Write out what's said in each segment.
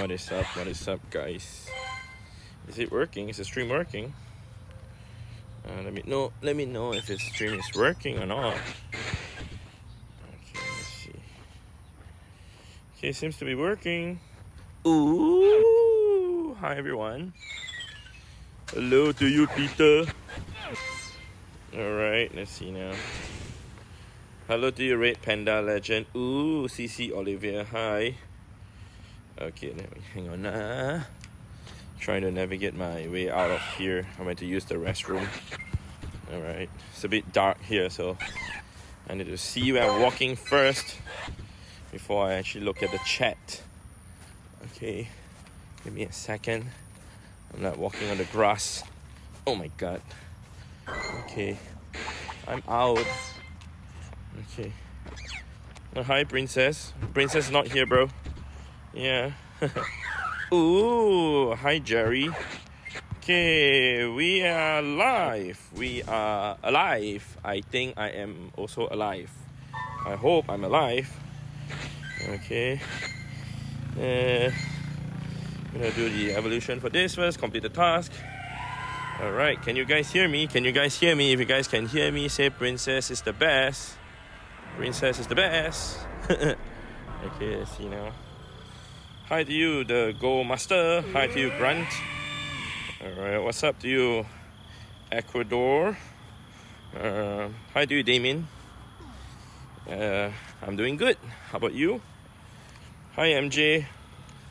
What is up? What is up, guys? Is it working? Is the stream working? Let me know. Let me know if the stream is working or not. Okay, let's see. Okay, seems to be working. Ooh! Hi, everyone. Hello to you, Peter. All right, let's see now. Hello to you, Red Panda Legend. Ooh, CC Olivia. Hi. Okay, let me hang on. Trying to navigate my way out of here. I went to use the restroom. All right, it's a bit dark here, so I need to see where I'm walking first before I actually look at the chat. Okay, give me a second. I'm not walking on the grass. Oh my god. Okay, I'm out. Okay. Hi, Princess. Princess not here, bro. Yeah. Ooh, hi, Jerry. Okay, we are live. We are alive. I think I am also alive. I hope I'm alive. Okay. I'm gonna do the evolution for this first. Complete the task. Alright, can you guys hear me? Can you guys hear me? If you guys can hear me, say Princess is the best. Princess is the best. Okay, let's see now. Hi to you, the Go Master. Hi to you, Grunt. Alright, what's up to you, Ecuador? Hi to you, Damien. I'm doing good. How about you? Hi, MJ.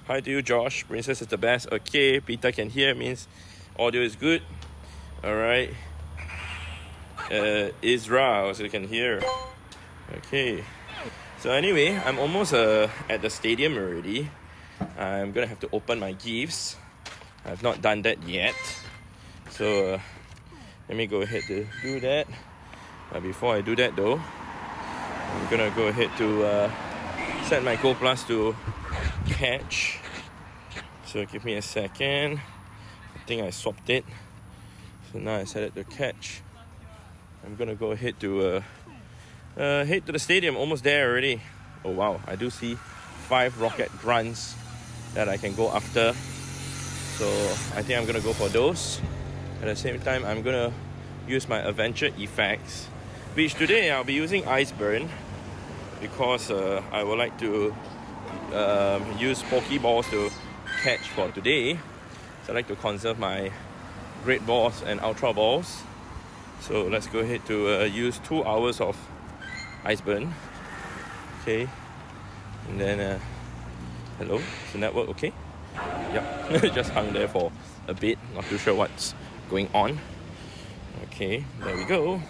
Hi to you, Josh. Princess is the best. Okay, Peter can hear, means audio is good. Alright. Israel also can hear. Okay. So anyway, I'm almost at the stadium already. I'm gonna have to open my gifts. I've not done that yet. So let me go ahead to do that. Before I do that though, I'm gonna go ahead to set my Go Plus to catch. So give me a second. I think I swapped it. So now I set it to catch. I'm gonna go ahead to head to the stadium. Almost there already. Oh wow, I do see 5 rocket grunts that I can go after. So I think I'm gonna go for those. At the same time, I'm gonna use my adventure effects, which today I'll be using Iceburn because I would like to use Pokeballs to catch for today. So I like to conserve my Great Balls and Ultra Balls. So let's go ahead to use 2 hours of Iceburn. Okay. And then, hello, is the network okay? Yep, just hung there for a bit, not too sure what's going on. Okay, there we go.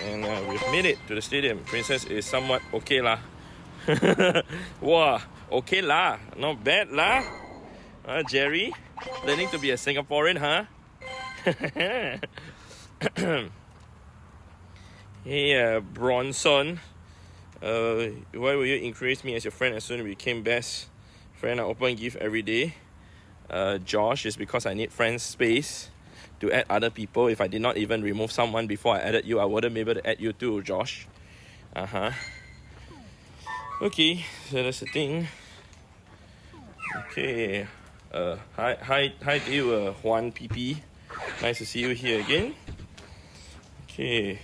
And we've made it to the stadium. Princess is somewhat okay lah. Wow, okay lah, not bad lah. Jerry, learning to be a Singaporean, huh? Hey, Bronson. Why will you increase me as your friend as soon as we became best friend? I open gift every day. Josh, is because I need friend space to add other people. If I did not even remove someone before I added you, I wouldn't be able to add you too, Josh. Okay, so that's the thing. Okay. Hi to you, Juan PP. Nice to see you here again. Okay.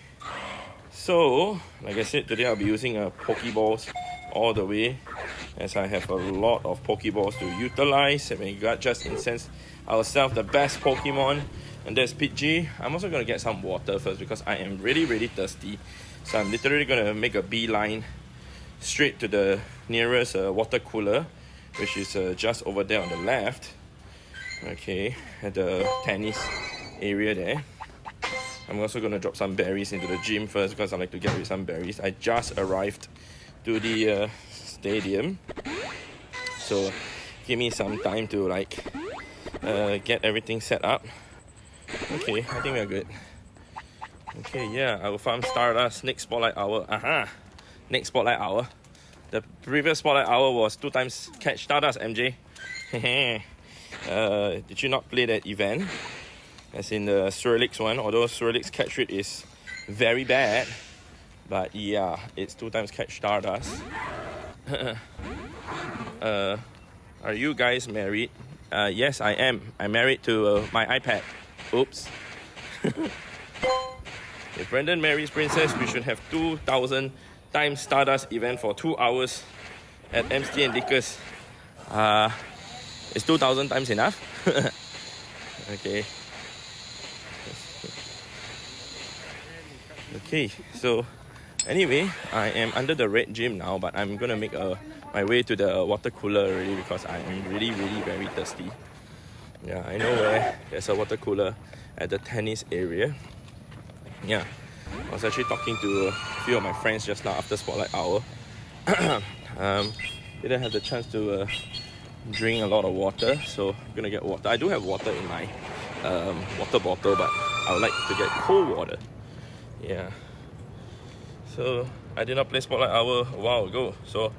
So, like I said, today I'll be using Pokeballs all the way, as I have a lot of Pokeballs to utilize. And we got just incense ourselves the best Pokemon, and that's Pidgey. I'm also going to get some water first because I am really thirsty. So I'm literally going to make a beeline straight to the nearest water cooler, which is just over there on the left. Okay, at the tennis area there. I'm also going to drop some berries into the gym first because I like to get rid of some berries. I just arrived to the stadium, so give me some time to get everything set up. Okay, I think we're good. Okay, yeah, I will farm Stardust next Spotlight Hour. Next Spotlight Hour. The previous Spotlight Hour was 2 times catch Stardust, MJ. Did you not play that event? As in the Swirlix one, although Swirlix catch rate is very bad. But yeah, it's 2 times catch Stardust. Are you guys married? Yes, I am. I'm married to my iPad. Oops. If Brendan marries Princess, we should have 2,000 times Stardust event for 2 hours at MC and Dickers. Is 2,000 times enough? Okay. Okay, so anyway, I am under the red gym now, but I'm gonna make my way to the water cooler already because I am really very thirsty. Yeah, I know where there's a water cooler at the tennis area. Yeah, I was actually talking to a few of my friends just now after Spotlight Hour. Didn't have the chance to drink a lot of water, so I'm gonna get water. I do have water in my water bottle, but I would like to get cold water. Yeah. So I did not play Spotlight Hour a while ago, so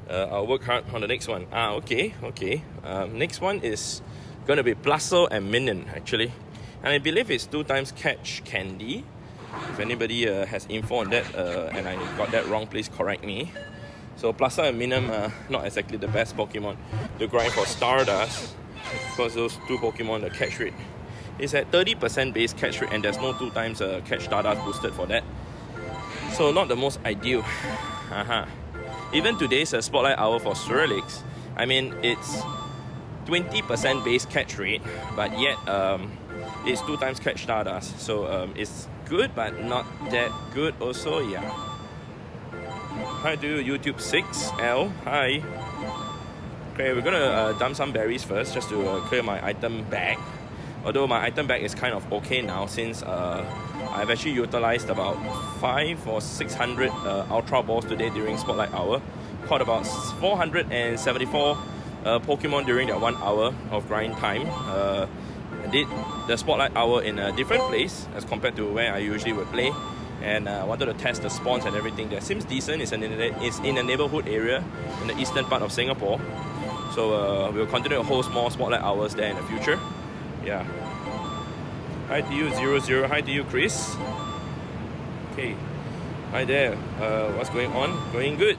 I'll work hard on the next one. Okay. Next one is gonna be Plasso and Minion actually, and I believe it's 2 times catch candy. If anybody has info on that and I got that wrong, please correct me. So Plasso and Minion are not exactly the best Pokemon to grind for Stardust, because those 2 Pokemon, the catch rate is at 30% base catch rate, and there's no 2 times catch Stardust boosted for that. So not the most ideal. Even today's Spotlight Hour for Swirlix, I mean, it's 20% base catch rate, but yet it's 2 times catch Stardust. So it's good, but not that good also, yeah. Hi to YouTube 6L, hi. Okay, we're gonna dump some berries first just to clear my item bag. Although my item bag is kind of okay now, since I've actually utilized about 500 or 600 Ultra Balls today during Spotlight Hour. Caught about 474 Pokemon during that 1 hour of grind time. I did the Spotlight Hour in a different place as compared to where I usually would play, and I wanted to test the spawns and everything there. Seems decent. It's in a neighborhood area in the eastern part of Singapore. So we'll continue to host more Spotlight Hours there in the future. Yeah. Hi to you 00. Hi to you Chris. Okay. Hi there. What's going on? Going good.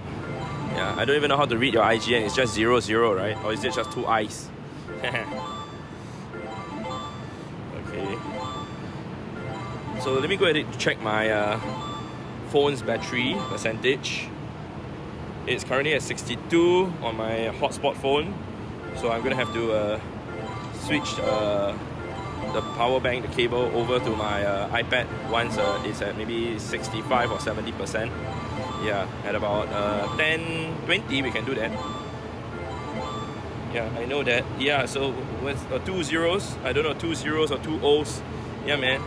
Yeah, I don't even know how to read your IGN. It's just 00, right? Or is it just 2 eyes? Okay. So let me go ahead and check my phone's battery percentage. It's currently at 62 on my hotspot phone. So I'm gonna have to switch the power bank, the cable, over to my iPad once it's at maybe 65 or 70%. Yeah, at about 10-20 we can do that. Yeah, I know that. Yeah, so with 2 zeros, I don't know, 2 zeros or 2 O's. Yeah, man.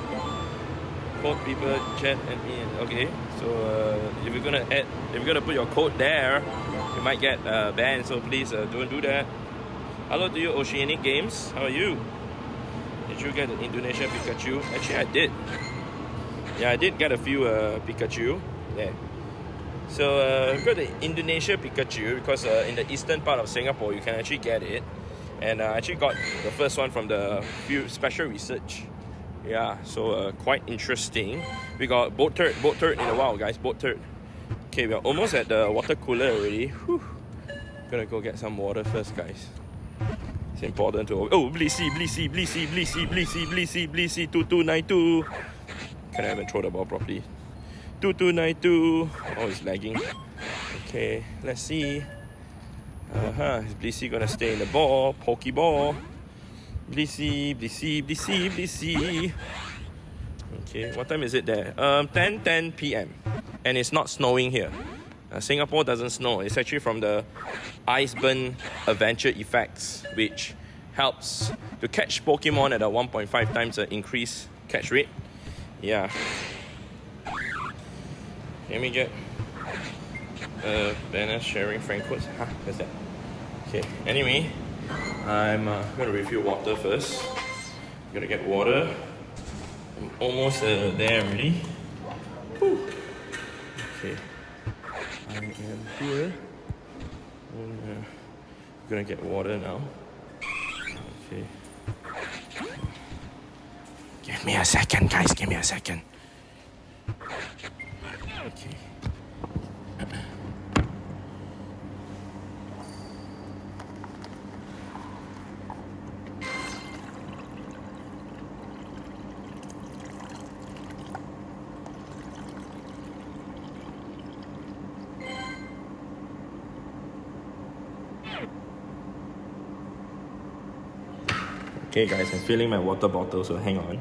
Code people, chat and me. Okay, so if you're gonna put your code there, you might get banned. So please don't do that. Hello to you, Oceanic Games. How are you? Did you get an Indonesia Pikachu? Actually, I did. Yeah, I did get a few Pikachu. Yeah. So I've got the Indonesia Pikachu because in the eastern part of Singapore you can actually get it, and I actually got the first one from the few special research. Yeah, so quite interesting. We got Boat-Turd in a while, guys. Boat-Turd. Okay, we're almost at the water cooler already. Whew. Gonna go get some water first, guys. It's important to... Oh, Blissey, 2292. Can I even throw the ball properly? 2292. Oh, it's lagging. Okay, let's see. Is Blissey gonna stay in the ball? Pokeball. Blissey. Okay, what time is it there? 10 p.m. And it's not snowing here. Singapore doesn't snow. It's actually from the Iceburn Adventure effects, which helps to catch Pokemon at a 1.5 times the increased catch rate. Yeah. Let me get banner sharing friend codes. What's that? Okay, anyway, I'm going to refill water first. I'm going to get water. I'm almost there already. Whew. Okay. I am here. I'm gonna get water now. Okay. Give me a second, guys. Give me a second. Okay. Okay guys, I'm filling my water bottle, so hang on.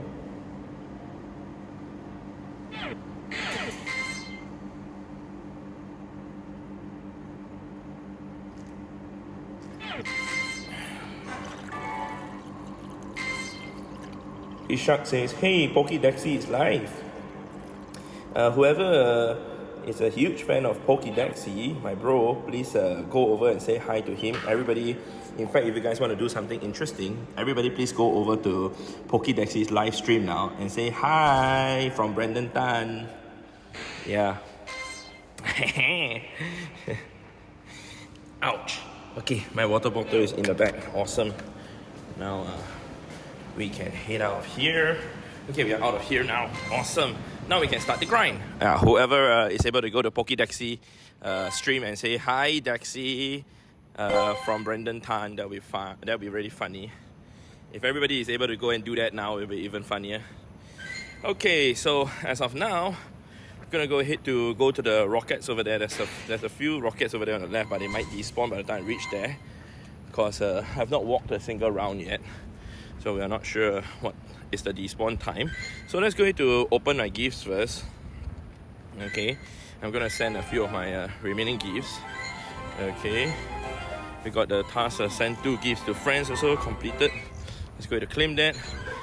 Ishak says, hey, Pokédexy is live. Whoever is a huge fan of Pokédexy, my bro, please go over and say hi to him. Everybody, in fact, if you guys want to do something interesting, everybody please go over to Pokédexy's live stream now and say hi from Brendan Tan. Yeah. Ouch. Okay, my water bottle is in the back. Awesome. Now we can head out of here. Okay, we are out of here now. Awesome. Now we can start the grind. Whoever is able to go to Pokédexy stream and say hi, Dexy, from Brendan Tan, that'll be fun. That'll be really funny. If everybody is able to go and do that now, it'll be even funnier. Okay, so as of now, I'm gonna go to the rockets over there. There's a few rockets over there on the left, but they might despawn by the time I reach there, because I've not walked a single round yet, so we are not sure what is the despawn time. So let's go to open my gifts first. Okay, I'm gonna send a few of my remaining gifts. Okay, we got the task send 2 gifts to friends also completed. Let's go to claim that.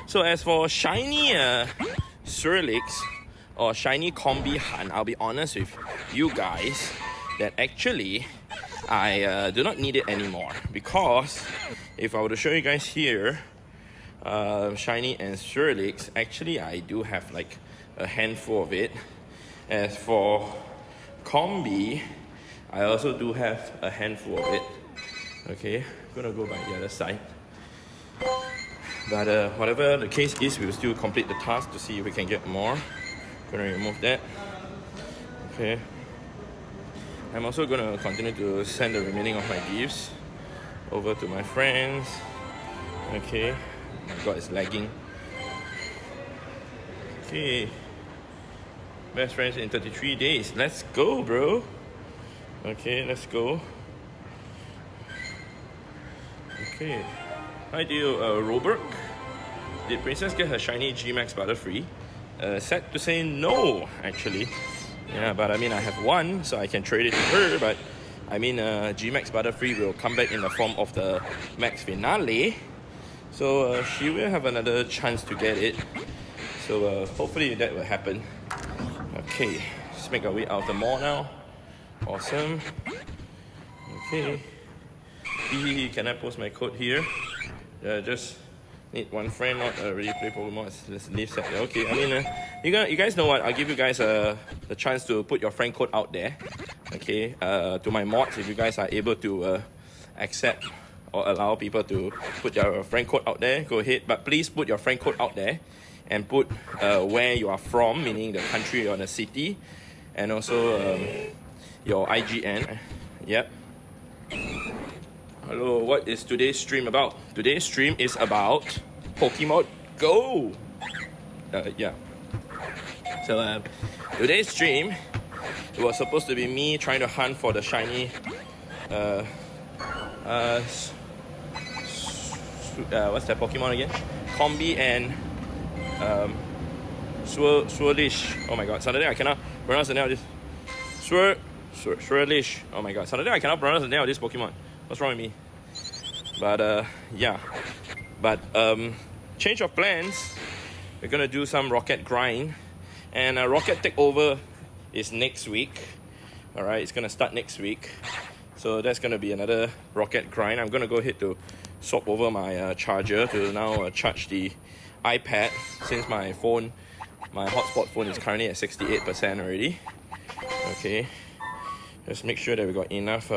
So as for shiny Swirlix or shiny Combee hunt, I'll be honest with you guys that actually I do not need it anymore, because if I were to show you guys here, shiny and Swirlix, actually I do have like a handful of it. As for Combee, I also do have a handful of it. Okay, I'm gonna go by the other side. But whatever the case is, we'll still complete the task to see if we can get more. Gonna remove that. Okay, I'm also gonna continue to send the remaining of my gifts over to my friends. Okay, oh my god, it's lagging. Okay, best friends in 33 days. Let's go, bro. Okay, let's go. Okay, hi to you, Robert. Did Princess get her shiny G-Max Butterfree? Sad to say no, actually. Yeah, but I mean, I have one, so I can trade it to her. But I mean, G-Max Butterfree will come back in the form of the Max Finale, so she will have another chance to get it. So hopefully that will happen. Okay, let's make our way out of the mall now. Awesome. Okay. Can I post my code here? Just need one friend, not really play Pokemon. Let's leave set. Okay, I mean, you guys know what? I'll give you guys the chance to put your friend code out there. Okay, to my mods, if you guys are able to accept or allow people to put your friend code out there, go ahead. But please put your friend code out there and put where you are from, meaning the country or the city, and also your IGN. Yep. Hello, what is today's stream about? Today's stream is about Pokemon Go. Yeah. So today's stream, it was supposed to be me trying to hunt for the shiny what's that Pokemon again? Combee and Swirlix. Oh my god, suddenly I cannot pronounce the name of this. Swirlix. Oh my god, suddenly I cannot pronounce the name of this Pokemon. What's wrong with me? But yeah. But change of plans. We're gonna do some rocket grind, and rocket takeover is next week. All right, it's gonna start next week. So that's gonna be another rocket grind. I'm gonna go ahead to swap over my charger to now charge the iPad, since my phone, my hotspot phone, is currently at 68% already. Okay, just make sure that we got enough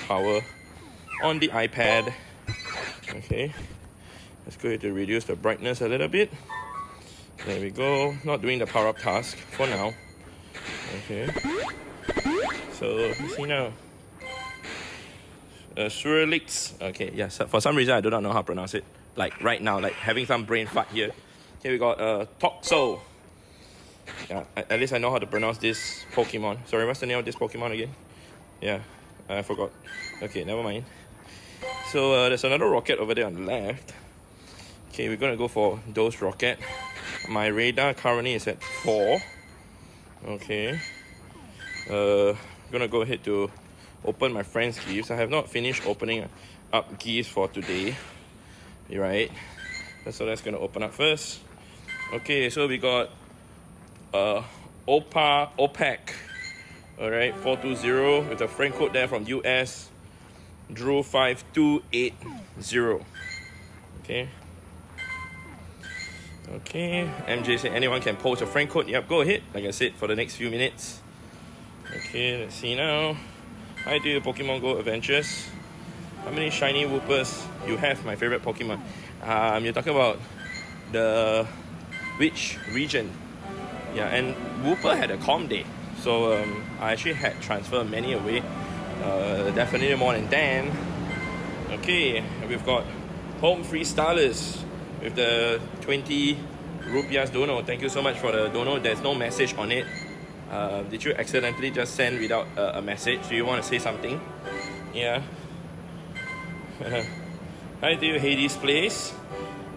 power on the iPad. Okay, let's go ahead to reduce the brightness a little bit. There we go. Not doing the power up task for now. Okay, so you see now, Swirlix. Okay, yes. For some reason I do not know how to pronounce it. Like right now, like having some brain fart here. Okay, we got Toxo. Yeah, at least I know how to pronounce this Pokemon. Sorry, what's the name of this Pokemon again? Yeah, I forgot. Okay, never mind. So there's another rocket over there on the left. Okay, we're gonna go for those rocket. My radar currently is at 4. Okay. Gonna go ahead to open my friend's gifts. I have not finished opening up gifts for today. Right. So that's gonna open up first. Okay, so we got OPEC. Alright, 420 with a friend code there from US. Drew 5280. Okay. Okay. MJ said anyone can post a friend code. Yep, go ahead. Like I said, for the next few minutes. Okay, let's see now. Hi to you, Pokemon Go Adventures. How many shiny Whoopers you have? My favorite Pokemon. You're talking about which region? Yeah, and Whooper had a Combee, so I actually had transferred many away. Definitely more than 10. Okay, we've got Home Freestylers with the 20 rupiahs dono. Thank you so much for the dono. There's no message on it. Did you accidentally just send without a message? Do you want to say something? Yeah. Hi to you, Hades Place.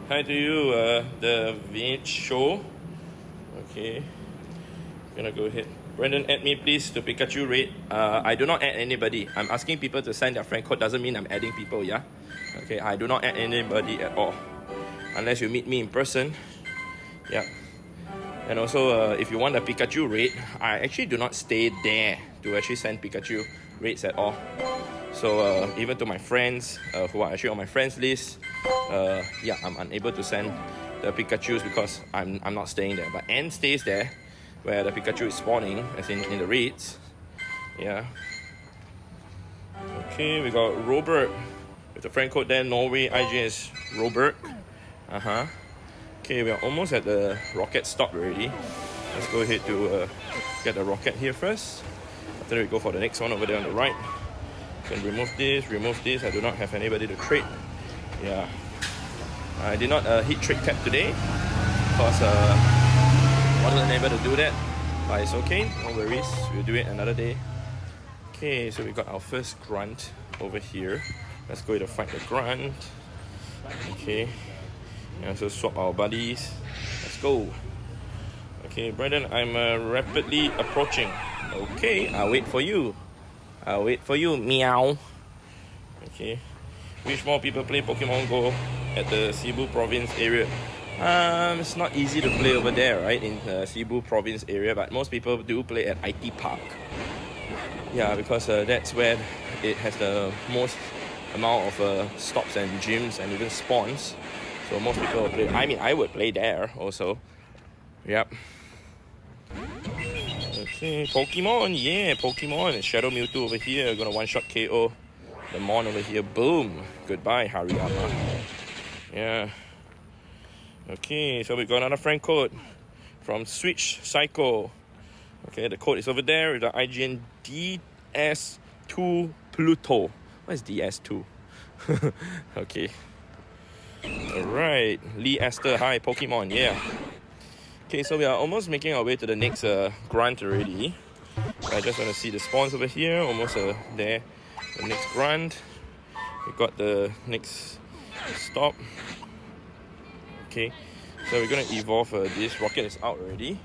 Hi to you, the Vintage Show. Okay. Gonna go ahead. Brendan, add me please to Pikachu raid. I do not add anybody. I'm asking people to send their friend code. Doesn't mean I'm adding people, yeah? Okay, I do not add anybody at all. Unless you meet me in person. Yeah. And also, if you want a Pikachu raid, I actually do not stay there to actually send Pikachu raids at all. So even to my friends who are actually on my friends list, yeah, I'm unable to send the Pikachus because I'm not staying there. But Anne stays there, where the Pikachu is spawning, as in the raids. Yeah. Okay, we got Robert with the friend code there. Norway IGN is Robert. Okay, we are almost at the rocket stop already. Let's go ahead to get the rocket here first. After that, we go for the next one over there on the right. Can remove this. I do not have anybody to trade. Yeah. I did not hit trade cap today because wasn't able to do that. But it's okay, no worries. We'll do it another day. Okay, so we got our first grunt over here. Let's go to fight the grunt. Okay. And so swap our buddies. Let's go. Okay, Brandon, I'm rapidly approaching. Okay, I'll wait for you. Meow. Okay. Which more people play Pokemon Go at the Cebu province area? It's not easy to play over there, right? In the Cebu province area, but most people do play at IT Park. Yeah, because that's where it has the most amount of stops and gyms and even spawns. So most people will play. I mean, I would play there also. Yep. Okay, Pokemon, yeah, Pokemon. Shadow Mewtwo over here. Gonna one-shot KO the Mon over here. Boom. Goodbye, Hariyama. Yeah. Okay, so we got another friend code from Switch Psycho. Okay, the code is over there with the IGN DS2 Pluto. What is DS2? Okay. Alright, Lee Esther, hi Pokemon, yeah. Okay, so we are almost making our way to the next grunt already. I just want to see the spawns over here, almost there. The next grunt. We got the next stop. Okay, so we're gonna evolve this. Rocket is out already.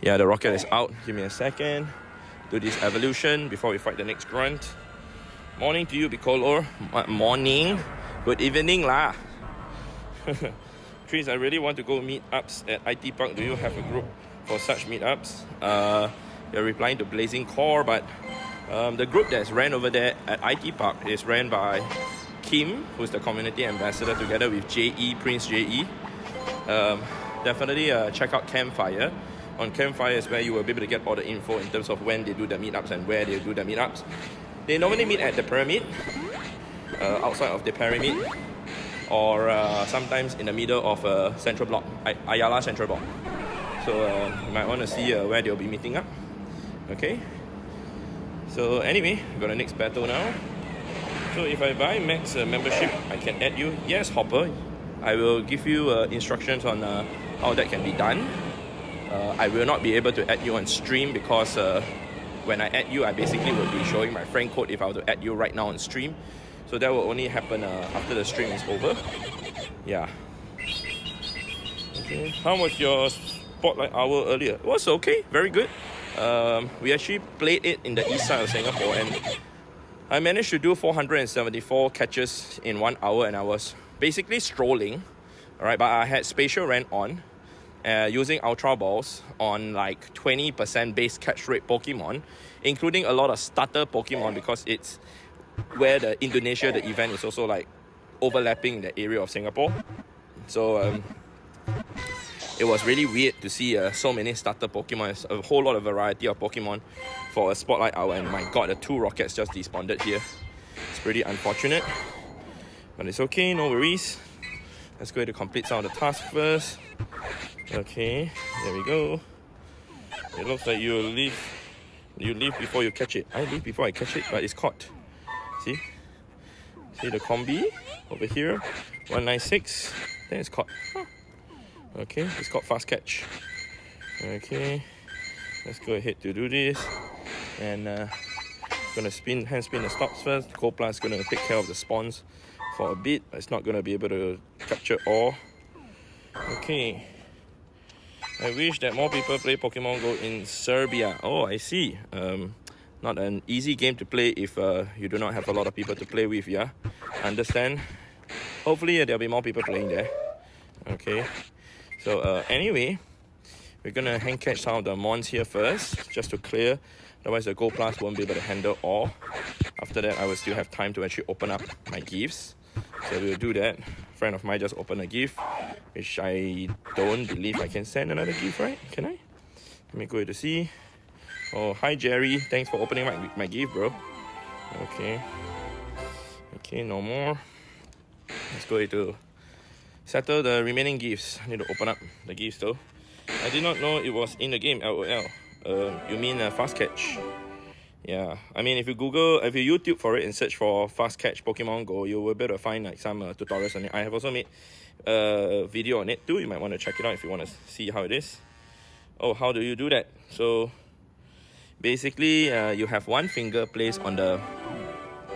Yeah, the rocket is out. Give me a second. Do this evolution before we fight the next grunt. Morning to you, Bicolor. Morning. Good evening lah. Chris, I really want to go meetups at IT Park. Do you have a group for such meetups? You're replying to Blazing Core, but the group that's ran over there at IT Park is ran by Kim, who's the community ambassador, together with Prince JE. Definitely check out Campfire. On Campfire is where you will be able to get all the info in terms of when they do the meetups and where they do the meetups. They normally meet at the pyramid, outside of the pyramid, or sometimes in the middle of Central Block, Ayala Central Block. So you might want to see where they'll be meeting up. Okay. So anyway, we got the next battle now. So if I buy Max membership, I can add you. Yes, Hopper. I will give you instructions on how that can be done. I will not be able to add you on stream because when I add you, I basically will be showing my friend code if I were to add you right now on stream. So that will only happen after the stream is over. Yeah. Okay. How was your spotlight hour earlier? It was okay, very good. We actually played it in the east side of Singapore, and I managed to do 474 catches in 1 hour, and I was basically strolling, alright, but I had spatial rent on, using Ultra Balls on like 20% base catch rate Pokemon, including a lot of starter Pokemon, because it's where the event is also like overlapping in the area of Singapore. So it was really weird to see so many starter Pokemon, a whole lot of variety of Pokemon for a spotlight hour, and my god, the 2 rockets just despawned here. It's pretty unfortunate, but it's okay, no worries. Let's go ahead to complete some of the tasks first. Okay, there we go. It looks like you leave before you catch it. I leave before I catch it, but it's caught. See the Combee over here, 196, then it's caught. Okay, it's called fast catch. Okay, let's go ahead to do this, and gonna hand spin the stops first. Gold Plus is gonna take care of the spawns for a bit, but it's not gonna be able to capture all. Okay, I wish that more people play Pokemon Go in Serbia. Oh, I see. Not an easy game to play if you do not have a lot of people to play with. Yeah, understand. Hopefully there'll be more people playing there. Okay. So anyway, we're gonna hand catch some of the mons here first, just to clear. Otherwise the Gold Plus won't be able to handle all. After that, I will still have time to actually open up my gifts. So we'll do that. A friend of mine just opened a gift, which I don't believe I can send another gift, right? Can I? Let me go to see. Oh, hi Jerry. Thanks for opening my gift, bro. Okay. Okay, no more. Let's go to settle the remaining gifts. I need to open up the gifts though. I did not know it was in the game, LOL. You mean fast catch? Yeah, I mean if you YouTube for it and search for fast catch Pokemon Go, you will be able to find like some tutorials on it. I have also made a video on it too. You might want to check it out if you want to see how it is. Oh, how do you do that? So basically, you have one finger placed on the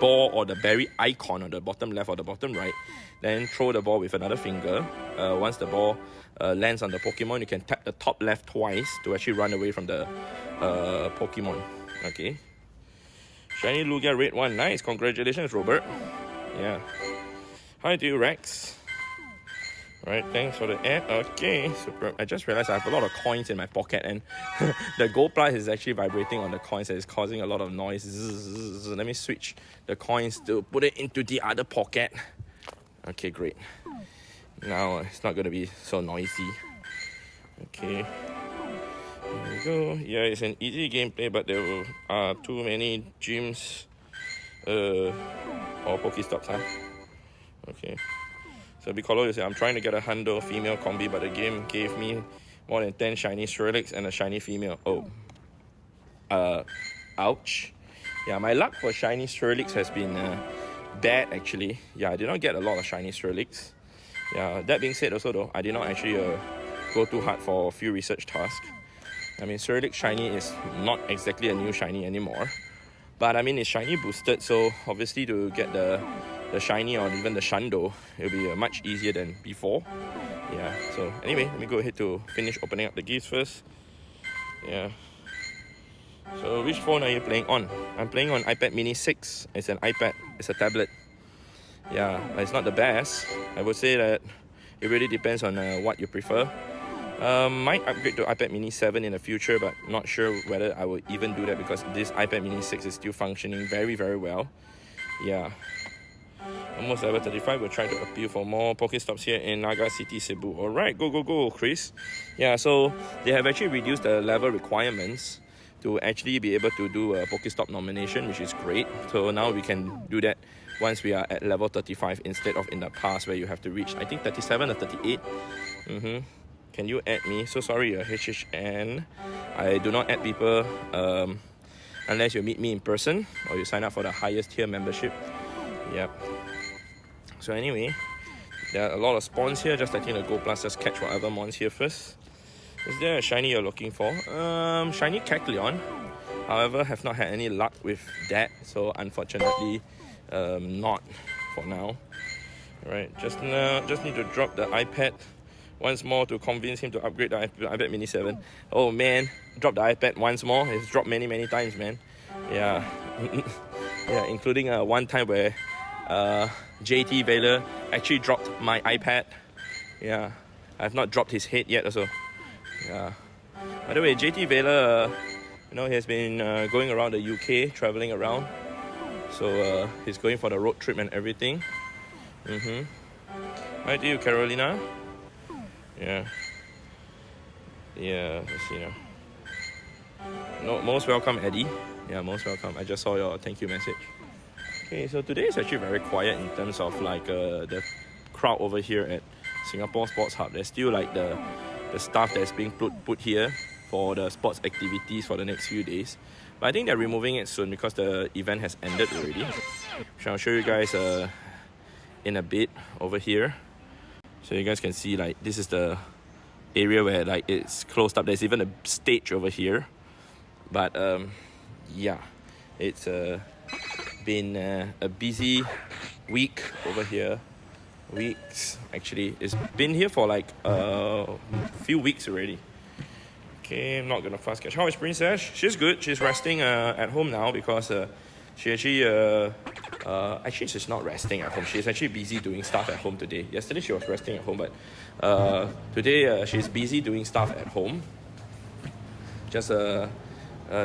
ball or the berry icon on the bottom left or the bottom right, then throw the ball with another finger. Once the ball lands on the Pokemon, you can tap the top left twice to actually run away from the Pokemon. Okay. Shiny Lugia Red 1, nice, congratulations Robert. Yeah. Hi to you Rex. Right, thanks for the ad. Okay, super. I just realized I have a lot of coins in my pocket, and the Gold Plus is actually vibrating on the coins, and it's causing a lot of noise. Let me switch the coins to put it into the other pocket. Okay, great. Now it's not going to be so noisy. Okay. There we go. Yeah, it's an easy gameplay, but there are too many gyms or Pokestops, huh? Okay. So Bicolo, you say, I'm trying to get a Hundo female Combee, but the game gave me more than 10 shiny Swirlix and a shiny female. Oh. Ouch. Yeah, my luck for shiny Swirlix has been bad actually. Yeah, I did not get a lot of shiny Swirlix. Yeah, that being said also though, I did not actually go too hard for a few research tasks. I mean, Swirlix shiny is not exactly a new shiny anymore. But I mean, it's shiny boosted, so obviously to get the shiny or even the Shundo, it'll be much easier than before. Yeah, so anyway, let me go ahead to finish opening up the gifts first. Yeah. So which phone are you playing on? I'm playing on iPad mini 6. It's an iPad, it's a tablet. Yeah, it's not the best. I would say that it really depends on what you prefer. Might upgrade to iPad mini 7 in the future, but not sure whether I will even do that because this iPad mini 6 is still functioning very, very well. Yeah. Almost level 35, we'll try to appeal for more Pokestops here in Naga City, Cebu. Alright, go, Chris. Yeah, so they have actually reduced the level requirements to actually be able to do a Pokestop nomination, which is great. So now we can do that once we are at level 35 instead of in the past where you have to reach, I think, 37 or 38. Can you add me? So sorry, HHN. I do not add people unless you meet me in person or you sign up for the highest tier membership. Yep. So anyway, there are a lot of spawns here. Just letting the Gold Plus just catch whatever mons here first. Is there a shiny you're looking for? Shiny Kecleon. However, have not had any luck with that. So unfortunately, not for now. Alright, just need to drop the iPad once more to convince him to upgrade the iPad Mini 7. Oh man, dropped the iPad once more. It's dropped many times, man. Yeah, yeah, including one time where JT Vela actually dropped my iPad. Yeah, I've not dropped his head yet also. Yeah. By the way, JT Vela, you know, he has been going around the UK, traveling around. So he's going for the road trip and everything. Hi to you, Carolina. Yeah. Yeah, let's see now. No, most welcome, Eddie. Yeah, most welcome. I just saw your thank you message. Okay, so today is actually very quiet in terms of like the crowd over here at Singapore Sports Hub. There's still like the stuff that's being put here for the sports activities for the next few days. But I think they're removing it soon because the event has ended already. So I'll show you guys in a bit over here. So you guys can see like this is the area where like it's closed up. There's even a stage over here. But yeah, it's been a busy week over here. Weeks actually. It's been here for like a few weeks already. Okay, I'm not gonna fast catch. How is Princess? She's good. She's resting at home now because she actually actually she's not resting at home. She's actually busy doing stuff at home today. Yesterday she was resting at home, but today she's busy doing stuff at home. Just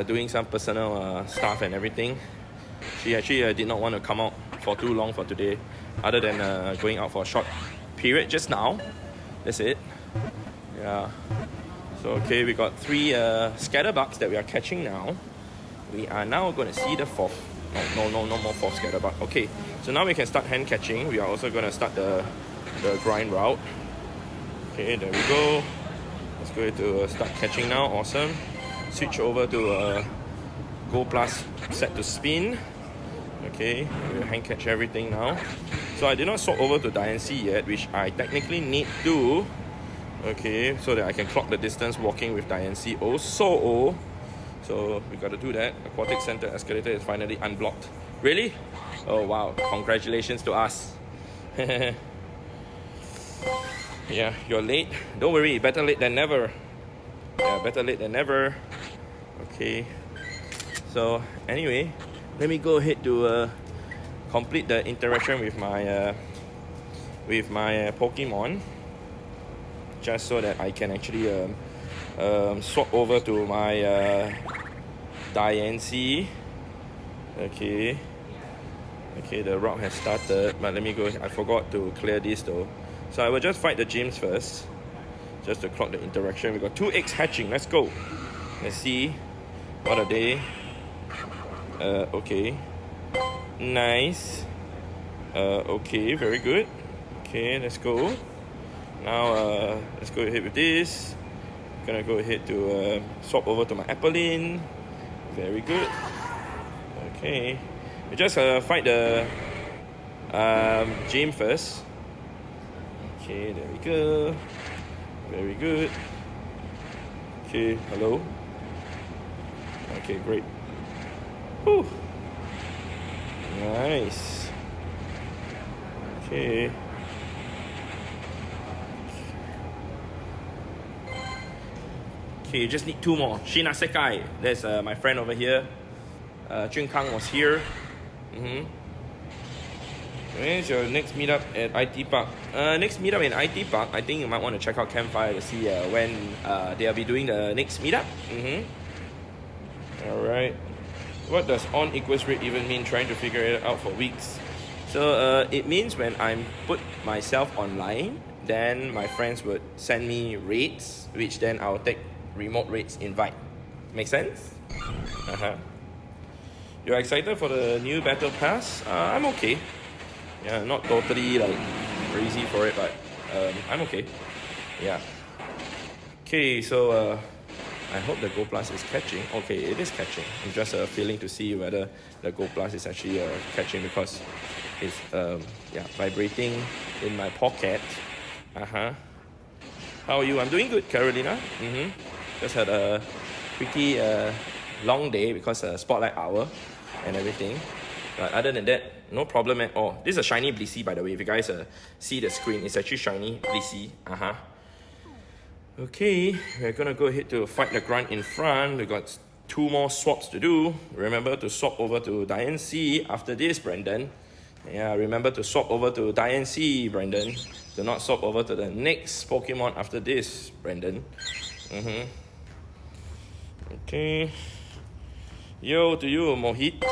doing some personal stuff and everything. She actually did not want to come out for too long for today, other than going out for a short period just now. That's it. Yeah. So okay, we got 3 scatterbugs that we are catching now. We are now going to see the 4th. No more 4th scatterbug. Okay, so now we can start hand catching. We are also going to start the grind route. Okay, there we go. Let's go to start catching now. Awesome. Switch over to Go Plus, set to spin. Okay, we'll hand catch everything now. So I did not swap over to Diancie yet, which I technically need to. Okay, so that I can clock the distance walking with Diancie. So we got to do that. Aquatic Center escalator is finally unblocked. Really? Oh wow! Congratulations to us. Yeah, you're late. Don't worry, better late than never. Yeah, better late than never. Okay. So anyway, let me go ahead to complete the interaction with my Pokemon, just so that I can actually swap over to my Diancie. Okay, the route has started, but let me go. I forgot to clear this though, so I will just fight the gyms first, just to clock the interaction. We got 2 eggs hatching. Let's go. Let's see what are they. Okay, nice. Okay, very good. Okay, let's go. Now let's go ahead with this. Gonna go ahead to swap over to my Appeline. Very good. Okay, we just fight the gym first. Okay, there we go. Very good. Okay, hello. Okay, great. Whew. Nice. Okay. Okay, you just need 2 more. Shina Sekai. There's my friend over here. Jun Kang was here. When's your next meetup at IT Park? Next meetup in IT Park, I think you might want to check out Campfire to see when they'll be doing the next meetup. Alright. What does on equals rate even mean? Trying to figure it out for weeks. So it means when I put myself online, then my friends would send me rates, which then I'll take remote rates invite. Make sense? You're excited for the new battle pass? I'm okay. Yeah, not totally like crazy for it, but I'm okay. Yeah. Okay, so I hope the Go Plus is catching. Okay, it is catching. I'm just feeling to see whether the Go Plus is actually catching, because it's vibrating in my pocket. How are you? I'm doing good, Carolina. Just had a pretty long day because spotlight hour and everything. But other than that, no problem at all. This is a shiny Blissey, by the way. If you guys see the screen, it's actually shiny Blissey. Okay, we're gonna go ahead to fight the grunt in front. We got 2 more swaps to do. Remember to swap over to Diancie after this, Brendan. Yeah, remember to swap over to Diancie, Brendan. Do not swap over to the next Pokemon after this, Brendan. Okay. Yo to you, Mohit.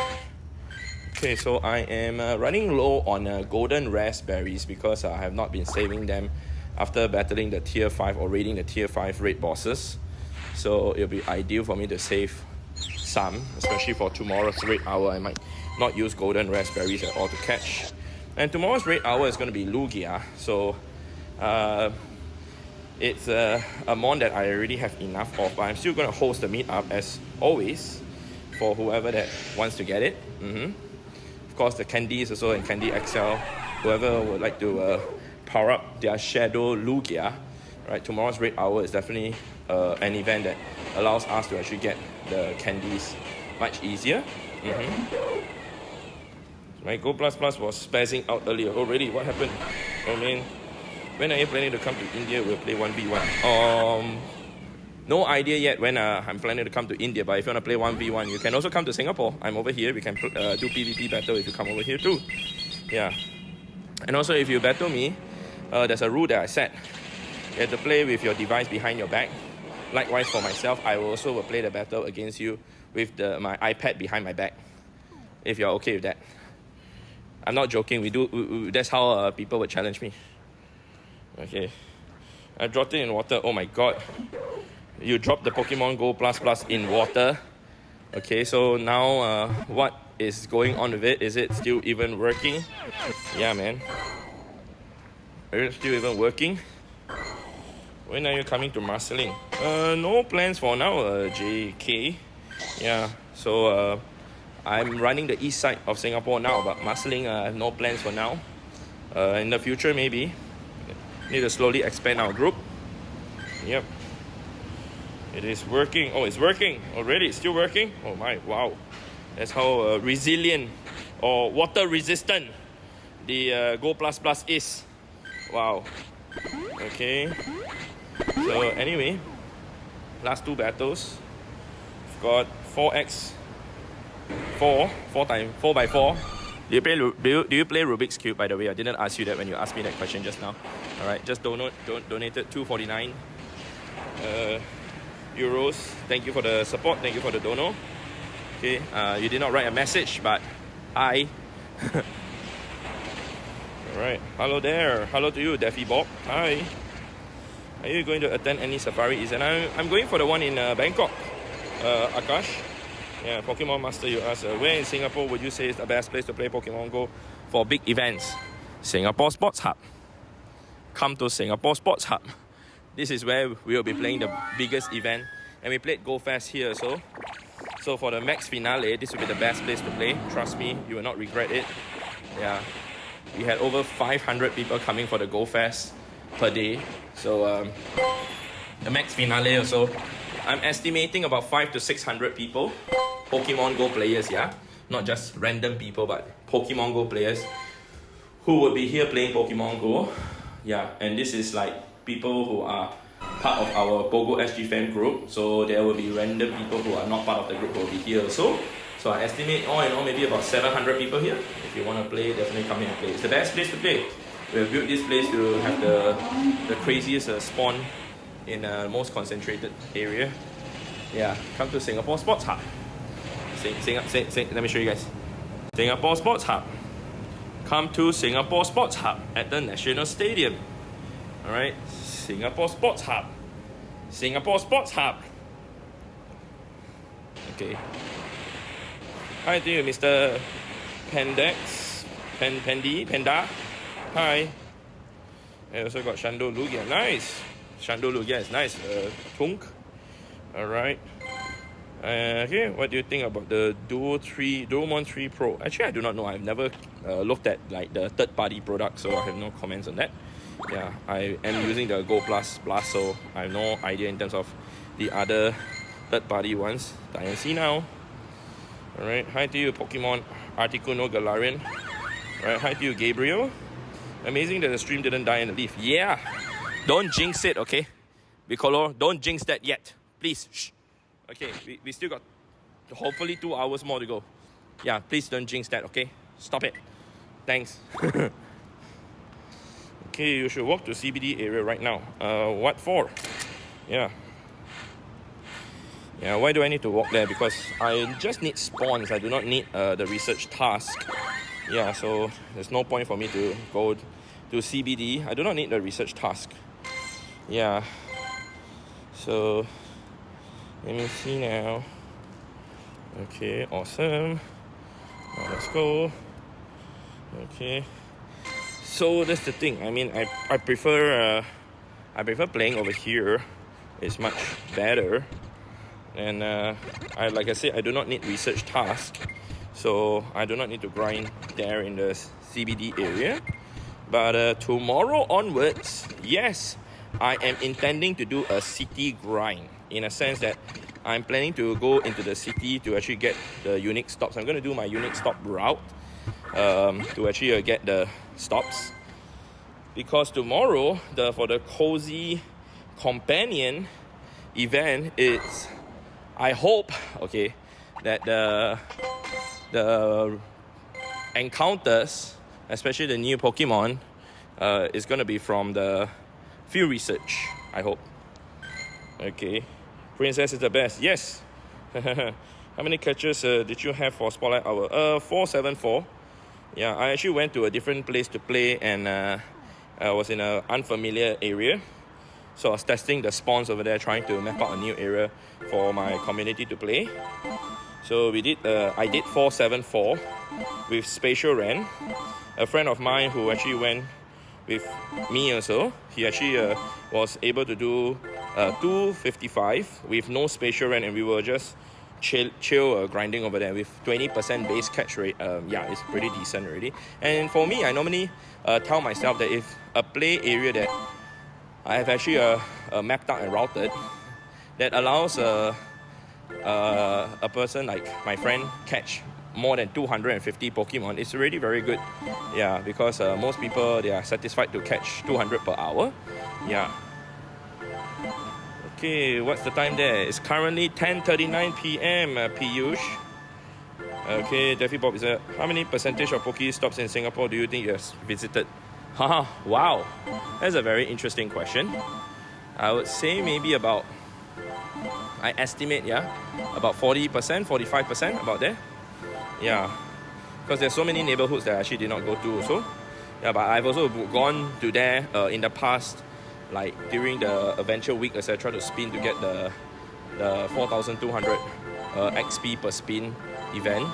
Okay, so I am running low on golden raspberries because I have not been saving them after battling the tier 5 or raiding the tier 5 raid bosses. So it'll be ideal for me to save some, especially for tomorrow's raid hour. I might not use golden raspberries at all to catch. And tomorrow's raid hour is going to be Lugia. So it's a mon that I already have enough of, but I'm still going to host the meetup as always for whoever that wants to get it. Of course, the Candy is also in Candy XL. Whoever would like to power up their Shadow Lugia, right? Tomorrow's raid hour is definitely an event that allows us to actually get the candies much easier. My Go Plus Plus was spazzing out earlier. Oh really? What happened? Oh man. When are you planning to come to India? We'll play 1v1. No idea yet when I'm planning to come to India, but if you want to play 1v1, you can also come to Singapore. I'm over here. We can do PvP battle if you come over here too. Yeah. And also if you battle me, there's a rule that I set. You have to play with your device behind your back. Likewise for myself, I also will play the battle against you with my iPad behind my back. If you're okay with that. I'm not joking. That's how people would challenge me. Okay. I dropped it in water. Oh my god. You dropped the Pokemon Go Plus Plus in water. Okay, so now what is going on with it? Is it still even working? Yeah, man. Is it still even working? When are you coming to Marsiling? No plans for now, JK. Yeah, so I'm running the east side of Singapore now, but Marsiling, I have no plans for now. In the future, maybe. Need to slowly expand our group. Yep. It is working. Oh, it's working already. It's still working. Oh my, wow. That's how resilient or water resistant the Go Plus Plus is. Wow. Okay. So anyway, last 2 battles. We've got 4x 4 by 4. Do you play Rubik's Cube, by the way? I didn't ask you that when you asked me that question just now. Alright, just donated 249 euros. Thank you for the support. Thank you for the dono. Okay, you did not write a message, but hi. Alright, hello there. Hello to you, Daffy Bob. Hi. Are you going to attend any safari? I'm going for the one in Bangkok. Akash. Yeah, Pokemon Master, you asked, where in Singapore would you say is the best place to play Pokemon Go for big events? Singapore Sports Hub. Come to Singapore Sports Hub. This is where we will be playing the biggest event. And we played Go Fest here, so for the max finale, this will be the best place to play. Trust me, you will not regret it. Yeah, we had over 500 people coming for the Go Fest per day. So the max finale also, I'm estimating about 500 to 600 people. Pokemon Go players, yeah? Not just random people, but Pokemon Go players who will be here playing Pokemon Go. Yeah, and this is like people who are part of our Pogo SG fan group. So there will be random people who are not part of the group who will be here also. So I estimate all in all maybe about 700 people here. If you want to play, definitely come in and play. It's the best place to play. We have built this place to have the craziest spawn in the most concentrated area. Yeah, come to Singapore Sports Hub. Let me show you guys. Singapore Sports Hub. Come to Singapore Sports Hub at the National Stadium. Alright, Singapore Sports Hub. Singapore Sports Hub. Okay. Hi to you, Mr. Pendex. Panda. Hi. I also got Shando Lugia. Nice. Shando Lugia is nice. Tunk. Alright. Okay, what do you think about the Duomon 3 Pro? Actually, I do not know. I've never looked at like the third-party product, so I have no comments on that. Yeah, I am using the Go Plus Plus, so I have no idea in terms of the other third-party ones. Diancie now. Alright, hi to you, Pokemon Articuno Galarian. Alright, hi to you, Gabriel. Amazing that the stream didn't die in the leaf. Yeah, don't jinx it, okay? Piccolo, don't jinx that yet. Please, shh. Okay, we still got hopefully 2 hours more to go. Yeah, please don't jinx that, okay? Stop it. Thanks. Okay, you should walk to CBD area right now. What for? Yeah. Yeah, why do I need to walk there? Because I just need spawns. I do not need the research task. Yeah, so there's no point for me to go to CBD. I do not need the research task. Yeah. So, let me see now. Okay, awesome. Now let's go. Okay. So that's the thing. I mean, I prefer playing over here. It's much better. And like I said, I do not need research task, so I do not need to grind there in the CBD area. But tomorrow onwards, yes, I am intending to do a city grind, in a sense that I'm planning to go into the city to actually get the unique stops. I'm going to do my unique stop route to actually get the stops, because tomorrow for the cozy companion event, it's, I hope, okay, that the encounters, especially the new Pokemon, is going to be from the field research, I hope. Okay, Princess is the best. Yes. How many catches did you have for Spotlight Hour? 474. Yeah, I actually went to a different place to play, and I was in an unfamiliar area. So I was testing the spawns over there, trying to map out a new area for my community to play. So I did 474 with Spatial Ren. A friend of mine who actually went with me also, he actually was able to do 255 with no Spatial Ren, and we were just chill grinding over there with 20% base catch rate. Yeah, it's pretty decent already. And for me, I normally tell myself that if a play area that I have actually mapped out and routed that allows a person like my friend catch more than 250 Pokemon, it's already very good. Yeah, because most people, they are satisfied to catch 200 per hour. Yeah. Okay, what's the time there? It's currently 10:39 p.m. Piyush. Okay, Daffy Bob is how many percentage of Pokestops in Singapore do you think you have visited? Haha, wow. That's a very interesting question. I would say maybe about, I estimate, yeah, about 40%, 45%, about there. Yeah, because there's so many neighborhoods that I actually did not go to also. Yeah, but I've also gone to there in the past, like during the adventure week, etc., to spin to get the 4,200 XP per spin event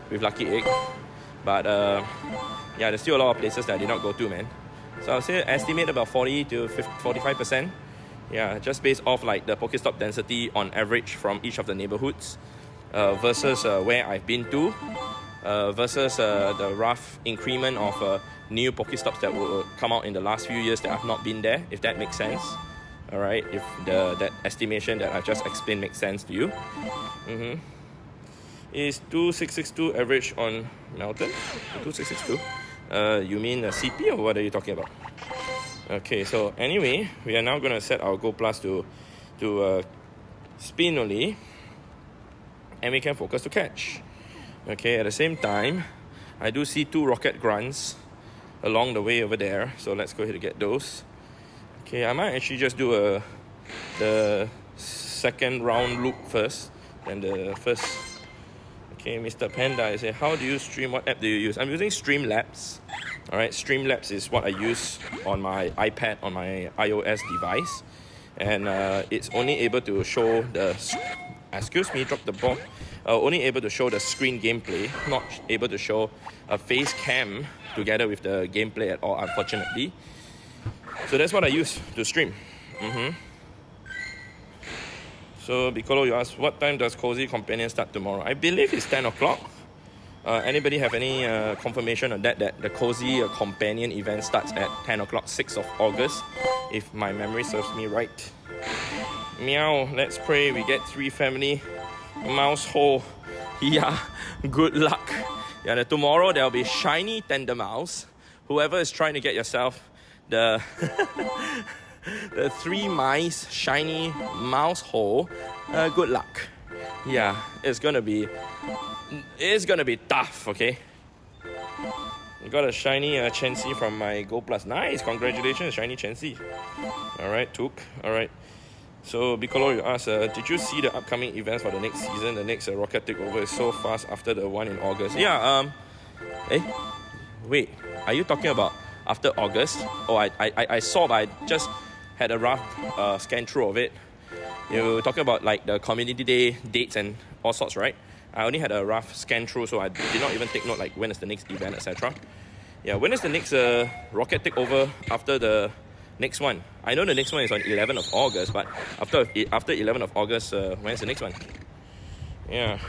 with Lucky Egg. But yeah, there's still a lot of places that I did not go to, man. So I'll say estimate about 40 to 45%. Yeah, just based off like the Pokestop density on average from each of the neighborhoods versus where I've been to versus the rough increment of new Pokestops that will come out in the last few years that I've not been there, if that makes sense. Alright, if that estimation that I just explained makes sense to you. Is 2662 average on Mountain? 2662? You mean a CP, or what are you talking about? Okay, so anyway, we are now going to set our Go Plus to spin only, and we can focus to catch. Okay, at the same time, I do see 2 rocket grunts along the way over there, so let's go ahead and get those. Okay, I might actually just do the second round loop first, then the first. Okay, Mr. Panda, I say, how do you stream? What app do you use? I'm using Streamlabs. Alright, Streamlabs is what I use on my iPad, on my iOS device. And it's only able to show the... Excuse me, drop the ball. Only able to show the screen gameplay, not able to show a face cam together with the gameplay at all, unfortunately. So that's what I use to stream. So, Piccolo, you asked, what time does Cozy Companion start tomorrow? I believe it's 10 o'clock. Anybody have any confirmation on that the Cozy Companion event starts at 10 o'clock, 6th of August, if my memory serves me right. Meow, let's pray we get 3 family mouse hole. Yeah, good luck. Yeah, tomorrow there'll be shiny tender mouse. Whoever is trying to get yourself the the 3 mice shiny mouse hole. Good luck. Yeah, it's gonna be tough, okay? I got a shiny Chansey from my Go Plus. Nice, congratulations, shiny Chansey. Alright, Took. Alright. So, Bicolo, you asked, did you see the upcoming events for the next season? The next Rocket Takeover is so fast after the one in August. Yeah, wait, are you talking about after August? Oh, I saw, but I just had a rough scan through of it. You're talking about like the community day dates and all sorts, right? I only had a rough scan through, so I did not even take note like when is the next event, etc. Yeah, when is the next Rocket Takeover after the next one? I know the next one is on 11th of August, but after 11th of August, when's the next one? Yeah.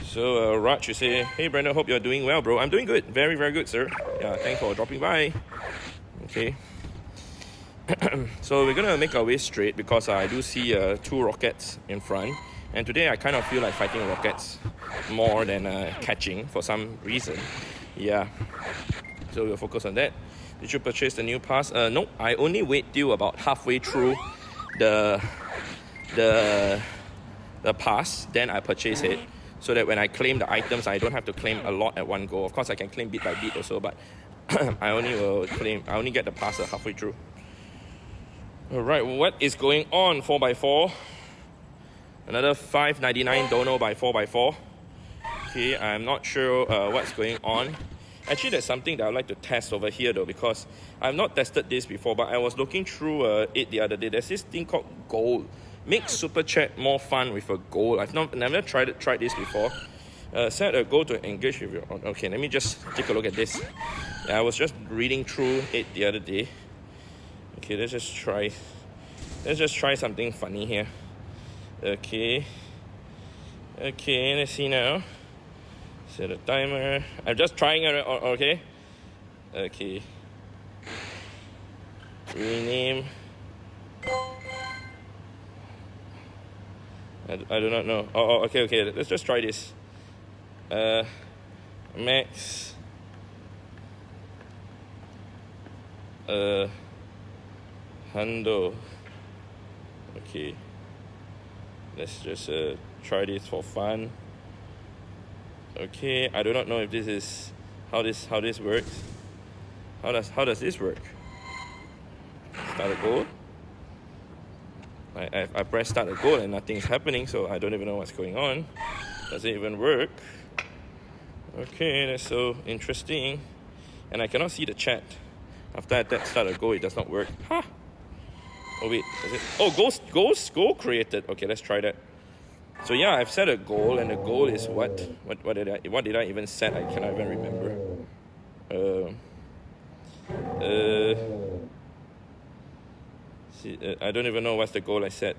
So Raj, you say, hey Brandon, hope you're doing well, bro. I'm doing good, very, very good, sir. Yeah, thanks for dropping by. Okay. So we're gonna make our way straight because I do see 2 rockets in front, and today I kind of feel like fighting rockets more than catching for some reason. Yeah, so we'll focus on that. Did you purchase the new pass? No, I only wait till about halfway through the pass, then I purchase it, so that when I claim the items, I don't have to claim a lot at one go. Of course, I can claim bit by bit also, but I only get the pass halfway through. Alright, what is going on? 4x4. Another $5.99 dono by 4x4. Okay, I'm not sure what's going on. Actually, there's something that I'd like to test over here though, because I've not tested this before, but I was looking through it the other day. There's this thing called gold. Make Super Chat more fun with a goal. I've never tried this before. Set a goal to engage with your... Okay, let me just take a look at this. Yeah, I was just reading through it the other day. Okay, let's just try something funny here. Okay, let's see now. Set a timer. I'm just trying it. Okay. Rename. I do not know. Okay. Let's just try this. Max. Hundo. Okay. Let's just try this for fun. Okay, I do not know if this is how this works. How does this work? Start a goal. I press start a goal and nothing's happening, so I don't even know what's going on. Does it even work? Okay, that's so interesting. And I cannot see the chat. After I tap start a goal, it does not work. Huh? Oh wait, is it? Oh, goal created. Okay, let's try that. So yeah, I've set a goal, and the goal is what did I even set? I cannot even remember. I don't even know what's the goal I set.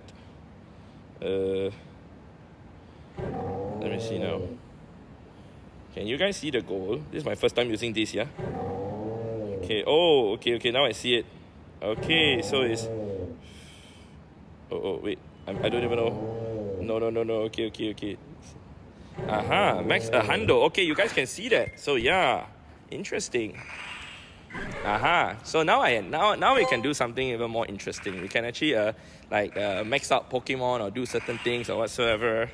Let me see now. Can you guys see the goal? This is my first time using this, yeah? Okay, oh, okay, now I see it. Okay, so it's... Oh, wait, I don't even know. No, okay. Aha, max a hundo. Okay, you guys can see that. So yeah, interesting. Aha, so now we can do something even more interesting. We can actually max out Pokemon or do certain things or whatsoever.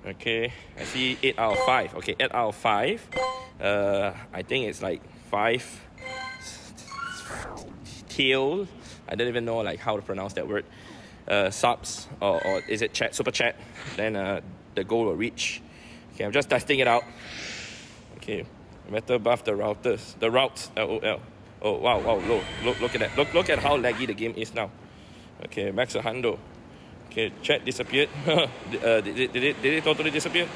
Okay, I see 8 out of 5. Okay, 8 out of 5. I think it's like 5 tail. I don't even know like how to pronounce that word. Subs or is it chat, super chat? Then the goal will reach. Okay, I'm just testing it out. Okay, better buff the routers. The routes. LOL. Oh wow, look at that. Look at how laggy the game is now. Okay, max a hundo. Okay, chat disappeared. Did it totally disappear?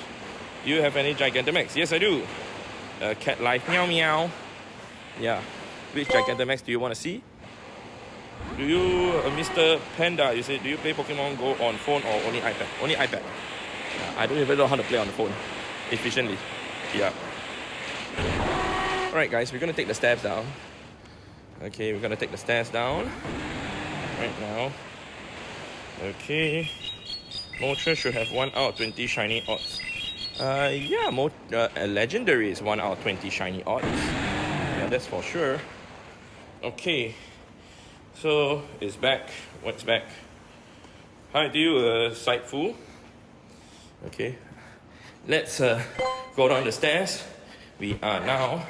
Do you have any Gigantamax? Yes, I do. Cat life, meow meow. Yeah, which Gigantamax do you want to see? Do you, Mr. Panda, you say, do you play Pokemon Go on phone or only iPad? Only iPad. I don't even know how to play on the phone efficiently. Yeah. Alright guys, we're going to take the stairs down. Okay, we're going to take the stairs down right now. Okay. Mon-Thur should have 1 out of 20 shiny odds. Yeah, Legendary is 1 out of 20 shiny odds. Yeah, that's for sure. Okay. So it's back. What's back? Hi to you, side fool. Okay, let's go down the stairs. We are now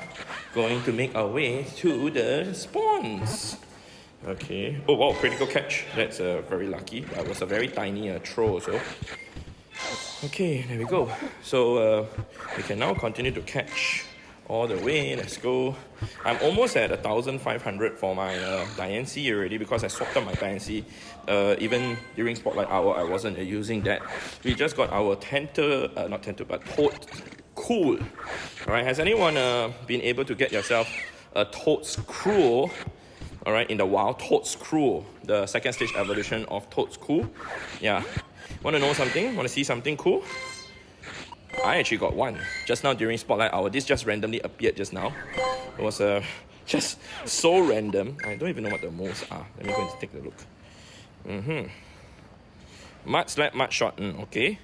going to make our way to the spawns. Okay. Oh wow, critical catch. That's very lucky. That was a very tiny throw also. Okay, there we go. So we can now continue to catch all the way. Let's go. I'm almost at 1,500 for my Diancie already because I swapped out my Diancie. Even during Spotlight Hour, I wasn't using that. We just got our Toad Cool. Alright, has anyone been able to get yourself a Toad's Cruel? Alright, in the wild, Toad's Cruel, the second stage evolution of Toad's Cool. Yeah. Want to know something? Want to see something cool? I actually got one just now during Spotlight Hour. This just randomly appeared just now. It was just so random. I don't even know what the moves are. Let me go and take a look. Mud Slap, Mud Shot. Okay.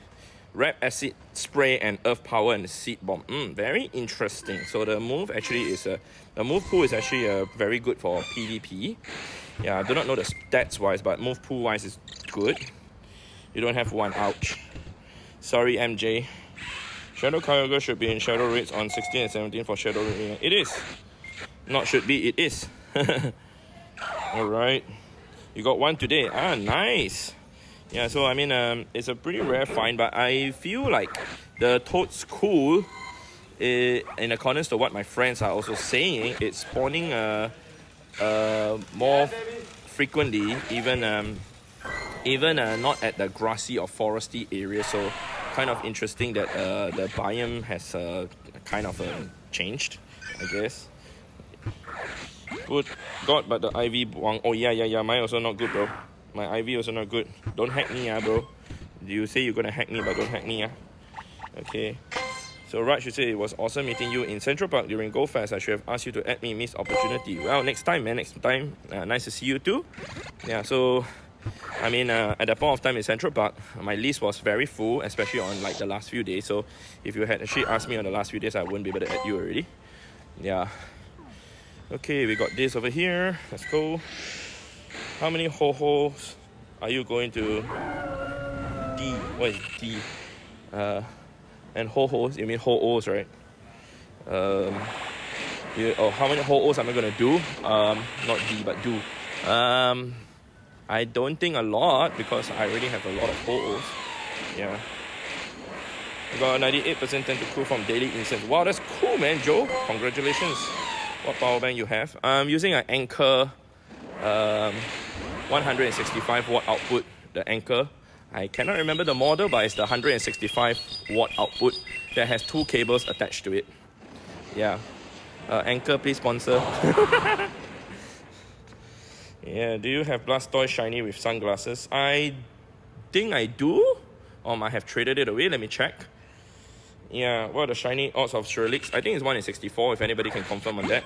Rap Acid Spray and Earth Power and Seed Bomb. Very interesting. So the move actually is the move pool is actually very good for PvP. Yeah, I do not know the stats wise, but move pool wise is good. You don't have one. Ouch. Sorry, MJ. Shadow Kyogre should be in Shadow Raids on 16 and 17 for Shadow Raid. It is. Not should be, it is. Alright. You got one today. Ah, nice. Yeah, so I mean, it's a pretty rare find, but I feel like the Toad's Cool, in accordance to what my friends are also saying, it's spawning more frequently, even not at the grassy or foresty area. So kind of interesting that the biome has kind of changed, I guess. Good God, but the IV Buang. Oh yeah, mine also not good, bro. My IV also not good. Don't hack me, bro. You say you're gonna hack me, but don't hack me, Okay. So Raj, you say it was awesome meeting you in Central Park during Go Fest. I should have asked you to add me, missed opportunity. Well, next time, man. Next time. Nice to see you too. Yeah. So, I mean, at that point of time in Central Park, my list was very full, especially on like the last few days. So, if you had actually asked me on the last few days, I wouldn't be able to add you already. Yeah. Okay, we got this over here. Let's go. How many ho-hos are you going to D? What is D? And ho-hos, you mean ho-os, right? How many ho-os am I going to do? Not D, but do. I don't think a lot because I already have a lot of ho-os. Yeah. I got 98% tend to cool from daily instance. Wow, that's cool, man, Joe. Congratulations. What power bank you have? I'm using an Anchor 165 watt output. The Anchor. I cannot remember the model, but it's the 165 watt output that has 2 cables attached to it. Yeah. Anchor, please sponsor. Yeah, do you have Blastoise shiny with sunglasses? I think I do. I might have traded it away. Let me check. Yeah, what are the shiny odds of Swirlix? I think it's 1 in 64, if anybody can confirm on that.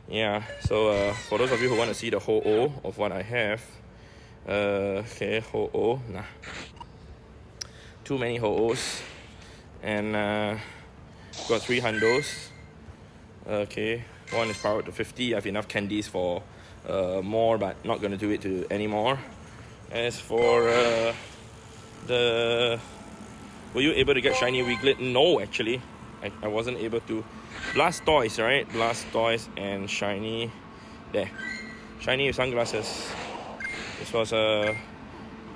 Yeah, so for those of you who want to see the ho-oh of what I have. Okay, ho-oh. Nah. Too many ho-ohs. And got 3 hundos. Okay, 1 is powered to 50. I have enough candies for more, but not going to do it to anymore. As for were you able to get shiny Wiglet? No, actually. I wasn't able to. Blastoise, right? Blastoise and shiny. There. Shiny with sunglasses. This was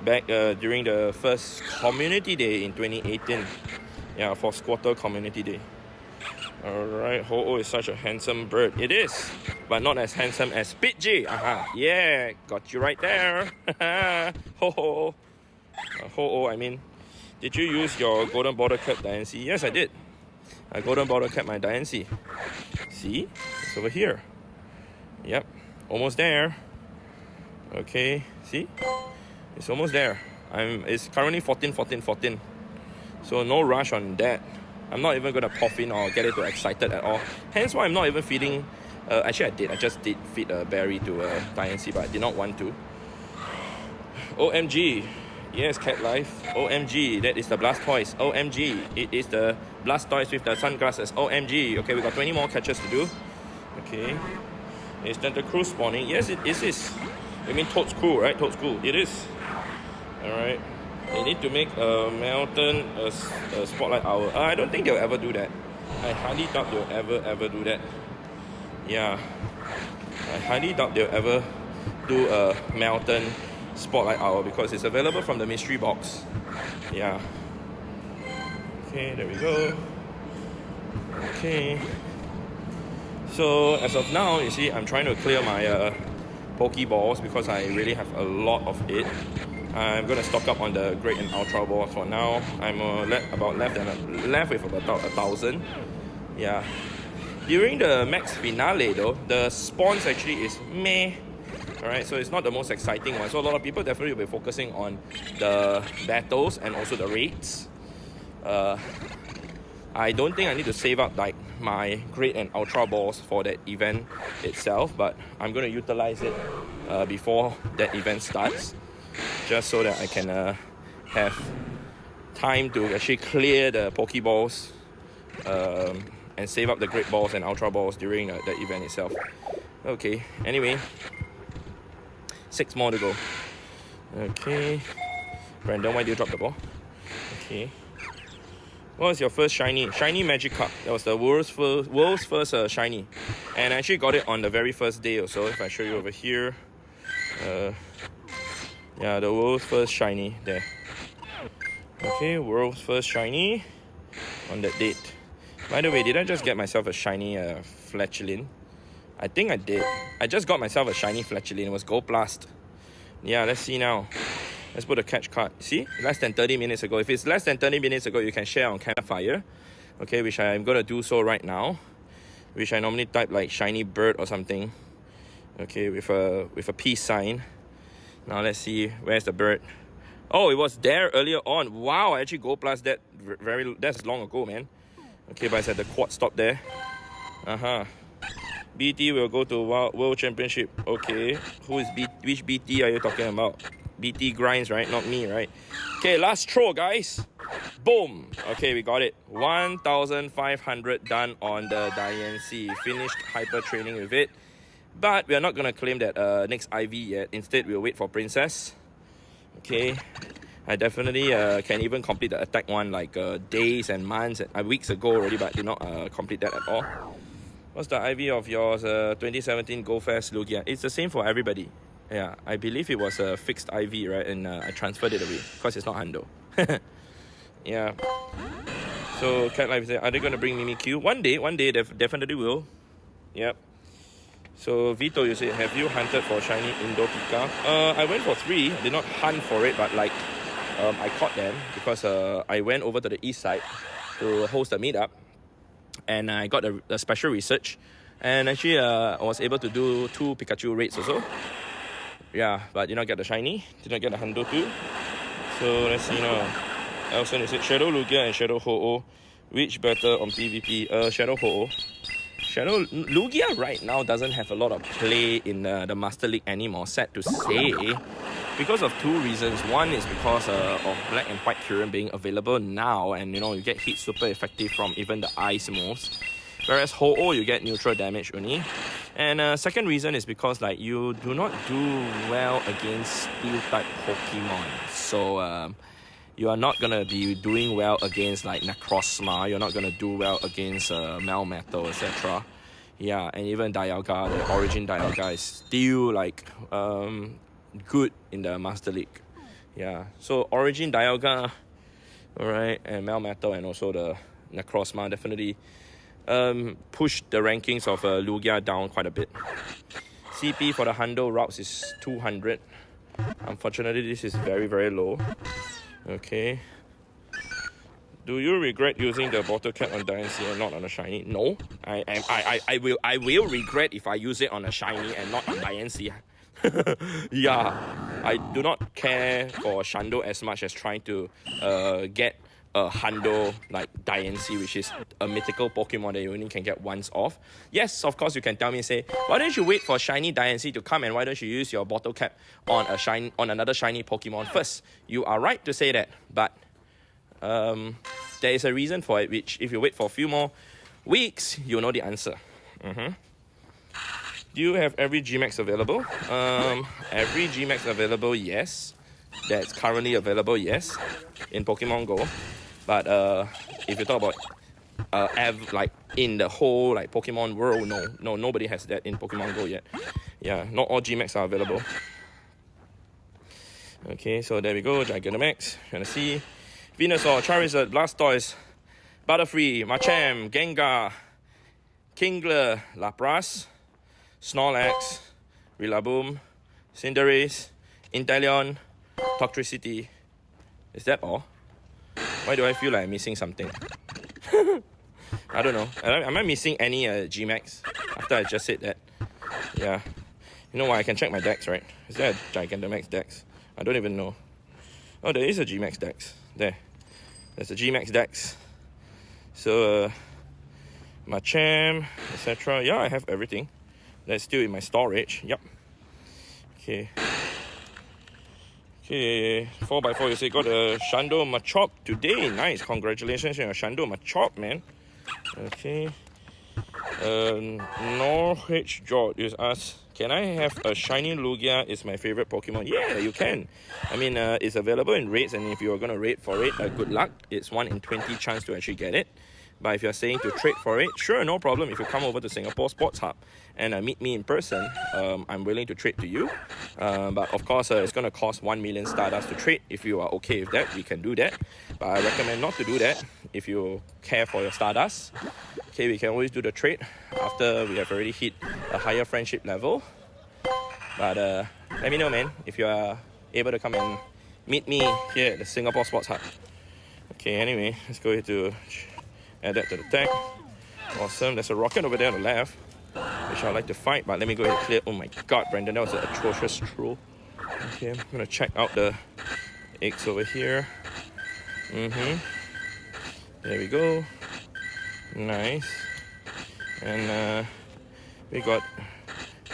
back during the first community day in 2018. Yeah, for Squatter Community Day. Alright, Ho-Oh is such a handsome bird. It is, but not as handsome as Pidgey. Aha, yeah, got you right there. Ho-Oh. Ho-Oh, I mean. Did you use your golden border cap Diancie? Yes, I did. I golden border cap my Diancie. See? It's over here. Yep. Almost there. Okay. See? It's almost there. It's currently 14. So no rush on that. I'm not even going to pop in or get it too excited at all. Hence why I'm not even feeding... actually, I did. I just did feed a berry to Diancie, but I did not want to. OMG. Yes, Cat Life. OMG, that is the Blastoise. OMG, it is the Blastoise with the sunglasses. OMG. Okay, we got 20 more catches to do. Okay. Is Tentacruel spawning? Yes, it is. I mean, Toadstool, right? Toadstool. It is. Alright. They need to make a Melton a Spotlight Owl. I don't think they'll ever do that. I highly doubt they'll ever do that. Yeah. I highly doubt they'll ever do a Melton Spotlight Owl because it's available from the mystery box. Yeah. Okay, there we go. Okay. So as of now, you see, I'm trying to clear my Pokeballs because I really have a lot of it. I'm gonna stock up on the Great and Ultra Balls for now. I'm left with about 1,000. Yeah. During the max finale though, the spawns actually is meh. Alright, so it's not the most exciting one. So a lot of people definitely will be focusing on the battles and also the raids. I don't think I need to save up like my Great and Ultra Balls for that event itself, but I'm going to utilize it before that event starts, just so that I can have time to actually clear the Pokeballs and save up the Great Balls and Ultra Balls during the event itself. Okay, anyway, 6 more to go. Okay, Brandon, why did you drop the ball? Okay. What was your first shiny? Shiny Magikarp. That was the world's first shiny. And I actually got it on the very first day or so. If I show you over here. Yeah, the world's first shiny there. Okay, world's first shiny on that date. By the way, did I just get myself a shiny Fletchling? I think I did. I just got myself a shiny Fletchling. It was Gold Blast. Yeah, let's see now. Let's put a catch card. See? Less than 30 minutes ago. If it's less than 30 minutes ago, you can share on Campfire. Okay, which I'm going to do so right now. Which I normally type like shiny bird or something. Okay, with a peace sign. Now let's see. Where's the bird? Oh, it was there earlier on. Wow, I actually Gold Blast that that's long ago, man. Okay, but it's at the quad stop there. BT will go to World Championship. Okay, which BT are you talking about? BT grinds, right? Not me, right? Okay, last throw, guys. Boom. Okay, we got it. 1,500 done on the Diancie. Finished hyper training with it. But we are not going to claim that next IV yet. Instead, we'll wait for Princess. Okay. I definitely can even complete the attack one like days and months and weeks ago already, but did not complete that at all. What's the IV of yours? 2017 Go Fest Lugia. It's the same for everybody. Yeah, I believe it was a fixed IV, right? And I transferred it away because it's not Hundo. Yeah. So Cat Life said, are they going to bring Mimikyu? One day they definitely will. Yep. So Vito, you said, have you hunted for shiny Indo Pika? I went for 3. I did not hunt for it, but like I caught them because I went over to the east side to host a meetup, and I got a special research, and actually I was able to do 2 Pikachu raids also. Yeah, but did not get the shiny, did not get the Hundo too. So let's see now. Elson, you said Shadow Lugia and Shadow Ho-Oh. Which better on PvP? Shadow Ho-Oh. Shadow Lugia right now doesn't have a lot of play in the Master League anymore, sad to say. Because of 2 reasons. One is because of Black and White Kyurem being available now, and you know, you get hit super effective from even the ice moves. Whereas Ho-Oh, you get neutral damage only. And second reason is because like you do not do well against steel type Pokemon. So you are not gonna be doing well against like Necrozma. You're not gonna do well against Melmetal, etc. Yeah, and even Dialga, the origin Dialga is still like good in the Master League. Yeah, so origin Dialga, alright, and Melmetal and also the Necrozma definitely push the rankings of Lugia down quite a bit. CP for the Hundo routes is 200. Unfortunately, this is very, very low. Okay. Do you regret using the bottle cap on Diancie and not on a shiny? No. I will regret if I use it on a shiny and not on Diancie. Yeah. I do not care for Shando as much as trying to get a Hundo like Diancie, which is a mythical Pokemon that you only can get once off. Yes, of course you can tell me, say, why don't you wait for shiny Diancie to come, and why don't you use your bottle cap on another shiny Pokemon first? You are right to say that, but there is a reason for it, which if you wait for a few more weeks, you'll know the answer. Do you have every Gmax available? Every Gmax available, yes. That's currently available, yes, in Pokemon Go. But if you talk about like in the whole like Pokemon world, no, nobody has that in Pokemon Go yet. Yeah, not all Gmax are available. Okay, so there we go, Gigantamax. You're gonna see Venusaur, Charizard, Blastoise, Butterfree, Machamp, Gengar, Kingler, Lapras, Snorlax, Rillaboom, Cinderace, Inteleon, Toxtricity. Is that all? Why do I feel like I'm missing something? I don't know. Am I missing any Gmax after I just said that? Yeah. You know what? I can check my decks, right? Is there a Gigantamax dex? I don't even know. Oh, there is a Gmax dex. There's a Gmax dex. So, Machamp, etc. Yeah, I have everything. That's still in my storage. Yep. Okay. Okay, 4x4, you say got a Shando Machop today. Nice, congratulations on your Shando Machop, man. Okay. Norwich George is asked, can I have a shiny Lugia? It's my favorite Pokemon. Yeah, you can. I mean, it's available in raids, and if you're gonna raid for it, good luck. It's 1 in 20 chance to actually get it. But if you're saying to trade for it, sure, no problem. If you come over to Singapore Sports Hub and meet me in person, I'm willing to trade to you. But of course, it's going to cost 1 million Stardust to trade. If you are okay with that, we can do that. But I recommend not to do that if you care for your Stardust. Okay, we can always do the trade after we have already hit a higher friendship level. But let me know, man, if you are able to come and meet me here at the Singapore Sports Hub. Okay, anyway, let's go ahead to add that to the deck. Awesome. There's a rocket over there on the left, which I'd like to fight, but let me go ahead and clear. Oh my god, Brandon, that was an atrocious throw. Okay, I'm gonna check out the eggs over here. There we go. Nice. And we're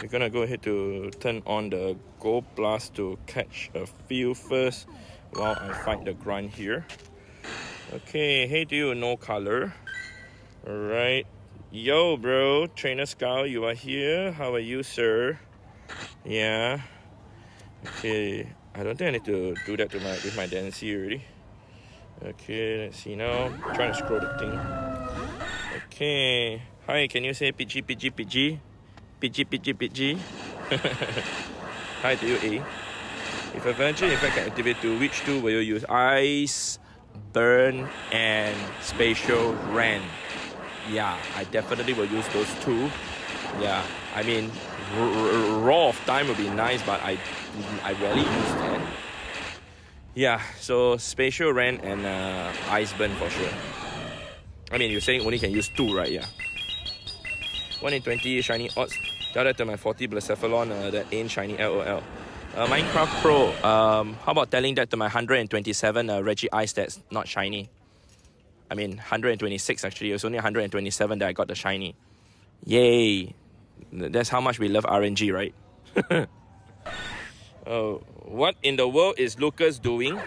gonna go ahead to turn on the Gold Blast to catch a few first while I fight the grunt here. Okay, hey to you, no color. Alright. Yo, bro, Trainer Scout, you are here. How are you, sir? Yeah. Okay, I don't think I need to do that with my Diancie already. Okay, let's see now. I'm trying to scroll the thing. Okay. Hi, can you say Pidgey, Pidgey, Pidgey? Pidgey, Pidgey, Pidgey? Hi to you, A. If Avenger in fact can activate to which two will you use? Ice, Burn, and Spatial Rend. Yeah, I definitely will use those two. Yeah, I mean, Raw of Time would be nice, but I rarely use that. Yeah, so Spatial Rend and Ice Burn for sure. I mean, you're saying only can use two, right? Yeah. 1 in 20 shiny odds. Tell that to my 40 Blacephalon that ain't shiny, LOL. Minecraft Pro, how about telling that to my 127 Reggie Ice that's not shiny? I mean, 126 actually. It was only 127 that I got the shiny. Yay! That's how much we love RNG, right? Oh, what in the world is Lucas doing?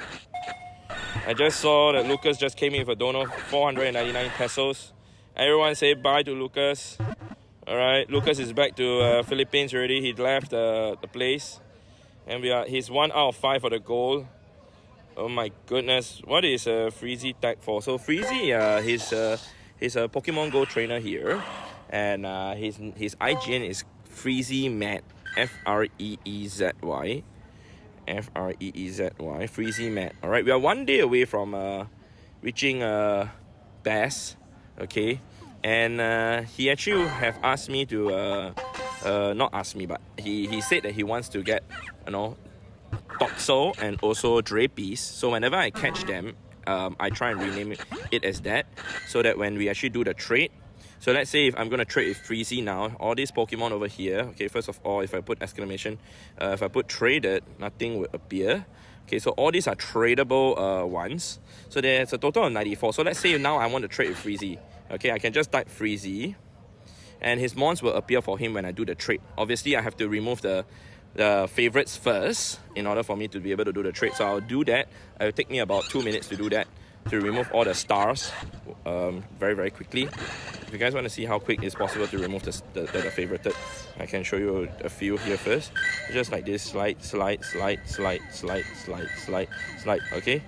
I just saw that Lucas just came in with a donor, 499 pesos. Everyone say bye to Lucas. Alright, Lucas is back to Philippines already. He left the place. And he's 1 out of 5 for the goal. Oh my goodness. What is Freezy tag for? So Freezy, he's a Pokemon Go trainer here. And his IGN is Freezy Mat. Freezy. Freezy. Freezy Mat. Alright, we are 1 day away from reaching Bass. Okay. And he actually have asked me to not ask me, but he said that he wants to get, you know, Toxel and also Drapies. So whenever I catch them, I try and rename it as that, so that when we actually do the trade. So let's say if I'm going to trade with Freezy now, all these Pokemon over here, okay, first of all, if I put exclamation, if I put traded, nothing will appear. Okay, so all these are tradable ones. So there's a total of 94. So let's say now I want to trade with Freezy. Okay, I can just type Freezy, and his mons will appear for him when I do the trade. Obviously, I have to remove the favorites first in order for me to be able to do the trade. So I'll do that. It will take me about 2 minutes to do that, to remove all the stars very, very quickly. you guys want to see how quick it's possible to remove the favorited, I can show you a few here first. Just like this, slide, okay?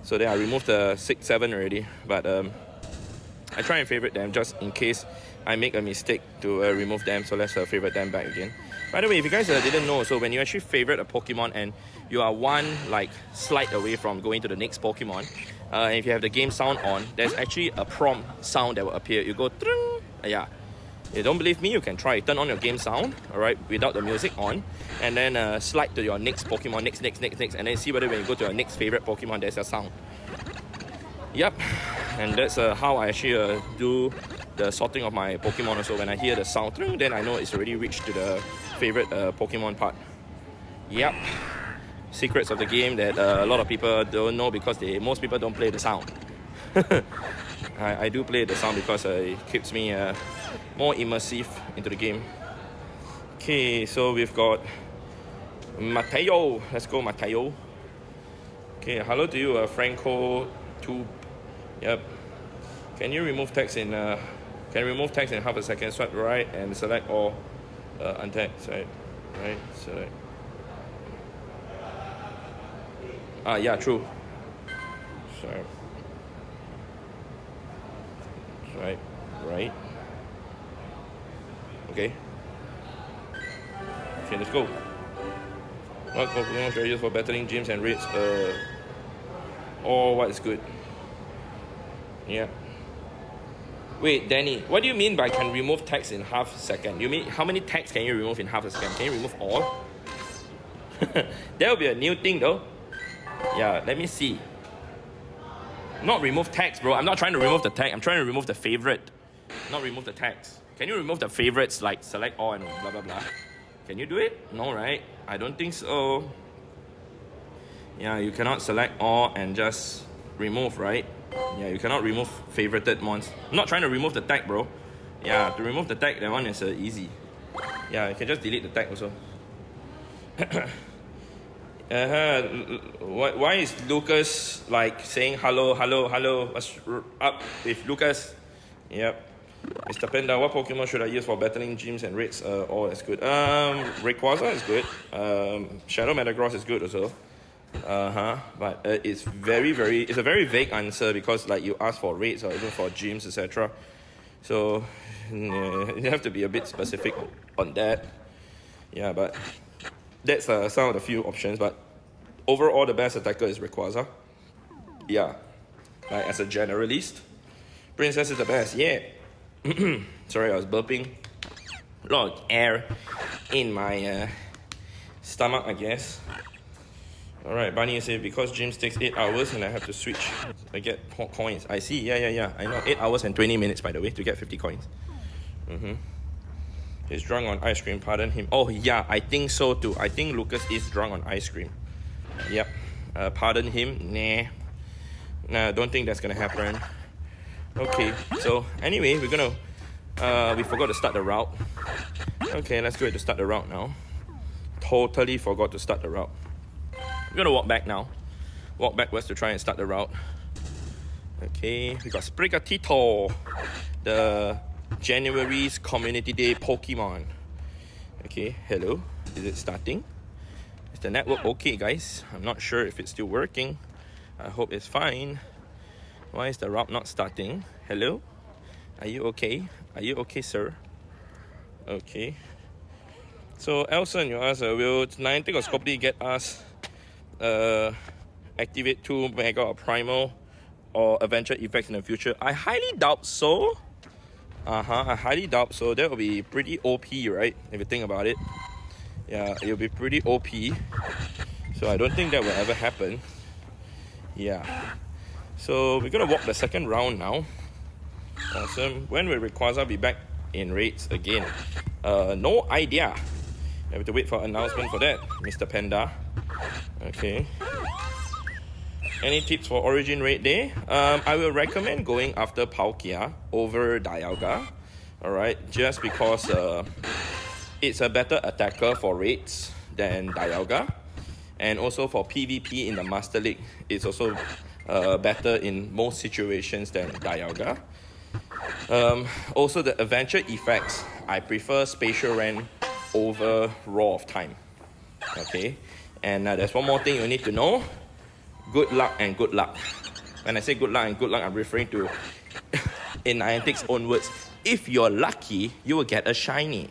So then I removed the 6, 7 already, but I try and favorite them just in case I make a mistake to remove them, so let's favorite them back again. By the way, if you guys didn't know, so when you actually favorite a Pokemon and you are one like slide away from going to the next Pokemon, and if you have the game sound on, there's actually a prompt sound that will appear. You go, yeah. You don't believe me? You can try. Turn on your game sound, all right, without the music on, and then slide to your next Pokemon, next, and then see whether when you go to your next favorite Pokemon, there's a sound. Yep, and that's how I actually do the sorting of my Pokemon also. When I hear the sound, then I know it's already reached to the favorite Pokemon part. Yep, secrets of the game that a lot of people don't know because most people don't play the sound. I do play the sound because it keeps me more immersive into the game. Okay, so we've got Mateo. Let's go, Mateo. Okay, hello to you, Franco Tube. Yep. Can you remove text in half a second? Swipe right and select all. Untag. Right. Select. Yeah, true. Sorry. Right. Okay, let's go. What Pokemon should I use for battling gyms and raids? Or what is good? Yeah. Wait, Danny, what do you mean by can remove text in half a second? You mean how many text can you remove in half a second? Can you remove all? That will be a new thing though. Yeah, let me see. Not remove text, bro. I'm not trying to remove the tag. I'm trying to remove the favorite. Not remove the text. Can you remove the favorites like select all and blah blah blah? Can you do it? No, right? I don't think so. Yeah, you cannot select all and just remove, right? Yeah, you cannot remove favorited mons. I'm not trying to remove the tag, bro. Yeah, to remove the tag, that one is easy. Yeah, you can just delete the tag also. Why is Lucas like saying hello? What's up with Lucas? Yep. Mr. Panda, what Pokemon should I use for battling gyms and raids? All is good. Rayquaza is good. Shadow Metagross is good also. But it's it's a very vague answer because like you ask for raids or even for gyms, etc. So you have to be a bit specific on that. Yeah, but that's some of the few options. But overall, the best attacker is Rayquaza. Yeah, like as a generalist, Princess is the best. Yeah. Sorry, I was burping. A lot of air in my stomach, I guess. Alright, Bunny said because gyms takes 8 hours and I have to switch, I get coins. I see, yeah. I know, 8 hours and 20 minutes, by the way, to get 50 coins. He's drunk on ice cream, pardon him. Oh yeah, I think so too. I think Lucas is drunk on ice cream. Yep, pardon him. Nah, don't think that's gonna happen. Okay, so anyway, we forgot to start the route. Okay, let's go ahead to start the route now. Totally forgot to start the route. We're gonna walk back now. Walk backwards to try and start the route. Okay, we got Sprigatito, the January's Community Day Pokemon. Okay, hello. Is it starting? Is the network okay, guys? I'm not sure if it's still working. I hope it's fine. Why is the route not starting? Hello? Are you okay? Are you okay, sir? Okay. So, Elson, you asked, will Niantic or Scopely get us activate 2 Mega or Primal or Adventure effects in the future? I highly doubt so. I highly doubt so. That will be pretty OP, right? If you think about it. Yeah, it'll be pretty OP. So I don't think that will ever happen. Yeah. So we're gonna walk the second round now. Awesome. When will Rayquaza be back in raids again? No idea. I have to wait for an announcement for that, Mr. Panda. Okay. Any tips for Origin Raid Day? I will recommend going after Palkia over Dialga. Alright, just because it's a better attacker for raids than Dialga. And also for PvP in the Master League, it's also better in most situations than Dialga. Also, the adventure effects, I prefer Spatial Rend over Roar of Time. Okay, and there's one more thing you need to know. Good luck and good luck. When I say good luck and good luck, I'm referring to, in Niantic's own words, if you're lucky, you will get a shiny.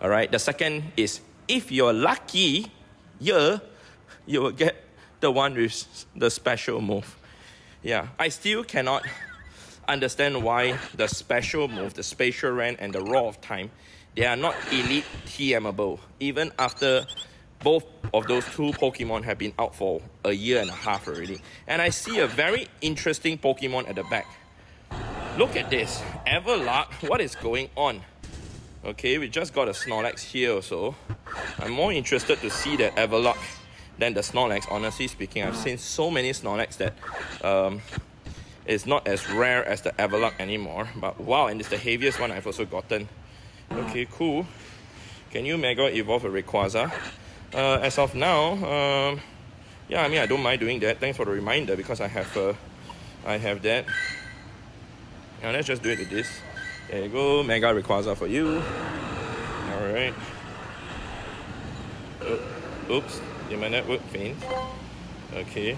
Alright, the second is, if you're lucky, you will get the one with the special move. Yeah, I still cannot understand why the special move, the Spatial Rend and the Roar of Time, they are not elite TMable, even after both of those two Pokemon have been out for a year and a half already. And I see a very interesting Pokemon at the back. Look at this, Everlark, what is going on? Okay, we just got a Snorlax here also. I'm more interested to see that Everlark than the Snorlax, honestly speaking. I've seen so many Snorlax that it's not as rare as the Everlark anymore. But wow, and it's the heaviest one I've also gotten. Okay, cool. Can you Mega Evolve a Rayquaza? As of now, yeah, I mean, I don't mind doing that. Thanks for the reminder, because I have that. Now let's just do it with this. There you go, Mega Rayquaza for you. Alright. Oops, did my network faint? Okay.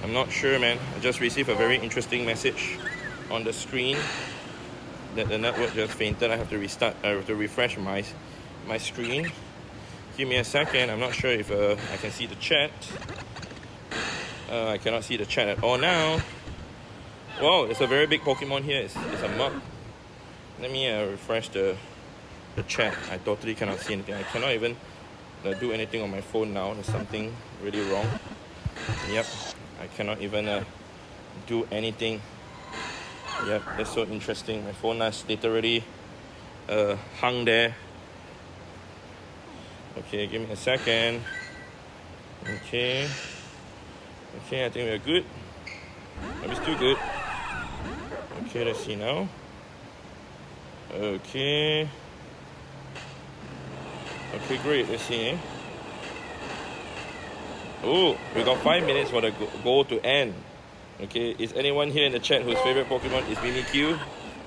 I'm not sure, man. I just received a very interesting message on the screen that the network just fainted. I have to restart, I have to refresh my screen. Give me a second. I'm not sure if I can see the chat. I cannot see the chat at all now. Wow, there's a very big Pokemon here. It's a mug. Let me refresh the chat. I totally cannot see anything. I cannot even do anything on my phone now. There's something really wrong. Yep, I cannot even do anything. Yep, that's so interesting. My phone is literally hung there. Okay, give me a second. Okay, I think we're good. Are we still good? Okay, let's see now. Okay, great. Let's see. Oh, we got 5 minutes for the goal to end. Okay, is anyone here in the chat whose favorite Pokemon is Mimikyu?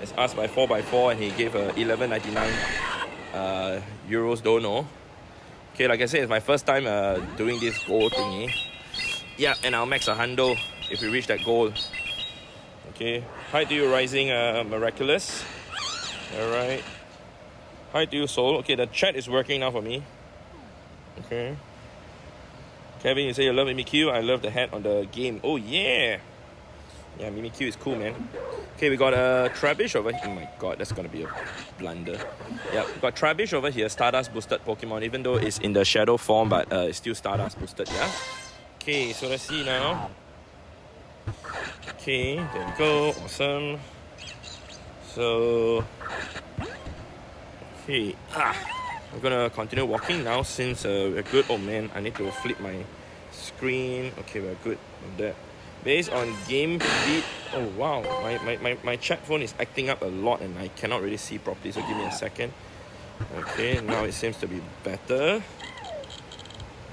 It's asked by 4x4 and he gave €11.99 euros, don't know. Okay, like I said, it's my first time doing this goal thingy. Yeah, and I'll max a hundo if we reach that goal. Okay, hi to you, Rising Miraculous. Alright. Hi to you, Soul. Okay, the chat is working now for me. Okay. Kevin, you say you love Mimikyu. I love the hat on the game. Oh, yeah. Yeah, Mimikyu is cool, man. Okay, we got a Trubbish over here. Oh my god, that's gonna be a blunder. Yeah, we got Trubbish over here, Stardust boosted Pokemon, even though it's in the shadow form, but it's still Stardust boosted, yeah? Okay, so let's see now. Okay, there we go, awesome. So, okay, I'm gonna continue walking now since we're good. Oh man, I need to flip my screen. Okay, we're good on that. Based on game feed, oh wow, my chat phone is acting up a lot and I cannot really see properly, so give me a second. Okay, now it seems to be better.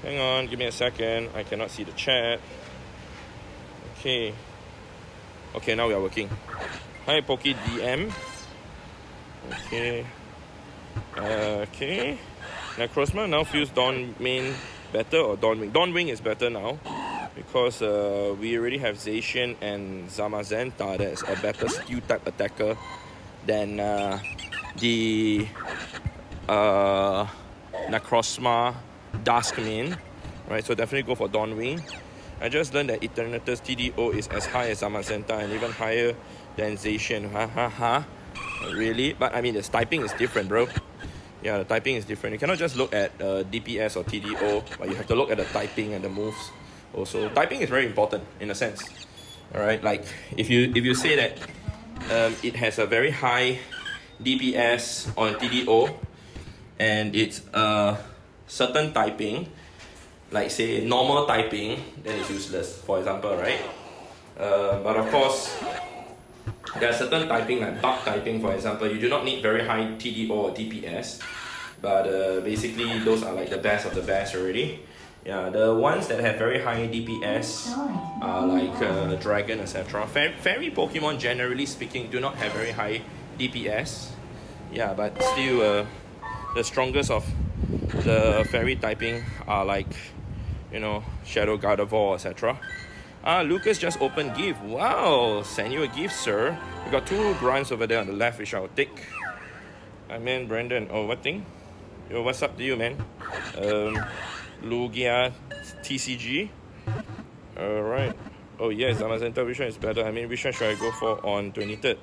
Hang on, give me a second. I cannot see the chat. Okay. Okay, now we are working. Hi, Poke DM. Okay. Okay. Necrozma now feels Dawn Main better or Dawn Wing? Dawn Wing is better now because we already have Zacian and Zamazenta that's a better steel type attacker than the Necrozma Duskmane, right? So definitely go for Dawn Wing. I just learned that Eternatus TDO is as high as Zamazenta and even higher than Zacian. Really? But I mean, the typing is different, bro. Yeah, the typing is different. You cannot just look at DPS or TDO, but you have to look at the typing and the moves. Also, typing is very important in a sense. All right, like if you say that it has a very high DPS on TDO and it's a certain typing, like say normal typing, then it's useless. For example, right? But of course, there are certain typing like bug typing, for example. You do not need very high TDO or DPS, but basically those are like the best of the best already. Yeah, the ones that have very high DPS are like Dragon, etc. Fairy Pokemon, generally speaking, do not have very high DPS. Yeah, but still the strongest of the fairy typing are like, you know, Shadow Gardevoir, etc. Lucas just opened gift. Wow, send you a gift, sir. We got 2 grunts over there on the left, which I'll take. I mean, Brandon. Oh, what thing? Yo, what's up to you, man? Lugia TCG. Alright. Oh, yes, Zamazenta, which one is better? I mean, which one should I go for on 23rd?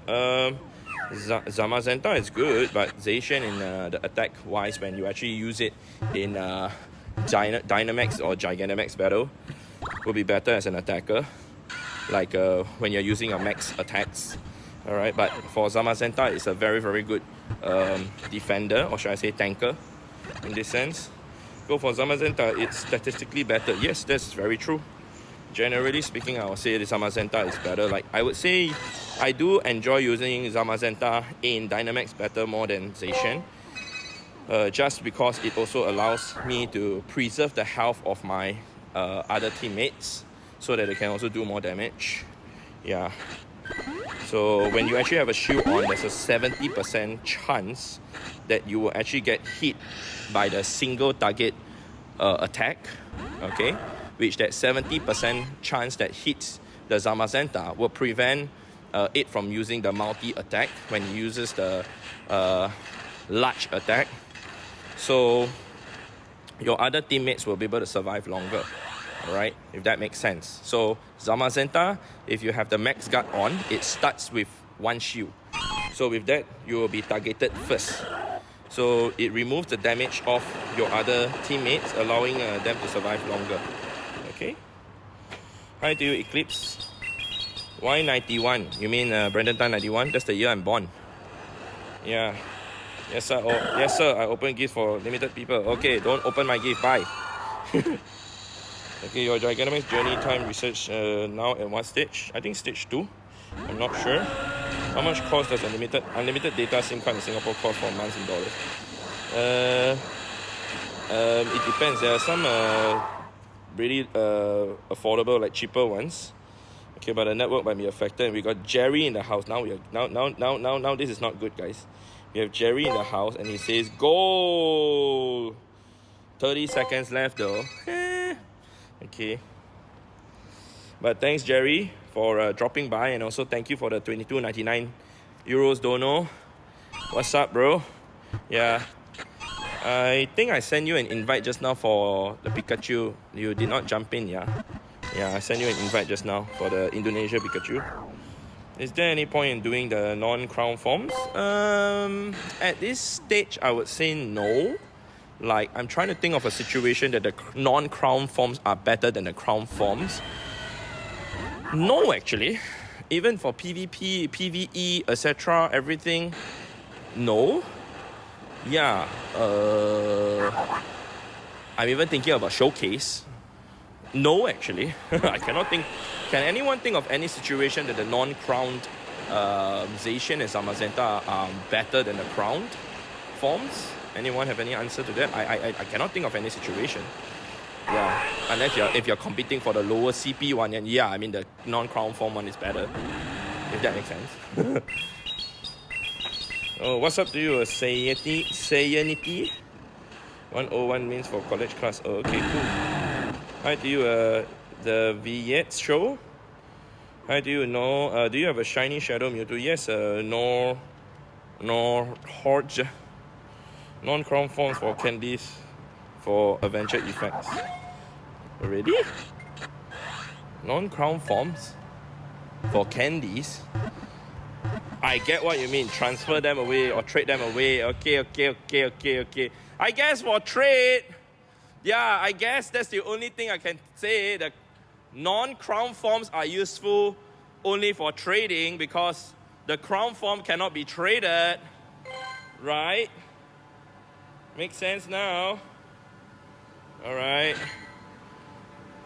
Zamazenta is good, but Zacian in the attack-wise, when you actually use it in Dynamax or Gigantamax battle, will be better as an attacker. Like when you're using your max attacks. Alright, but for Zamazenta, it's a very, very good defender, or should I say tanker, in this sense. Go for Zamazenta, it's statistically better. Yes, that's very true. Generally speaking, I would say the Zamazenta is better. Like, I would say I do enjoy using Zamazenta in Dynamax battle more than Zacian. Just because it also allows me to preserve the health of my other teammates so that they can also do more damage. Yeah. So when you actually have a shield on, there's a 70% chance that you will actually get hit by the single target attack. Okay? Which that 70% chance that hits the Zamazenta will prevent it from using the multi-attack when it uses the large attack. So your other teammates will be able to survive longer. Alright, if that makes sense. So Zamazenta, if you have the max guard on, it starts with 1 shield. So with that, you will be targeted first. So it removes the damage of your other teammates, allowing them to survive longer. Okay. Hi to you, Eclipse. Why 91? You mean Brandon Tan 91? That's the year I'm born. Yeah. Yes, sir. Oh, yes, sir. I open gifts for limited people. Okay, don't open my gift. Bye. Okay, your Gigantamax journey time research now at what stage? I think stage 2. I'm not sure. How much cost does unlimited data SIM card in Singapore cost for months in dollars? It depends. There are some really affordable, like cheaper ones. Okay, but the network might be affected. We got Jerry in the house. Now this is not good, guys. We have Jerry in the house and he says goal. 30 seconds left though. Okay. But thanks, Jerry, for dropping by, and also thank you for the 22.99 euros dono. What's up, bro? Yeah. I think I sent you an invite just now for the Pikachu. You did not jump in, yeah? Yeah, I sent you an invite just now for the Indonesia Pikachu. Is there any point in doing the non-crown forms? At this stage, I would say no. Like, I'm trying to think of a situation that the non-crown forms are better than the crown forms. No, actually. Even for PvP, PvE, etc., everything, no. Yeah, I'm even thinking about showcase. No, actually. I cannot think. Can anyone think of any situation that the non-crowned Zacian and Zamazenta are better than the crowned forms? Anyone have any answer to that? I cannot think of any situation. Yeah, unless if you're competing for the lower CP one, then yeah, I mean the non-crown form one is better. If that makes sense. Oh, what's up to you? Sayanity? 101 means for college class. Oh, okay, cool. Hi to you, the Viets show. Hi, do you know? Do you have a shiny Shadow Mewtwo? Yes, no Horge. Non-crown forms for candies for adventure effects. Already? Non-crown forms for candies? I get what you mean. Transfer them away or trade them away. Okay. I guess for trade, yeah, I guess that's the only thing I can say. The non-crown forms are useful only for trading because the crown form cannot be traded. Right? Makes sense now. Alright.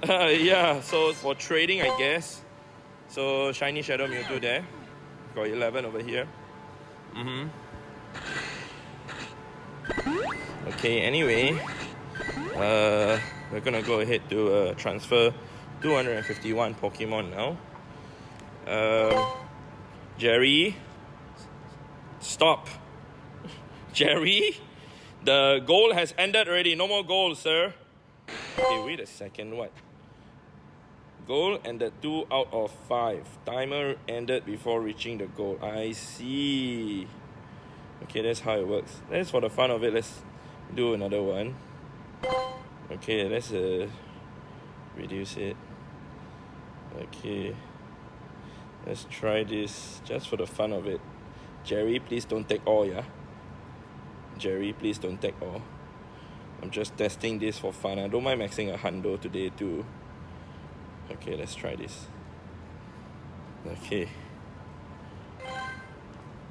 Yeah, so for trading, I guess. So, shiny Shadow Mewtwo there. Got 11 over here. Okay, anyway. We're gonna go ahead to transfer 251 Pokemon now. Jerry, Stop. Jerry, the goal has ended already. No more goals, sir. Okay, wait a second. What? Goal ended 2 out of 5. Timer ended before reaching the goal. I see. Okay, that's how it works. That's for the fun of it. Let's do another one. Okay, let's reduce it. Okay, let's try this just for the fun of it. Jerry, please don't take all, yeah? Jerry, please don't take all. I'm just testing this for fun. I don't mind maxing a hundo today too. Okay, let's try this. Okay.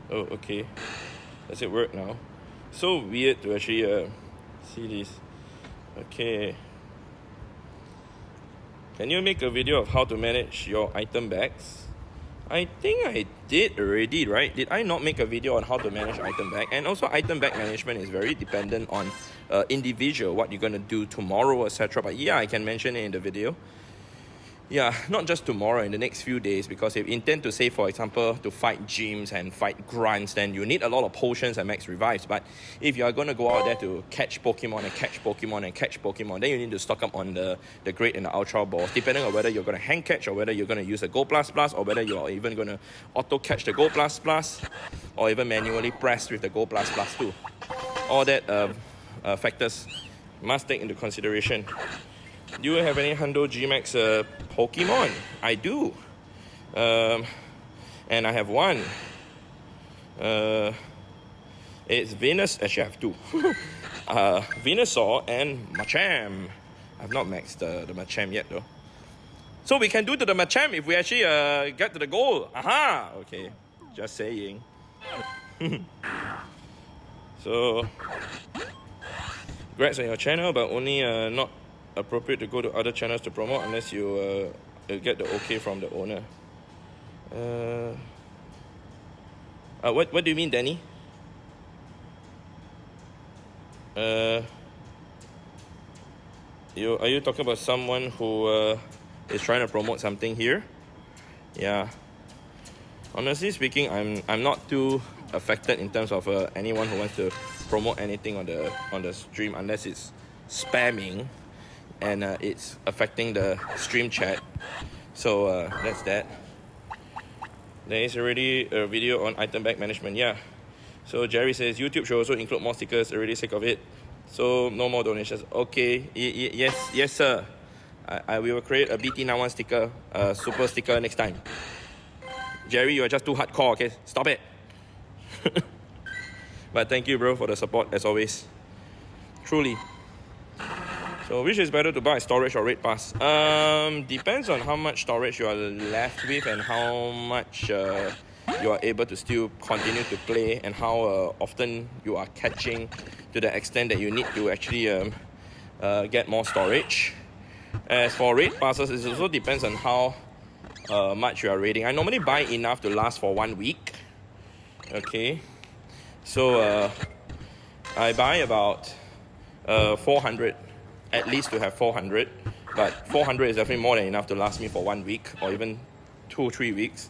Oh, okay. Does it work now? So weird to actually see this. Okay. Can you make a video of how to manage your item bags? I think I did already, right? Did I not make a video on how to manage item bag? And also item bag management is very dependent on individual, what you're going to do tomorrow, etc. But yeah, I can mention it in the video. Yeah, not just tomorrow, in the next few days, because if you intend to say, for example, to fight gyms and fight grunts, then you need a lot of potions and max revives. But if you are going to go out there to catch Pokemon and catch Pokemon and catch Pokemon, then you need to stock up on the Great and the Ultra Balls, depending on whether you're going to hand catch or whether you're going to use a Go Plus Plus, or whether you're even going to auto catch the Go Plus Plus, or even manually press with the Go Plus Plus too. All that factors must take into consideration. Do you have any Hundo G-Max Pokemon? I do. And I have one. It's Venus. Actually, I have two. Venusaur and Machamp. I've not maxed the Machamp yet though. So we can do to the Machamp if we actually get to the goal. Aha! Okay. Just saying. So, congrats on your channel, but only not appropriate to go to other channels to promote unless you get the okay from the owner. What do you mean, Danny? Are you talking about someone who is trying to promote something here? Yeah. Honestly speaking, I'm not too affected in terms of anyone who wants to promote anything on the stream unless it's spamming and it's affecting the stream chat. So that's that. There is already a video on item bag management. Yeah. So Jerry says YouTube should also include more stickers. Already sick of it. So no more donations. Okay. Yes, sir. I will create a BT91 sticker, super sticker next time. Jerry, you are just too hardcore. Okay, stop it. But thank you, bro, for the support as always. Truly. So which is better to buy, storage or raid pass? Depends on how much storage you are left with and how much you are able to still continue to play, and how often you are catching to the extent that you need to actually get more storage. As for raid passes, it also depends on how much you are raiding. I normally buy enough to last for 1 week. Okay, so I buy about 400, at least to have 400, but 400 is definitely more than enough to last me for 1 week or even 2-3 weeks.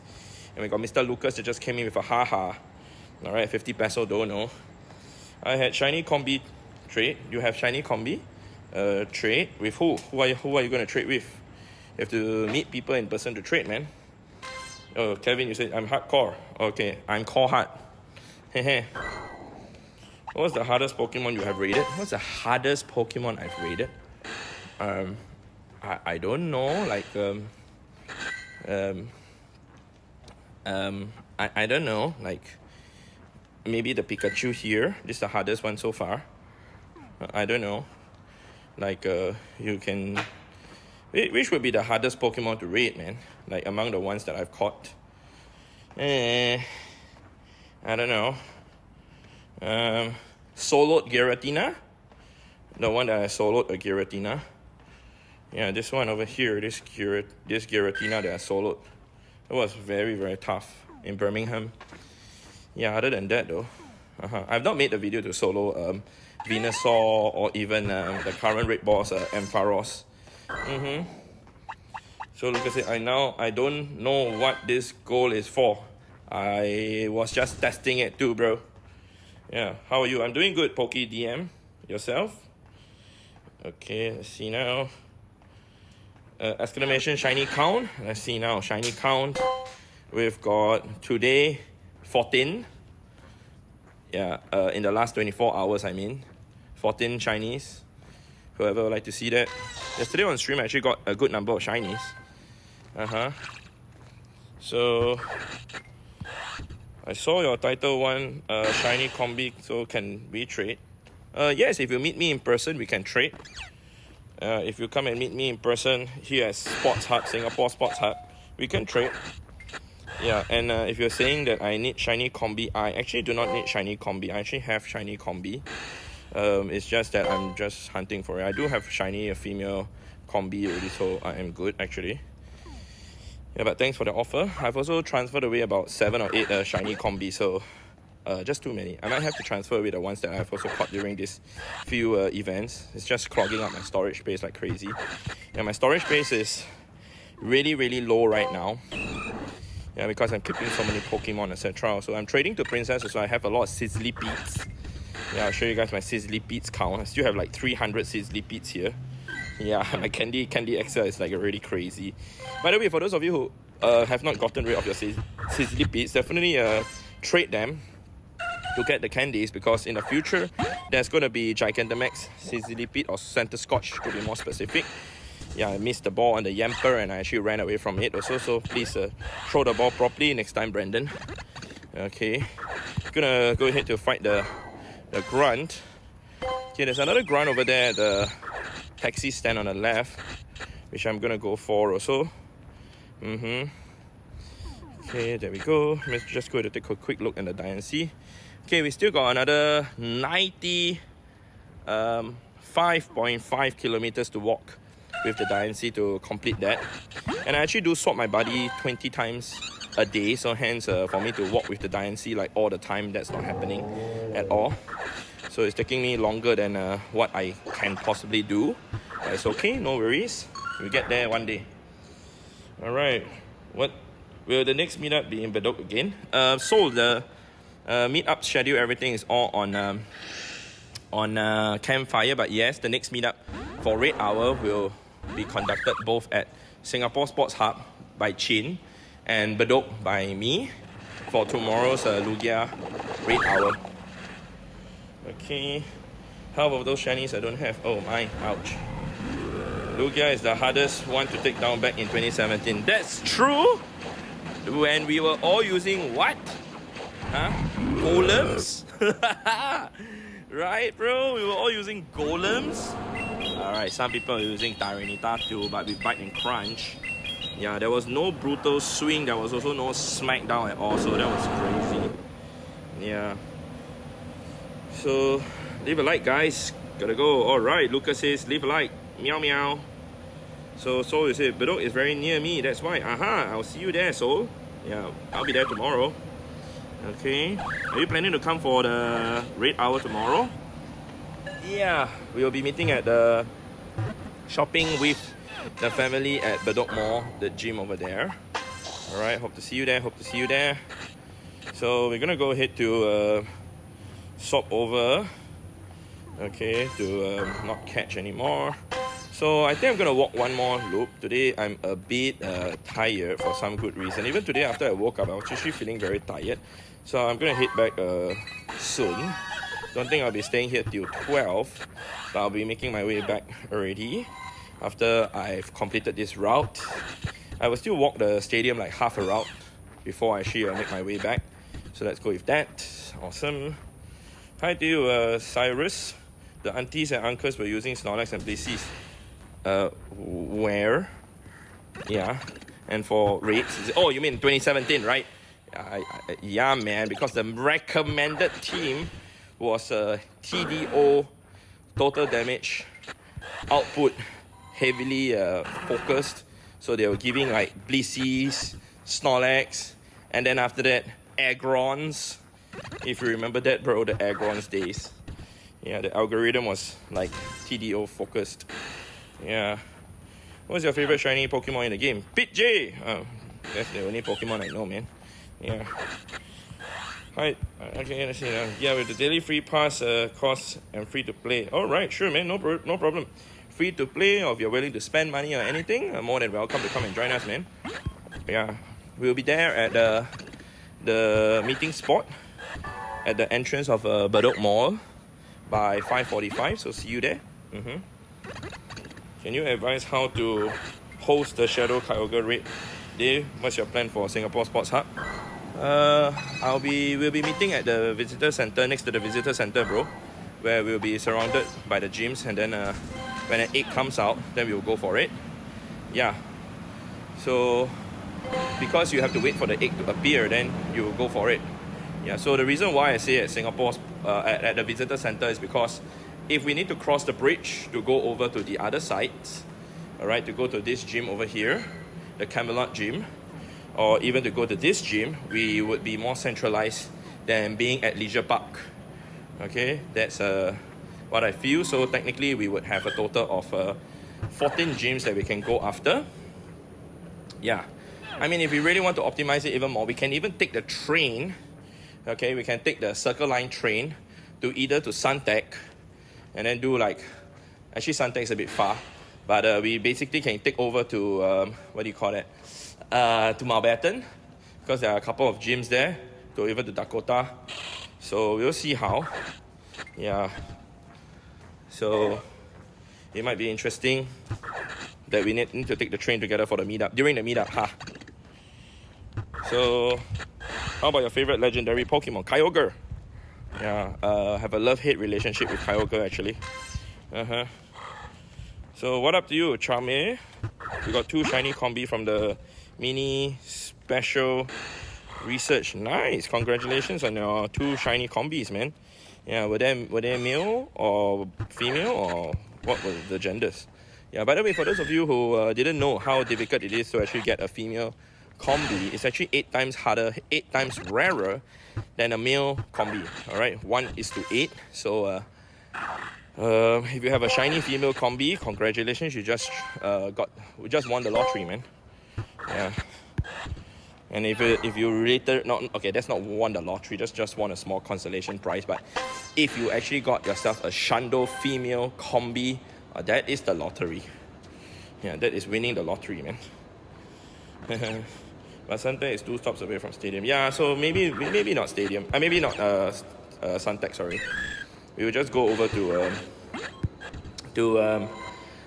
And we got Mr. Lucas that just came in with a haha. Alright, 50 peso, don't know. I had shiny Combee trade. You have shiny Combee trade with who? Who are you going to trade with? You have to meet people in person to trade, man. Oh, Kevin, you said I'm hardcore. Okay, I'm core hard. Hehe. What's the hardest Pokemon you have raided? What's the hardest Pokemon I've raided? I don't know. Like I don't know. Like maybe the Pikachu here. This is the hardest one so far. I don't know. Like you can. Which would be the hardest Pokemon to raid, man? Like among the ones that I've caught. I don't know. Soloed Giratina. The one that I soloed a Giratina. Yeah, this one over here, this Giratina that I soloed. It was very, very tough in Birmingham. Yeah, other than that though. I've not made a video to solo Venusaur or even the current raid boss Ampharos. So look at it, I don't know what this goal is for. I was just testing it too, bro. Yeah, how are you? I'm doing good, Pokey DM. Yourself? Okay, let's see now. Exclamation shiny count. Let's see now. Shiny count. We've got today 14. Yeah, in the last 24 hours, I mean. 14 shinies. Whoever would like to see that. Yesterday on stream, I actually got a good number of shinies. So, I saw your title one, shiny Combee, so can we trade? Yes, if you meet me in person, we can trade. If you come and meet me in person here at Sports Hub, Singapore Sports Hub, we can trade. Yeah, and if you're saying that I need shiny Combee, I actually do not need shiny Combee. I actually have shiny Combee. It's just that I'm just hunting for it. I do have shiny a female Combee already, so I am good actually. Yeah, but thanks for the offer. I've also transferred away about 7 or 8 shiny Combee, so just too many. I might have to transfer away the ones that I've also caught during these few events. It's just clogging up my storage space like crazy. Yeah, my storage space is really, really low right now. Yeah, because I'm keeping so many Pokemon, etc. So I'm trading to Princess, so I have a lot of Sizzly Beats. Yeah, I'll show you guys my Sizzly Beats count. I still have like 300 Sizzly Beats here. Yeah, my Candy Excel is like really crazy. By the way, for those of you who have not gotten rid of your Sizzly Beats, definitely trade them to get the candies, because in the future there's going to be Gigantamax, Sizzly Beat, or Center Scotch to be more specific. Yeah, I missed the ball on the Yamper and I actually ran away from it also, so please throw the ball properly next time, Brandon. Okay, gonna go ahead to fight the grunt. Okay, there's another grunt over there at the taxi stand on the left, which I'm gonna go for also. Okay, there we go. Let's just go to take a quick look at the Diancie. Okay, we still got another 5.5 kilometers to walk with the Diancie to complete that. And I actually do swap my body 20 times a day, so hence for me to walk with the Diancie like all the time, that's not happening at all. So it's taking me longer than what I can possibly do. But it's okay, no worries. We'll get there one day. Alright, what will the next meetup be in Bedok again? So the meetup schedule, everything is all on Campfire, but yes, the next meetup for Red Hour will be conducted both at Singapore Sports Hub by Chin and Bedok by me for tomorrow's Lugia Red Hour. Okay, how about those shinies I don't have? Oh my, ouch. Lugia is the hardest one to take down back in 2017. That's true! When we were all using what? Golems? Right, bro? We were all using golems. Alright, some people are using Tyranitar too, but with Bite and Crunch. Yeah, there was no brutal swing, there was also no smackdown at all, so that was crazy. Yeah. So, leave a like, guys. Gotta go. Alright, Lucas says, leave a like. Meow meow. So, Soul, you said, Bedok is very near me, that's why. Aha, I'll see you there, Soul. Yeah, I'll be there tomorrow. Okay. Are you planning to come for the Red Hour tomorrow? Yeah, we will be meeting at the shopping with the family at Bedok Mall, the gym over there. Alright, hope to see you there, hope to see you there. So we're gonna go ahead to swap over, okay, to not catch anymore. So I think I'm gonna walk one more loop. Today I'm a bit tired for some good reason. Even today after I woke up, I was actually feeling very tired. So I'm gonna head back soon. Don't think I'll be staying here till 12, but I'll be making my way back already after I've completed this route. I will still walk the stadium like half a route before I actually make my way back. So let's go with that. Awesome. Hi to you, Cyrus. The aunties and uncles were using Snorlax and Blissey's. Where? Yeah. And for rates, oh, you mean 2017, right? Yeah, man, because the recommended team was TDO, total damage, output heavily focused. So they were giving like Blissey's, Snorlax, and then after that, Agrons. If you remember that, bro, the Agrons days. Yeah, the algorithm was like TDO focused. Yeah. What's your favorite shiny Pokemon in the game? Pit J! Oh, that's the only Pokemon I know, man. Yeah. Hi. Okay, let's see. Yeah, with the daily free pass, cost and free to play. All right, sure, man. No problem. Free to play, or if you're willing to spend money or anything, more than welcome to come and join us, man. Yeah, we'll be there at the meeting spot at the entrance of Bedok Mall by 5:45. So see you there. Can you advise how to host the Shadow Kyogre raid? Dave, what's your plan for Singapore Sports Hub? We'll be meeting at the visitor center, next to the visitor center, bro, where we'll be surrounded by the gyms, and then when an egg comes out, then we'll go for it. Yeah. So because you have to wait for the egg to appear, then you will go for it. Yeah. So the reason why I say at Singapore at the visitor center is because if we need to cross the bridge to go over to the other sites, all right, to go to this gym over here, the Camelot gym, or even to go to this gym, we would be more centralized than being at Leisure Park. Okay, that's what I feel. So technically we would have a total of 14 gyms that we can go after. Yeah, I mean, if we really want to optimize it even more, we can even take the train. Okay, we can take the Circle Line train to either to Suntec, and then do like, actually Suntec is a bit far, but we basically can take over to what do you call it? To Mountbatten, because there are a couple of gyms there, to even to Dakota. So we'll see how. Yeah. So it might be interesting that we need to take the train together for the meetup, during the meetup, huh? So how about your favorite legendary Pokemon? Kyogre. Yeah, have a love-hate relationship with Kyogre actually. So what up to you, Charme? We got 2 shiny Combee from the mini special research. Nice, congratulations on your 2 shiny Combees, man. Yeah, were they male or female, or what were the genders? Yeah, by the way, for those of you who didn't know how difficult it is to actually get a female Combee, it's actually 8 times harder, 8 times rarer than a male Combee. All right, 1:8. So if you have a shiny female Combee, congratulations, you just won the lottery, man. Yeah. And if you later, that's not won the lottery, just won a small consolation prize. But if you actually got yourself a Shando female Combee, that is the lottery. Yeah, that is winning the lottery, man. But Suntec is 2 stops away from Stadium. Yeah, so maybe not Stadium. Maybe not Suntec. Sorry. We will just go over to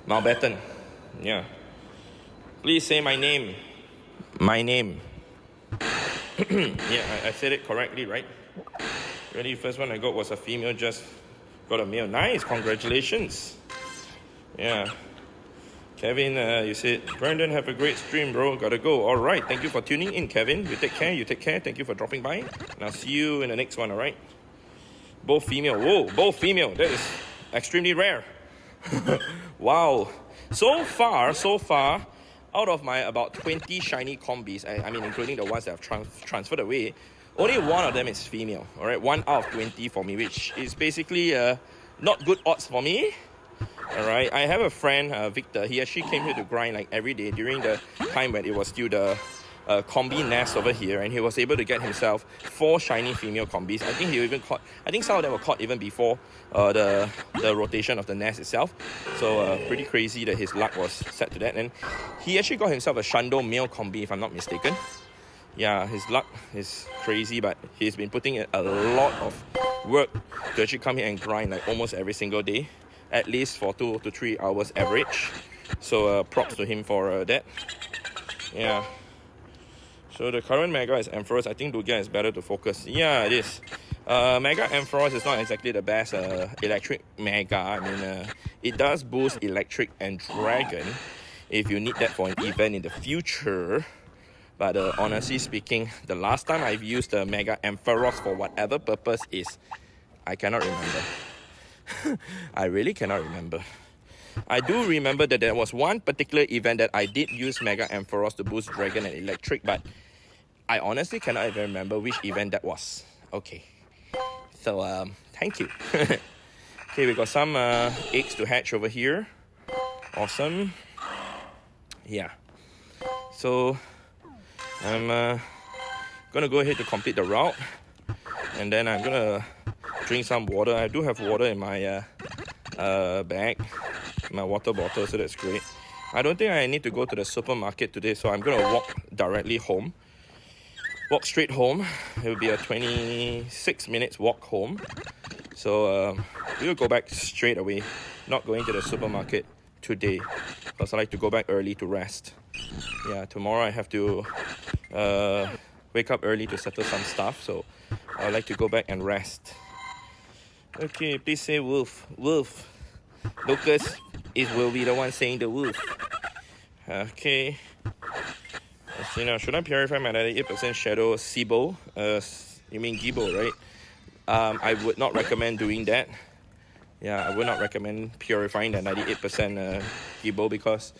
Mountbatten. Yeah. Please say my name. My name. Yeah, I said it correctly, right? Really, first one I got was a female, just got a male. Nice, congratulations. Yeah. Kevin, you said, Brandon, have a great stream, bro. Gotta go. All right, thank you for tuning in, Kevin. You take care. Thank you for dropping by. And I'll see you in the next one, all right? Both female. Whoa, both female. That is extremely rare. Wow. So far, out of my about 20 shiny Combees, I mean, including the ones that I've transferred away, only one of them is female. All right, 1 out of 20 for me, which is basically not good odds for me. All right, I have a friend, Victor. He actually came here to grind like every day during the time when it was still the Combee nest over here, and he was able to get himself 4 shiny female Combees. I think he even caught. I think some of them were caught even before the rotation of the nest itself. So pretty crazy that his luck was set to that. And he actually got himself a Shando male Combee, if I'm not mistaken. Yeah, his luck is crazy, but he's been putting in a lot of work to actually come here and grind like almost every single day, at least for 2 to 3 hours average. So props to him for that. Yeah. So the current Mega is Ampharos. I think Lugia is better to focus. Yeah, it is. Mega Ampharos is not exactly the best electric Mega. I mean, it does boost electric and dragon if you need that for an event in the future. But honestly speaking, the last time I've used the Mega Ampharos for whatever purpose is, I cannot remember. I really cannot remember. I do remember that there was one particular event that I did use Mega Ampharos to boost Dragon and Electric, but I honestly cannot even remember which event that was. Okay. So, thank you. Okay, we got some eggs to hatch over here. Awesome. Yeah. So, I'm gonna go ahead to complete the route. And then I'm gonna drink some water. I do have water in my bag, my water bottle, so that's great. I don't think I need to go to the supermarket today, so I'm gonna walk directly home. Walk straight home. It will be a 26 minutes walk home. So we'll go back straight away. Not going to the supermarket today, because I like to go back early to rest. Yeah, tomorrow I have to wake up early to settle some stuff, so I like to go back and rest. Okay, please say wolf. Wolf. Lucas will be the one saying the wolf. Okay. Let's see now. Should I purify my 98% shadow SIBO? You mean Gibo, right? I would not recommend doing that. Yeah, I would not recommend purifying the 98% Gibo, because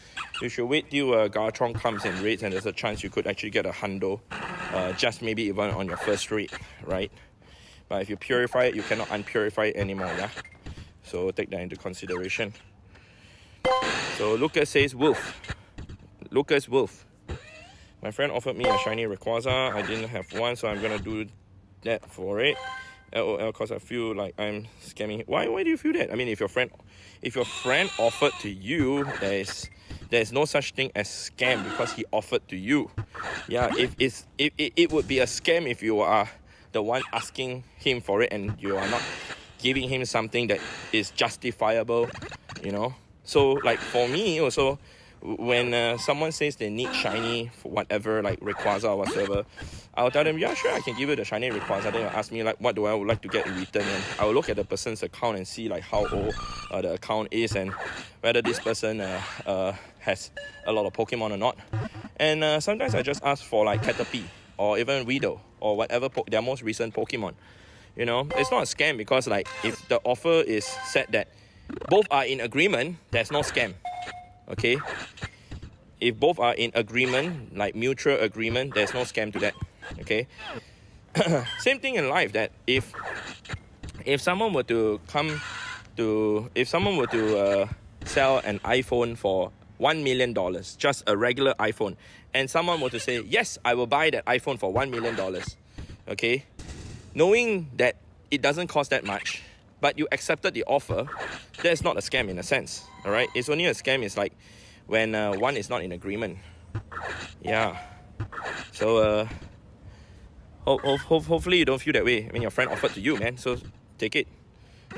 you should wait till Garchong comes in raids and there's a chance you could actually get a hundo. Just maybe even on your first raid, right? But if you purify it, you cannot unpurify it anymore, yeah? So take that into consideration. So Lucas says wolf. Lucas wolf. My friend offered me a shiny Rayquaza. I didn't have one, so I'm gonna do that for it. LOL, cause I feel like I'm scamming. Why do you feel that? I mean, if your friend offered to you, there's no such thing as scam because he offered to you. Yeah, it would be a scam if you are the one asking him for it and you are not giving him something that is justifiable, you know. So like for me also, when someone says they need shiny for whatever, like Rayquaza or whatsoever, I'll tell them, yeah, sure, I can give you the shiny Rayquaza. Then they'll ask me like, what do I would like to get in return? And I'll look at the person's account and see like how old the account is and whether this person has a lot of Pokemon or not. And sometimes I just ask for like Caterpie or even Weedle or whatever their most recent Pokemon. You know, it's not a scam because like if the offer is set that both are in agreement, there's no scam. Okay, if both are in agreement, like mutual agreement, there's no scam to that. Okay, same thing in life, that if someone were to sell an iPhone for $1 million, just a regular iPhone, and someone were to say, yes, I will buy that iPhone for $1 million, okay, knowing that it doesn't cost that much, but you accepted the offer, that's not a scam in a sense. All right, it's only a scam is like when one is not in agreement. Yeah. So hopefully you don't feel that way. I mean, your friend offered to you, man. So take it.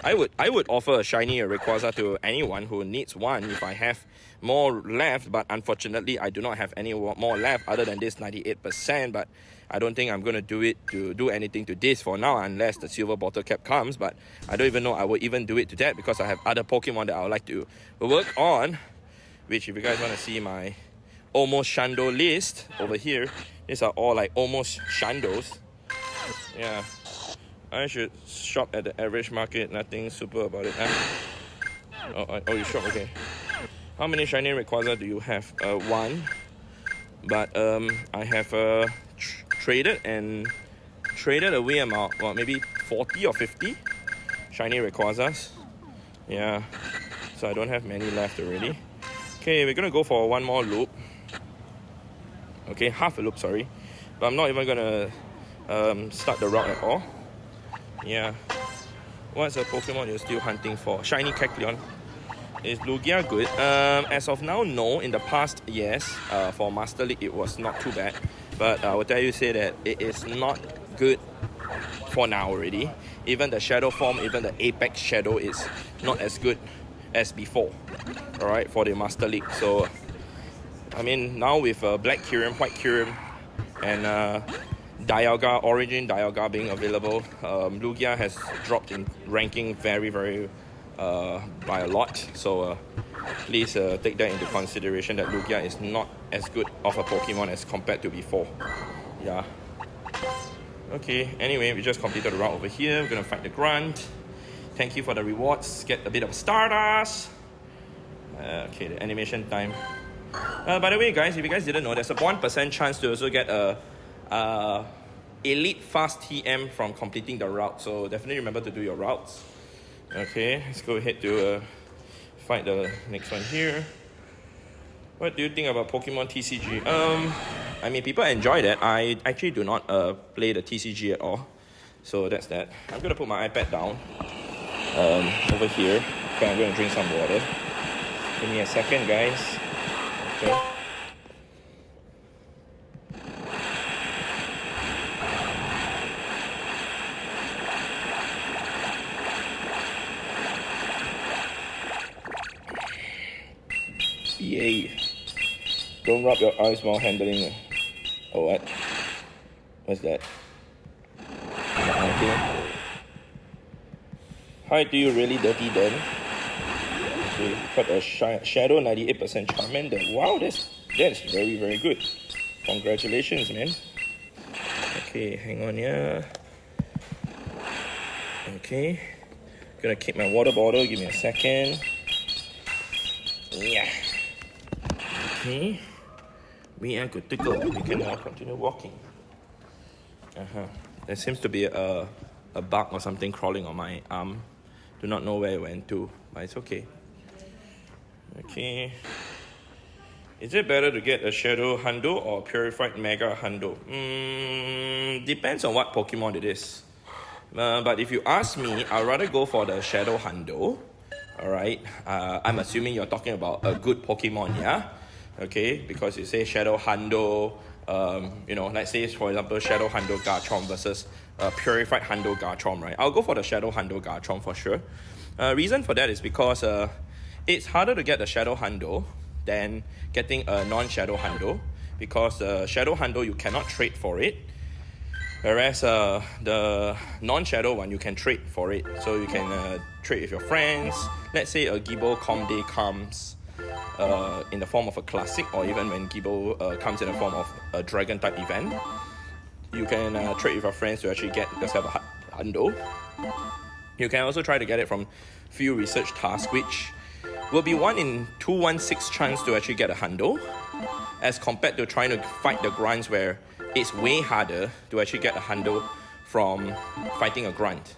I would offer a shiny Rayquaza to anyone who needs one if I have more left, but unfortunately I do not have any more left other than this 98%. But I don't think I'm gonna do anything to this for now unless the silver bottle cap comes. But I don't even know I will even do it to that because I have other Pokemon that I would like to work on. Which, if you guys want to see my almost Shando list over here, these are all like almost Shandos. Yeah. I should shop at the average market, nothing super about it. Oh, you shop, okay. How many shiny Rayquaza do you have? One. But I have traded away about maybe 40 or 50 shiny Rayquazas. Yeah. So I don't have many left already. Okay, we're gonna go for one more loop. Okay, half a loop, sorry. But I'm not even gonna start the route at all. Yeah. What's a Pokemon you're still hunting for? Shiny Kecleon. Is Lugia good? As of now, no. In the past, yes. For Master League, it was not too bad. But I will tell you, say that it is not good for now already. Even the Shadow form, even the Apex Shadow is not as good as before. Alright, for the Master League. So, I mean, now with Black Kyurem, White Kyurem, and Dialga, Origin Dialga being available, Lugia has dropped in ranking very, very by a lot. So please take that into consideration that Lugia is not as good of a Pokemon as compared to before. Yeah. Okay, anyway, we just completed the route over here. We're gonna fight the grunt. Thank you for the rewards. Get a bit of Stardust. Okay, the animation time. By the way, guys, if you guys didn't know, there's a 1% chance to also get a elite fast TM from completing the route. So definitely remember to do your routes. Okay, let's go ahead to fight the next one here. What do you think about Pokemon TCG? I mean, people enjoy that. I actually do not play the TCG at all. So that's that. I'm gonna put my iPad down over here. Okay, I'm gonna drink some water. Give me a second, guys. Okay. Yay. Don't rub your eyes while handling. Oh, what? What's that? Okay. Hi, do you really dirty then? Okay, got a shadow 98% Charmander. Wow, that's very, very good. Congratulations, man. Okay, hang on, yeah. Okay. Gonna keep my water bottle, give me a second. Yeah. Okay. We are good to go. We can now continue walking. There seems to be a bug or something crawling on my arm. Do not know where it went to, but it's okay. Okay. Is it better to get a Shadow Hundo or Purified Mega Hundo? Depends on what Pokemon it is. But if you ask me, I'd rather go for the Shadow Hundo. Alright. I'm assuming you're talking about a good Pokemon, yeah? Okay, because you say Shadow Hundo, let's say for example Shadow Hundo Garchomp versus Purified Hundo Garchomp, right? I'll go for the Shadow Hundo Garchomp for sure. Reason for that is because it's harder to get the Shadow Hundo than getting a non-Shadow Hundo, because Shadow Hundo you cannot trade for it, whereas the non-Shadow one you can trade for it. So you can trade with your friends. Let's say a Gibo Combee comes in the form of a classic, or even when Gibo comes in the form of a dragon type event, you can trade with your friends to actually get yourself a Hundo. You can also try to get it from few research tasks, which will be 1 in 216 chance to actually get a Hundo, as compared to trying to fight the grunts, where it's way harder to actually get a Hundo from fighting a grunt.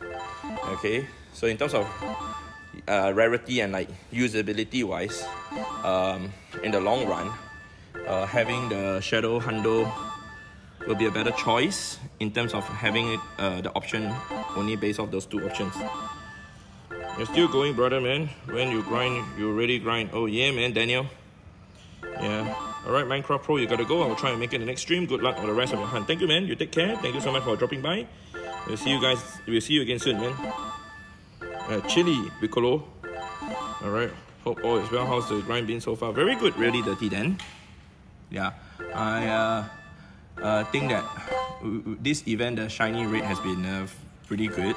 Okay, so in terms of rarity and like usability wise, in the long run, having the Shadow Hundo will be a better choice in terms of having it, the option only based off those two options. You're still going, brother, man. When you grind, you really grind. Oh yeah, man, Daniel. Yeah. Alright, Minecraft Pro, you gotta go. I will try and make it the next stream. Good luck on the rest of your hunt. Thank you, man. You take care. Thank you so much for dropping by. We'll see you guys. We'll see you again soon, man. Chili, Piccolo. Alright. Hope all is well. How's the grind been so far? Very good, really dirty then. Yeah. I think that this event, the shiny rate has been pretty good.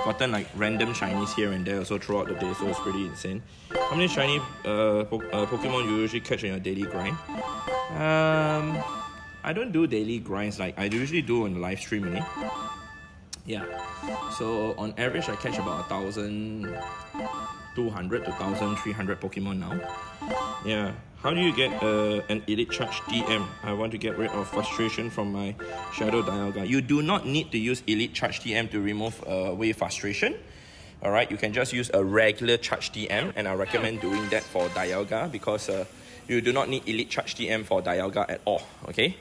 Gotten like random shinies here and there also throughout the day, so it's pretty insane. How many shiny Pokemon you usually catch in your daily grind? I don't do daily grinds like I usually do on the live stream only. Yeah, so on average I catch about 1,200 to 1,300 Pokemon now. Yeah. How do you get an Elite Charge TM? I want to get rid of frustration from my Shadow Dialga. You do not need to use Elite Charge TM to remove away frustration. Alright, you can just use a regular Charge TM, and I recommend doing that for Dialga, because you do not need Elite Charge TM for Dialga at all. Okay,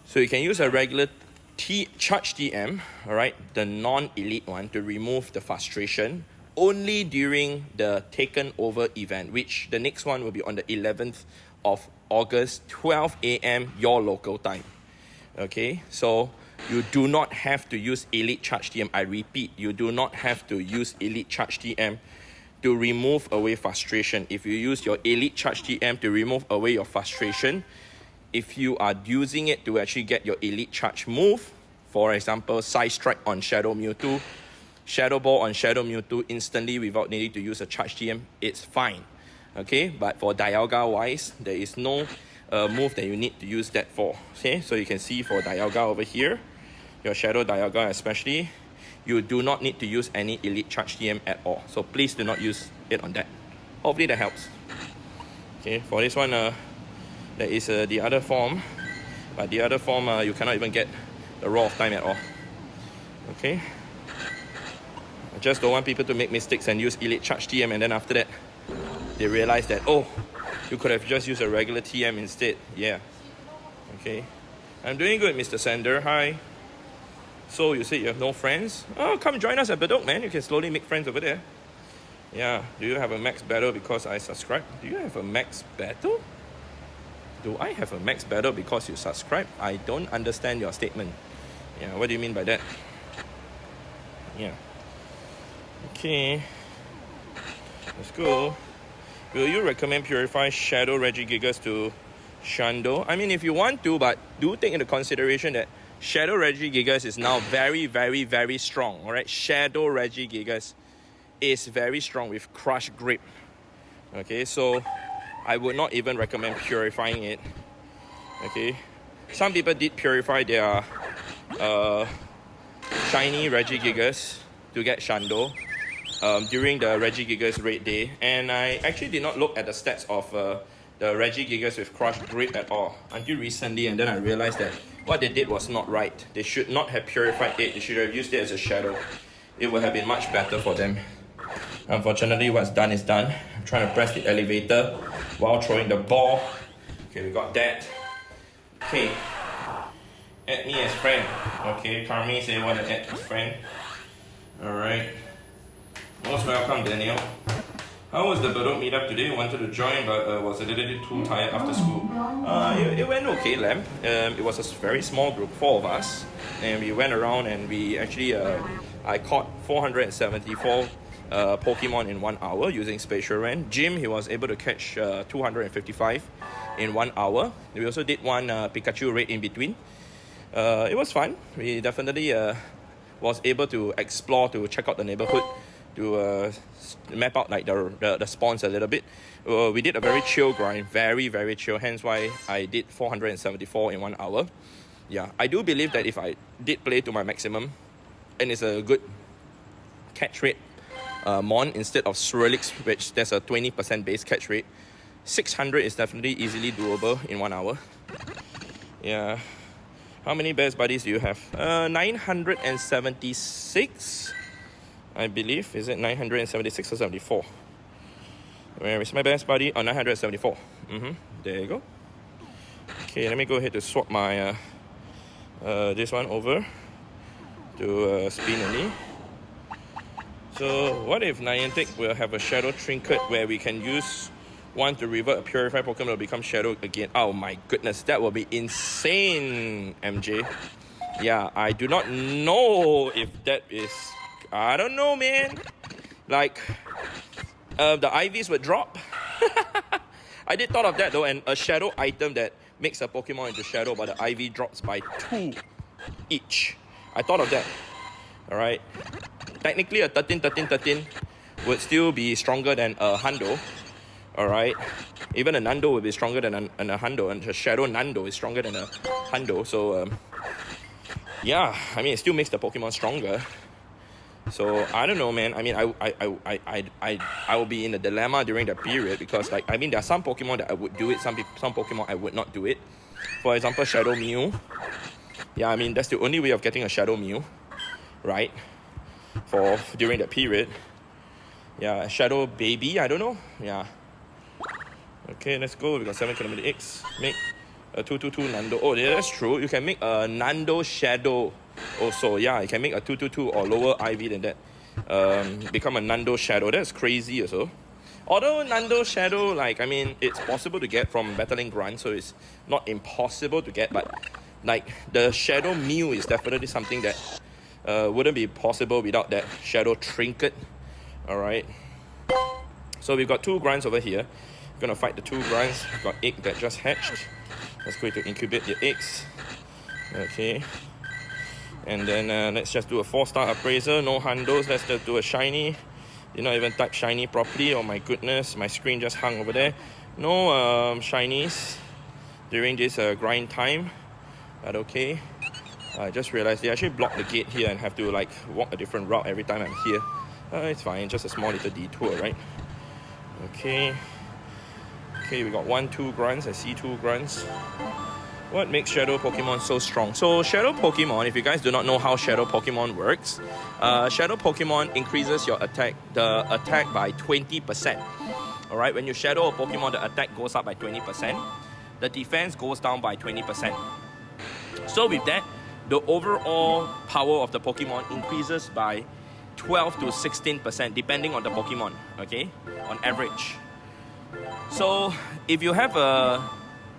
so you can use a regular Charge TM, alright, the non-elite one, to remove the frustration only during the taken over event, which the next one will be on the 11th of August, 12 AM your local time. Okay, so you do not have to use Elite Charge TM. I repeat, you do not have to use Elite Charge TM to remove away frustration. If you use your Elite Charge TM to remove away your frustration, if you are using it to actually get your Elite Charge move, for example, Side Strike on Shadow Mewtwo, Shadow Ball on Shadow Mewtwo instantly without needing to use a Charge TM, it's fine. Okay, but for Dialga wise, there is no move that you need to use that for. Okay, so you can see for Dialga over here, your Shadow Dialga especially, you do not need to use any Elite Charge TM at all. So please do not use it on that. Hopefully that helps. Okay, for this one, there is the other form, but the other form you cannot even get the Roar of Time at all. Okay. I just don't want people to make mistakes and use Elite Charge TM, and then after that they realize that, oh, you could have just used a regular TM instead. Yeah. Okay. I'm doing good, Mr. Sander. Hi. So you say you have no friends? Oh, come join us at Bedok, man. You can slowly make friends over there. Yeah, do you have a max battle because I subscribe? Do you have a max battle? Do I have a max battle because you subscribe? I don't understand your statement. Yeah, what do you mean by that? Yeah. Okay. Let's go. Will you recommend Purify Shadow Regigigas to Shando? I mean, if you want to, but do take into consideration that Shadow Regigigas is now very, very, very strong. Alright, Shadow Regigigas is very strong with Crush Grip. Okay, so I would not even recommend purifying it. Okay, some people did purify their shiny Regigigas to get Shando during the Regigigas raid day, and I actually did not look at the stats of the Regigigas with Crush Grip at all until recently, and then I realized that what they did was not right. They should not have purified it. They should have used it as a shadow. It would have been much better for them. Unfortunately, what's done is done. I'm trying to press the elevator while throwing the ball. Okay, we got that. Okay, add me as friend. Okay, Carmi say want to add as friend. Alright. Most welcome, Daniel. How was the Bedok meetup today? Wanted to join, but was a little bit too tired after school. It went okay, Lamb. It was a very small group, 4 of us, and we went around and we actually I caught 474 Pokemon in 1 hour using Spatial Ren. Jim, he was able to catch 255 in 1 hour. We also did one Pikachu raid in between. It was fun. We definitely was able to explore, to check out the neighborhood, to map out like the spawns a little bit. We did a very chill grind, very, very chill, hence why I did 474 in 1 hour. Yeah, I do believe that if I did play to my maximum, and it's a good catch rate, Mon instead of Swirlix, which there's a 20% base catch rate, 600 is definitely easily doable in 1 hour. Yeah. How many best buddies do you have? 976, I believe. Is it 976 or 74? Where is my best buddy? Oh, 974. There you go. Okay, let me go ahead to swap my this one over to Spin only. So what if Niantic will have a Shadow Trinket where we can use one to revert a purified Pokemon to become Shadow again? Oh my goodness, that will be insane, MJ. Yeah, I do not know if that is... I don't know, man. Like, the IVs would drop. I did thought of that though, and a Shadow item that makes a Pokemon into Shadow, but the IV drops by 2 each. I thought of that. Alright. Technically, a 13 would still be stronger than a Hundo. Alright. Even a Nando would be stronger than a Hundo, and a Shadow Nando is stronger than a Hundo. So, yeah, I mean, it still makes the Pokemon stronger. So I don't know, man. I mean, I will be in a dilemma during that period because, like, I mean, there are some Pokemon that I would do it, some Pokemon I would not do it. For example, Shadow Mew. Yeah, I mean, that's the only way of getting a Shadow Mew, right? For during that period. Yeah, Shadow Baby, I don't know. Yeah. Okay, let's go. We got 7 km X. Make a 222 Nando. Oh, yeah, that's true. You can make a Nando Shadow also. Yeah, you can make a 222 or lower IV than that. Become a Nando Shadow. That's crazy also. Although Nando Shadow, like, I mean, it's possible to get from battling grunts, so it's not impossible to get, but like the Shadow Mew is definitely something that wouldn't be possible without that Shadow Trinket. Alright. So we've got 2 grunts over here. We're gonna fight the 2 grunts. We've got egg that just hatched. Let's go to incubate the eggs. Okay. And then let's just do a 4-star appraiser. No Hundos. Let's just do a shiny. Did not even type shiny properly. Oh my goodness. My screen just hung over there. No shinies during this grind time. But okay. I just realized they actually blocked the gate here and have to like walk a different route every time I'm here. It's fine. Just a small little detour, right? Okay. Okay, we got 2 grunts. I see 2 grunts. What makes Shadow Pokemon so strong? So Shadow Pokemon, if you guys do not know how Shadow Pokemon works, Shadow Pokemon increases your attack by 20%. Alright, when you Shadow a Pokemon, the attack goes up by 20%. The defense goes down by 20%. So with that, the overall power of the Pokemon increases by 12 to 16% depending on the Pokemon, okay, on average. So if you have a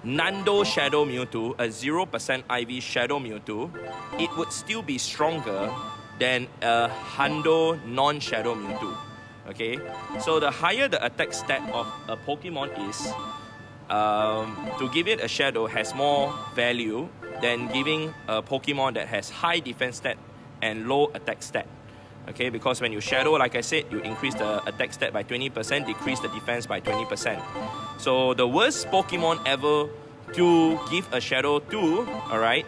Nando Shadow Mewtwo, a 0% IV Shadow Mewtwo, it would still be stronger than a Hundo non-Shadow Mewtwo, okay? So the higher the attack stat of a Pokemon is, to give it a Shadow has more value than giving a Pokemon that has high defense stat and low attack stat. Okay, because when you Shadow, like I said, you increase the attack stat by 20%, decrease the defense by 20%. So the worst Pokemon ever to give a Shadow to, alright,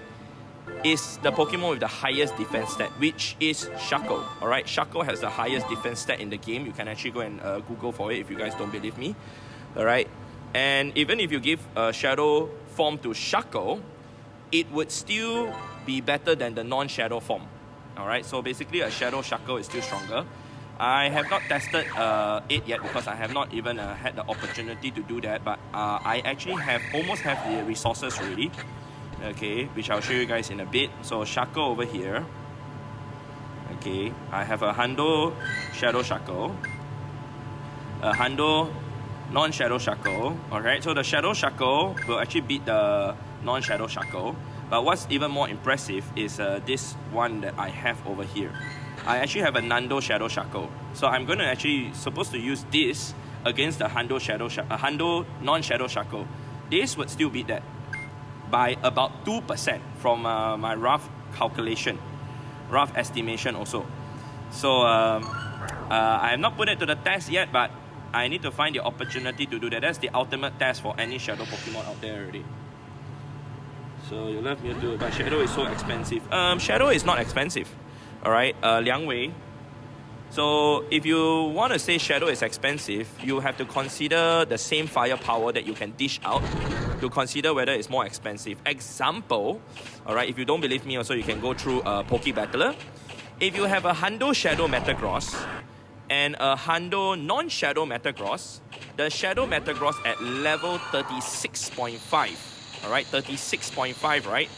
is the Pokemon with the highest defense stat, which is Shaco. Alright, Shaco has the highest defense stat in the game. You can actually go and Google for it if you guys don't believe me. Alright, and even if you give a Shadow form to Shaco, it would still be better than the non-Shadow form. Alright, so basically a Shadow Shaco is still stronger. I have not tested it yet because I have not even had the opportunity to do that, but I actually almost have the resources already, okay, which I'll show you guys in a bit. So Shaco over here, okay, I have a Hundo Shadow Shaco, a Hundo non-Shadow Shaco, alright, so the Shadow Shaco will actually beat the non-Shadow Shaco. But what's even more impressive is this one that I have over here. I actually have a Nando Shadow Shaco. So I'm going to actually supposed to use this against the Hundo non-Shadow Shaco. This would still beat that by about 2% from my rough calculation, rough estimation also. So I have not put it to the test yet, but I need to find the opportunity to do that. That's the ultimate test for any Shadow Pokemon out there already. So you love Mewtwo, but Shadow is so expensive. Shadow is not expensive, alright, Liang Wei. So if you want to say Shadow is expensive, you have to consider the same firepower that you can dish out to consider whether it's more expensive. Example, alright, if you don't believe me also, you can go through Poke Battler. If you have a Hundo Shadow Metagross and a Hundo non-Shadow Metagross, the Shadow Metagross at level 36.5, alright, 36.5, right,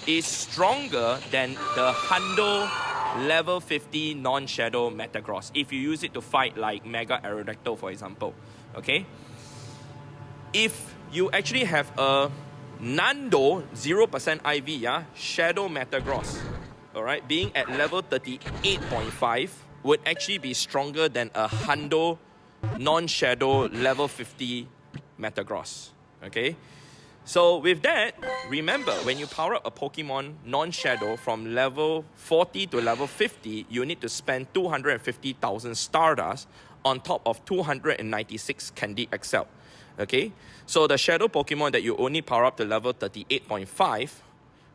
is stronger than the Hundo level 50 non-Shadow Metagross if you use it to fight like Mega Aerodactyl, for example, okay? If you actually have a Nando 0% IV, yeah, Shadow Metagross, alright, being at level 38.5 would actually be stronger than a Hundo non-Shadow level 50 Metagross, okay? So with that, remember, when you power up a Pokemon non-Shadow from level 40 to level 50, you need to spend 250,000 Stardust on top of 296 Candy XL. Okay? So the Shadow Pokemon that you only power up to level 38.5,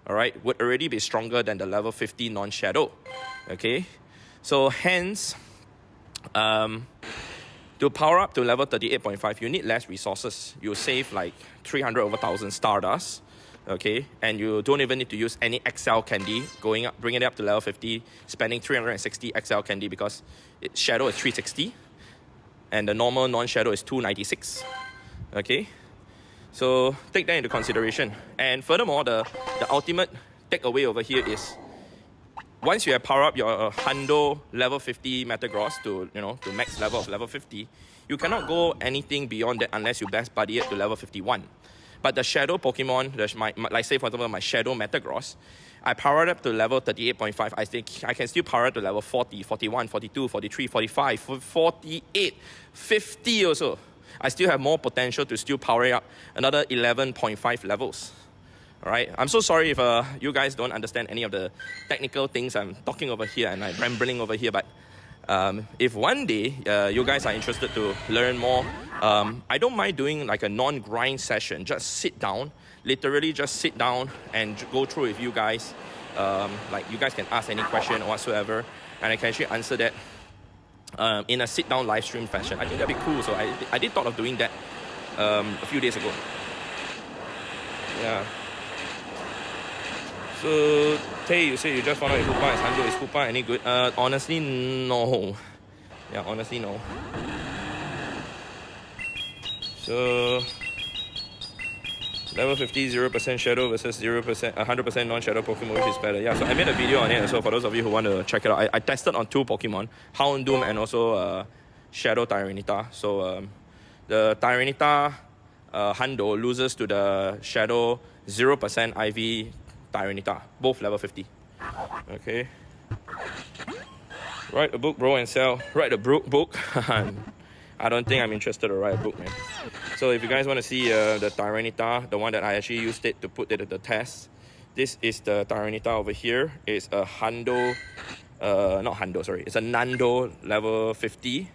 alright, would already be stronger than the level 50 non-Shadow. Okay? So hence, to power up to level 38.5, you need less resources. You save like 300 over 1,000 Stardust, okay? And you don't even need to use any XL candy, bringing it up to level 50, spending 360 XL candy because Shadow is 360, and the normal non-Shadow is 296, okay? So take that into consideration. And furthermore, the ultimate takeaway over here is, once you have powered up your Hundo level 50 Metagross to, to max level of level 50, you cannot go anything beyond that unless you best buddy it to level 51. But the Shadow Pokemon, like say for example my Shadow Metagross, I powered up to level 38.5. I think I can still power up to level 40, 41, 42, 43, 45, 48, 50 also. I still have more potential to still power up another 11.5 levels. Alright, I'm so sorry if you guys don't understand any of the technical things I'm talking over here and I'm rambling over here, but if one day you guys are interested to learn more, I don't mind doing like a non-grind session. Just sit down, literally just sit down and go through with you guys. Like you guys can ask any question or whatsoever, and I can actually answer that in a sit-down live stream fashion. I think that'd be cool, so I did thought of doing that a few days ago. Yeah. So, Tay, you say you just found out if Hoopa is Hundo. Is Hoopa any good? Honestly, no. Yeah, honestly, no. So, Level 50, 0% shadow versus 0%, 100% non-shadow Pokemon, which is better. Yeah, so I made a video on it. So for those of you who want to check it out, I tested on 2 Pokemon, Houndoom and also Shadow Tyranitar. So the Tyranitar Hundo loses to the Shadow 0% IV Tyranitar, both level 50. Okay. Write a book, bro, and sell. Write a book. I don't think I'm interested to write a book, man. So if you guys want to see the Tyranitar, the one that I actually used it to put it to the test, this is the Tyranitar over here. It's a Hundo, not Hundo, sorry. It's a Nando level 50.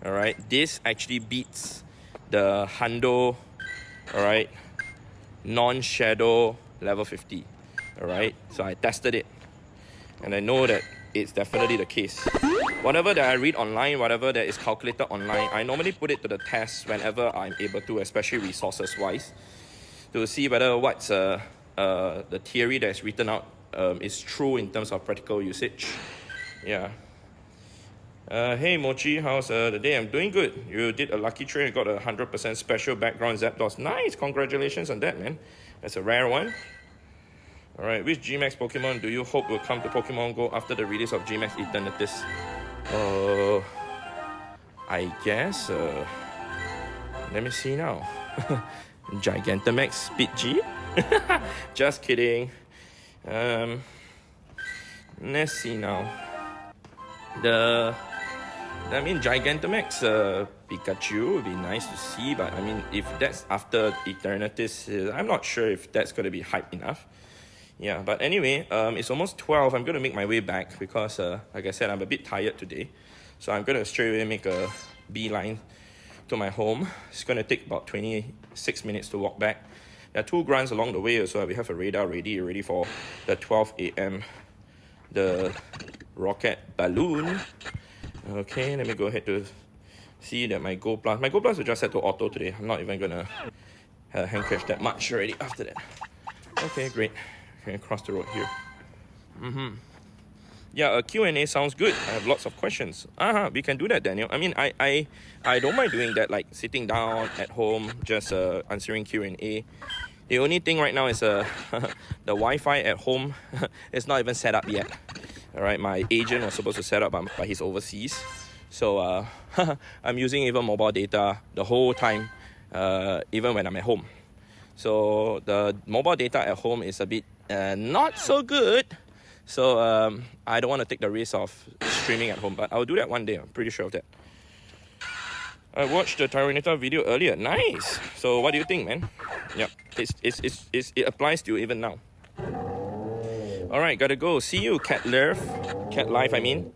Alright, this actually beats the Hundo, alright, non-shadow level 50. Alright, so I tested it. And I know that it's definitely the case. Whatever that I read online, whatever that is calculated online, I normally put it to the test whenever I'm able to, especially resources-wise, to see whether what's the theory that's written out is true in terms of practical usage. Yeah. Hey Mochi, how's the day? I'm doing good. You did a lucky trade, got a 100% special background Zapdos. Nice, congratulations on that, man. That's a rare one. Alright, which G-Max Pokemon do you hope will come to Pokemon Go after the release of G-Max Eternatus? I guess, let me see now. Gigantamax Speed G? Just kidding. Let's see now. Gigantamax Pikachu would be nice to see, but I mean, if that's after Eternatus, I'm not sure if that's going to be hype enough. Yeah, but anyway, it's almost 12. I'm going to make my way back because, like I said, I'm a bit tired today. So I'm going to straight away make a beeline to my home. It's going to take about 26 minutes to walk back. There are 2 grunts along the way, so we have a radar ready for the 12 a.m. the rocket balloon. Okay, let me go ahead to see that my Go Plus will just set to auto today. I'm not even going to hand crash that much already after that. Okay, great. Across the road here. Yeah, a Q&A sounds good. I have lots of questions. We can do that, Daniel. I mean, I don't mind doing that, like sitting down at home, just answering Q&A. The only thing right now is the Wi-Fi at home is not even set up yet. All right, my agent was supposed to set up, but he's overseas. So I'm using even mobile data the whole time, even when I'm at home. So the mobile data at home is a bit not so good. So I don't want to take the risk of streaming at home, but I'll do that one day. I'm pretty sure of that. I watched the Tyranitar video earlier. Nice. So what do you think, man? Yep, it applies to you even now. All right, gotta go. See you, Cat Life. I mean,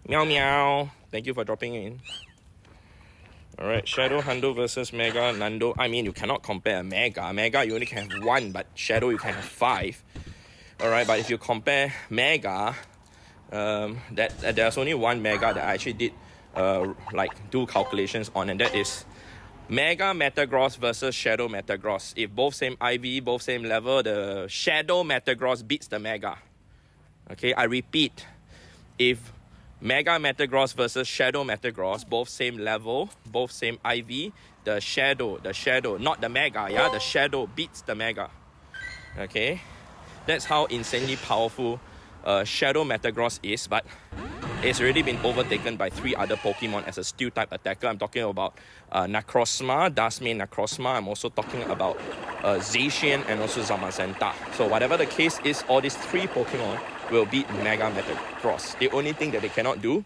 meow meow. Thank you for dropping in. All right, Shadow Hundo versus Mega Nando. I mean, you cannot compare Mega. Mega, you only can have 1, but Shadow, you can have 5. All right, but if you compare Mega, there's only 1 Mega that I actually did do calculations on, and that is Mega Metagross versus Shadow Metagross. If both same IV, both same level, the Shadow Metagross beats the Mega. Okay, I repeat, if Mega Metagross versus Shadow Metagross, both same level, both same IV, the Shadow, not the Mega, yeah, the Shadow beats the Mega. Okay, that's how insanely powerful Shadow Metagross is, but it's already been overtaken by 3 other Pokemon as a steel type attacker. I'm talking about Necrozma, Duskmane Necrozma. I'm also talking about Zacian and also Zamazenta. So whatever the case is, all these 3 Pokemon will beat Mega Metagross. The only thing that they cannot do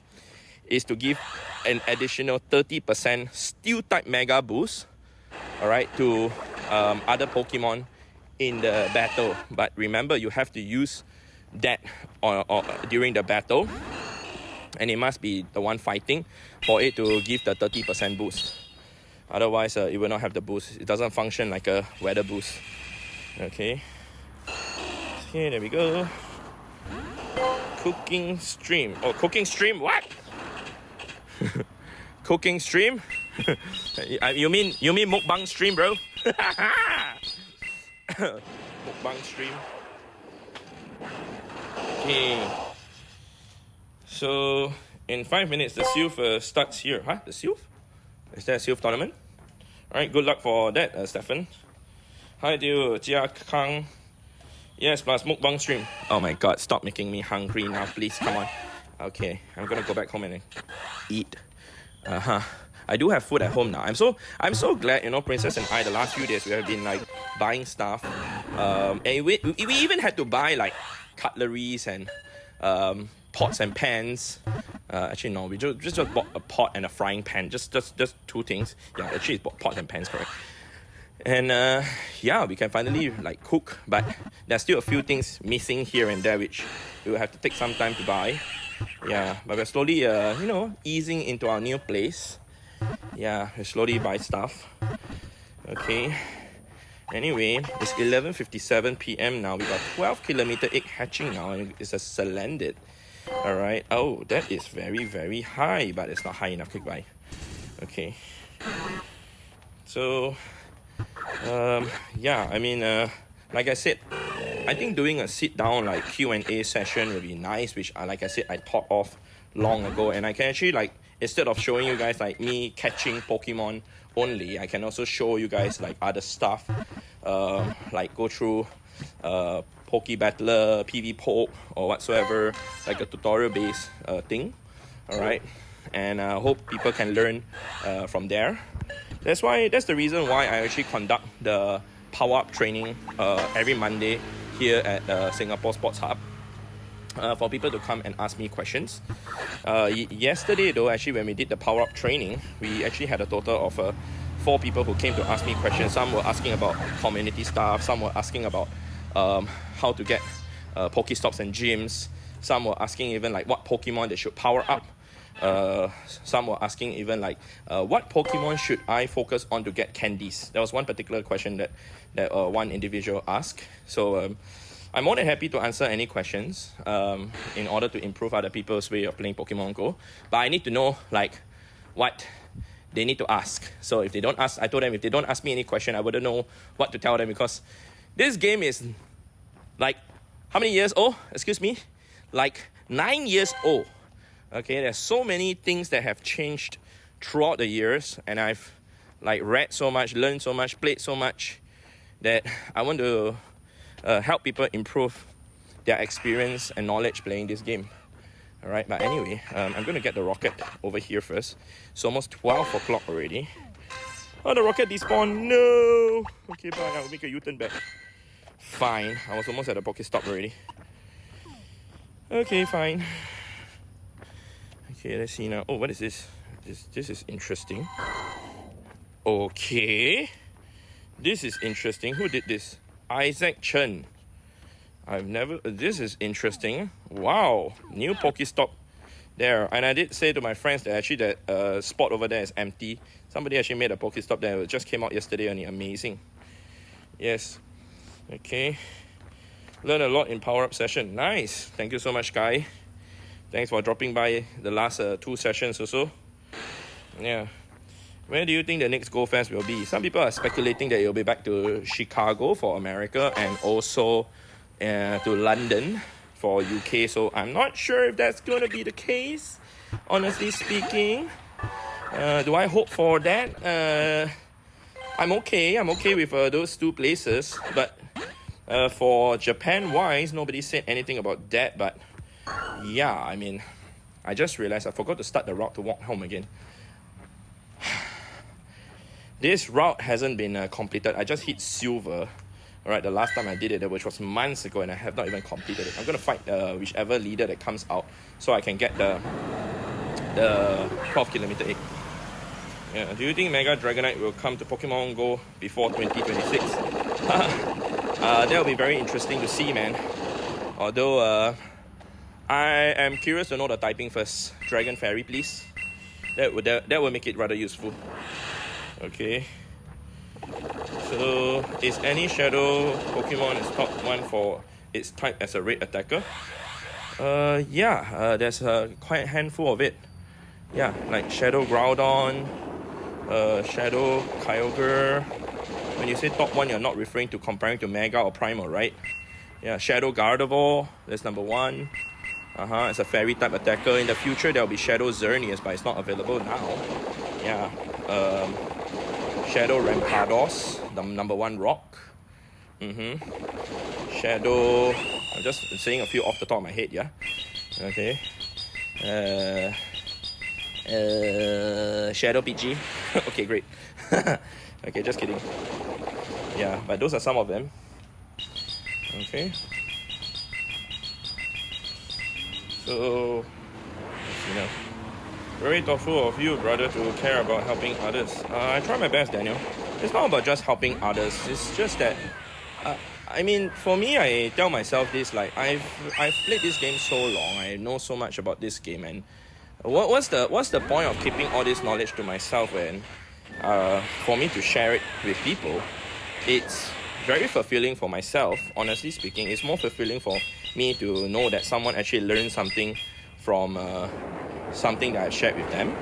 is to give an additional 30% steel type Mega boost, alright, to other Pokemon in the battle. But remember, you have to use that during the battle, and it must be the one fighting for it to give the 30% boost. Otherwise, it will not have the boost. It doesn't function like a weather boost. Okay, there we go. Cooking stream. Oh, cooking stream? What? Cooking stream? You mean mukbang stream, bro? Mukbang stream. Okay. So in 5 minutes, the Sylph starts here. The Sylph? Is that a Sylph tournament? Alright, good luck for that, Stefan. Hi, dear Jia Kang. Yes, plus mukbang stream. Oh my god, stop making me hungry now, please. Come on. Okay, I'm gonna go back home and eat. I do have food at home now. I'm so glad, you know, Princess and I, the last few days we have been like buying stuff. And we even had to buy like cutleries and pots and pans. Actually no, we just bought a pot and a frying pan. Just two things. Yeah, actually it's pots and pans, correct. And yeah, we can finally like cook, but there's still a few things missing here and there which we will have to take some time to buy. Yeah, but we're slowly you know, easing into our new place. Yeah, we slowly buy stuff. Okay. Anyway, it's 11:57 p.m. now. We got 12-kilometer egg hatching now, and it's a splendid. All right. Oh, that is very, very high, but it's not high enough. Click buy. Okay. So, yeah. I mean, like I said, I think doing a sit-down like Q&A session would be nice. Which, like I said, I thought of long ago, and I can actually like, instead of showing you guys like me catching Pokemon only, I can also show you guys like other stuff, like go through Poke Battler, PV Poke, or whatsoever, like a tutorial based thing. Alright, and I hope people can learn from there. That's the reason why I actually conduct the power up training every Monday here at Singapore Sports Hub. For people to come and ask me questions. Yesterday though, actually when we did the power up training, we actually had a total of 4 people who came to ask me questions. Some were asking about community stuff, some were asking about how to get Pokestops and gyms, some were asking even like what Pokemon they should power up, some were asking even like what Pokemon should I focus on to get candies. There was one particular question that one individual asked. So I'm more than happy to answer any questions in order to improve other people's way of playing Pokemon Go. But I need to know like what they need to ask. So if they don't ask, I told them if they don't ask me any question, I wouldn't know what to tell them, because this game is like how many years old? Excuse me? Like 9 years old. Okay, there's so many things that have changed throughout the years, and I've like read so much, learned so much, played so much that I want to help people improve their experience and knowledge playing this game. Alright, but anyway, I'm going to get the rocket over here first. It's almost 12 o'clock already. Oh, the rocket despawned. No! Okay, bye. I'll make a U-turn back. Fine. I was almost at the Pokestop already. Okay, fine. Okay, let's see now. Oh, what is this? This is interesting. Okay. This is interesting. Who did this? Isaac Chen. This is interesting. Wow, new Pokestop there. And I did say to my friends that actually that spot over there is empty. Somebody actually made a Pokestop there. It just came out yesterday only. Amazing. Yes. Okay. Learn a lot in power-up session. Nice. Thank you so much, Guy. Thanks for dropping by the last 2 sessions or so. Yeah. Where do you think the next Go Fest will be? Some people are speculating that it will be back to Chicago for America and also to London for UK. So I'm not sure if that's going to be the case, honestly speaking. Do I hope for that? I'm okay with those 2 places. But for Japan-wise, nobody said anything about that. But yeah, I mean, I just realized I forgot to start the route to walk home again. This route hasn't been completed. I just hit silver. Alright, the last time I did it, which was months ago, and I have not even completed it. I'm going to fight whichever leader that comes out so I can get the 12-kilometer egg. Yeah, do you think Mega Dragonite will come to Pokemon Go before 2026? That will be very interesting to see, man. Although, I am curious to know the typing first. Dragon Fairy, please. That would make it rather useful. Okay. So, is any Shadow Pokemon is top 1 for its type as a raid attacker? Yeah, there's quite a handful of it. Yeah, like Shadow Groudon, Shadow Kyogre. When you say top 1, you're not referring to comparing to Mega or Primal, right? Yeah, Shadow Gardevoir, that's number 1. It's a fairy type attacker. In the future, there'll be Shadow Xerneas, but it's not available now. Yeah. Shadow Rampardos, the number 1 rock. Shadow. I'm just saying a few off the top of my head, yeah? Okay. Shadow PG. Okay, great. Okay, just kidding. Yeah, but those are some of them. Okay. So, you know, very thoughtful of you, brother, to care about helping others. I try my best, Daniel. It's not about just helping others. It's just that, I mean, for me, I tell myself this, like, I've played this game so long. I know so much about this game, and what's the point of keeping all this knowledge to myself when, for me to share it with people? It's very fulfilling for myself, honestly speaking. It's more fulfilling for me to know that someone actually learned something from something that I've shared with them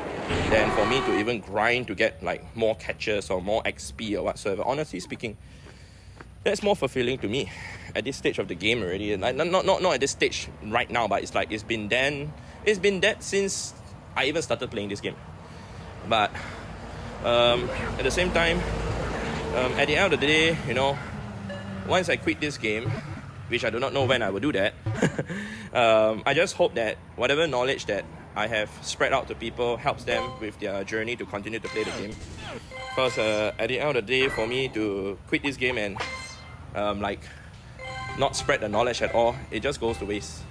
than for me to even grind to get like more catches or more XP or whatsoever. Honestly speaking, that's more fulfilling to me at this stage of the game already. Like, not at this stage right now, but it's like it's been that since I even started playing this game. But at the same time, at the end of the day, you know, once I quit this game, which I do not know when I will do that, I just hope that whatever knowledge that I have spread out to people helps them with their journey to continue to play the game. Because at the end of the day, for me to quit this game and like not spread the knowledge at all, it just goes to waste.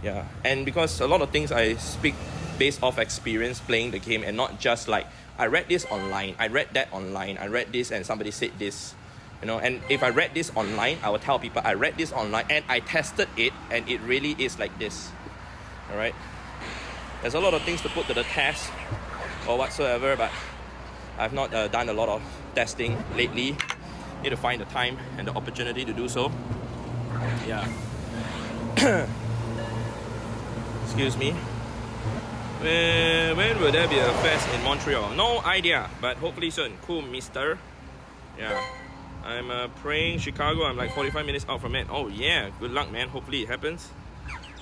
Yeah, and because a lot of things I speak based off experience playing the game and not just like I read this online, I read that online, I read this and somebody said this. You know, and if I read this online, I will tell people I read this online and I tested it and it really is like this. Alright? There's a lot of things to put to the test or whatsoever, but I've not done a lot of testing lately. Need to find the time and the opportunity to do so. Yeah. Excuse me. When will there be a fest in Montreal? No idea, but hopefully soon. Cool, mister. Yeah. I'm praying Chicago. I'm like 45 minutes out from it. Oh yeah, good luck, man. Hopefully it happens.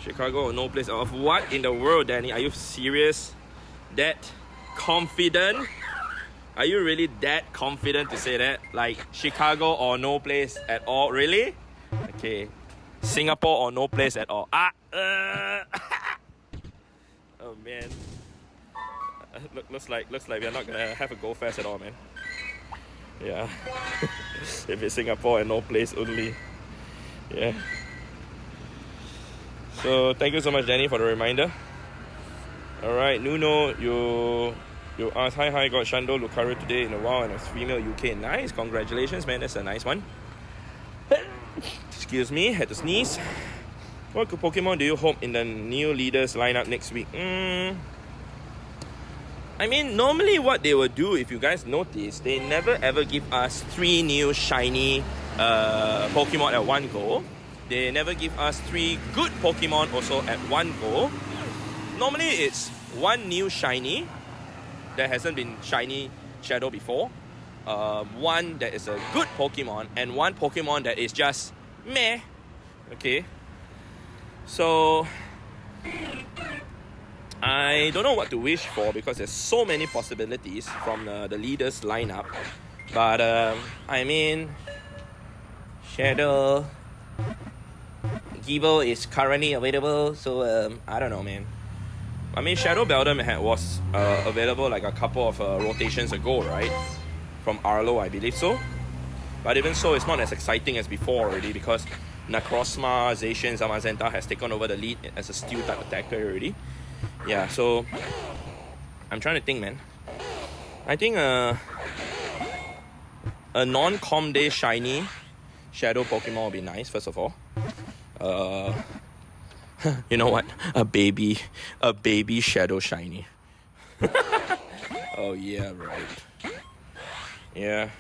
Chicago or no place of what in the world, Danny? Are you serious? That confident? Are you really that confident to say that? Like Chicago or no place at all? Really? Okay. Singapore or no place at all? Oh man. Looks like we're not gonna have a Go Fest at all, man. Yeah. If it's Singapore and no place only. Yeah. So thank you so much, Danny, for the reminder. Alright, Nuno, you asked, hi, got Shando Lucario today in a while and a female UK. Nice, congratulations, man. That's a nice one. Excuse me, had to sneeze. What Pokemon do you hope in the new leaders lineup next week? I mean, normally what they will do, if you guys notice, they never ever give us 3 new shiny Pokemon at one go. They never give us 3 good Pokemon also at one go. Normally it's 1 new shiny that hasn't been shiny Shadow before, 1 that is a good Pokemon, and 1 Pokemon that is just meh. Okay, so I don't know what to wish for because there's so many possibilities from the leaders lineup. But I mean, Shadow Gibo is currently available, so I don't know, man. I mean, Shadow Beldum was available like a couple of rotations ago, right? From Arlo, I believe so. But even so, it's not as exciting as before already because Necrozma, Zacian, Zamazenta has taken over the lead as a steel type attacker already. Yeah, so I'm trying to think, man. I think a non-Combee shiny Shadow Pokemon would be nice, first of all. You know what? A baby Shadow shiny. Oh yeah, right. Yeah.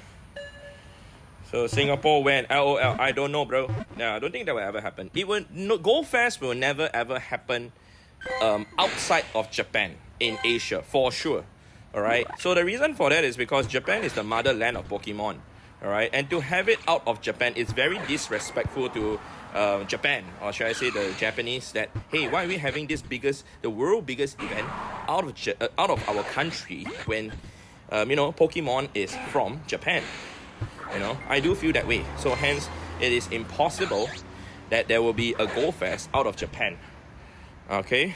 So Singapore when? LOL. I don't know, bro. Yeah, I don't think that will ever happen. It will Go Fest will never ever happen outside of Japan in Asia for sure. Alright. So the reason for that is because Japan is the motherland of Pokemon. Alright, and to have it out of Japan is very disrespectful to Japan, or should I say the Japanese, that hey, why are we having this the world biggest event out of our country when you know, Pokemon is from Japan. You know, I do feel that way. So hence, it is impossible that there will be a Go Fest out of Japan. Okay?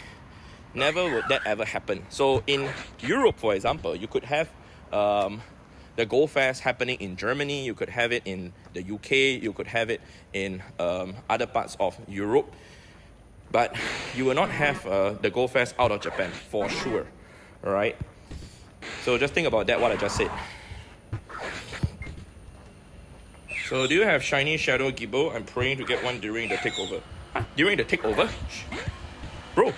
Never would that ever happen. So in Europe, for example, you could have the Go Fest happening in Germany, you could have it in the UK, you could have it in other parts of Europe, but you will not have the Go Fest out of Japan for sure. Alright? So just think about that, what I just said. So do you have shiny shadow Gibbo? I'm praying to get one during the takeover. Huh? During the takeover? Bro,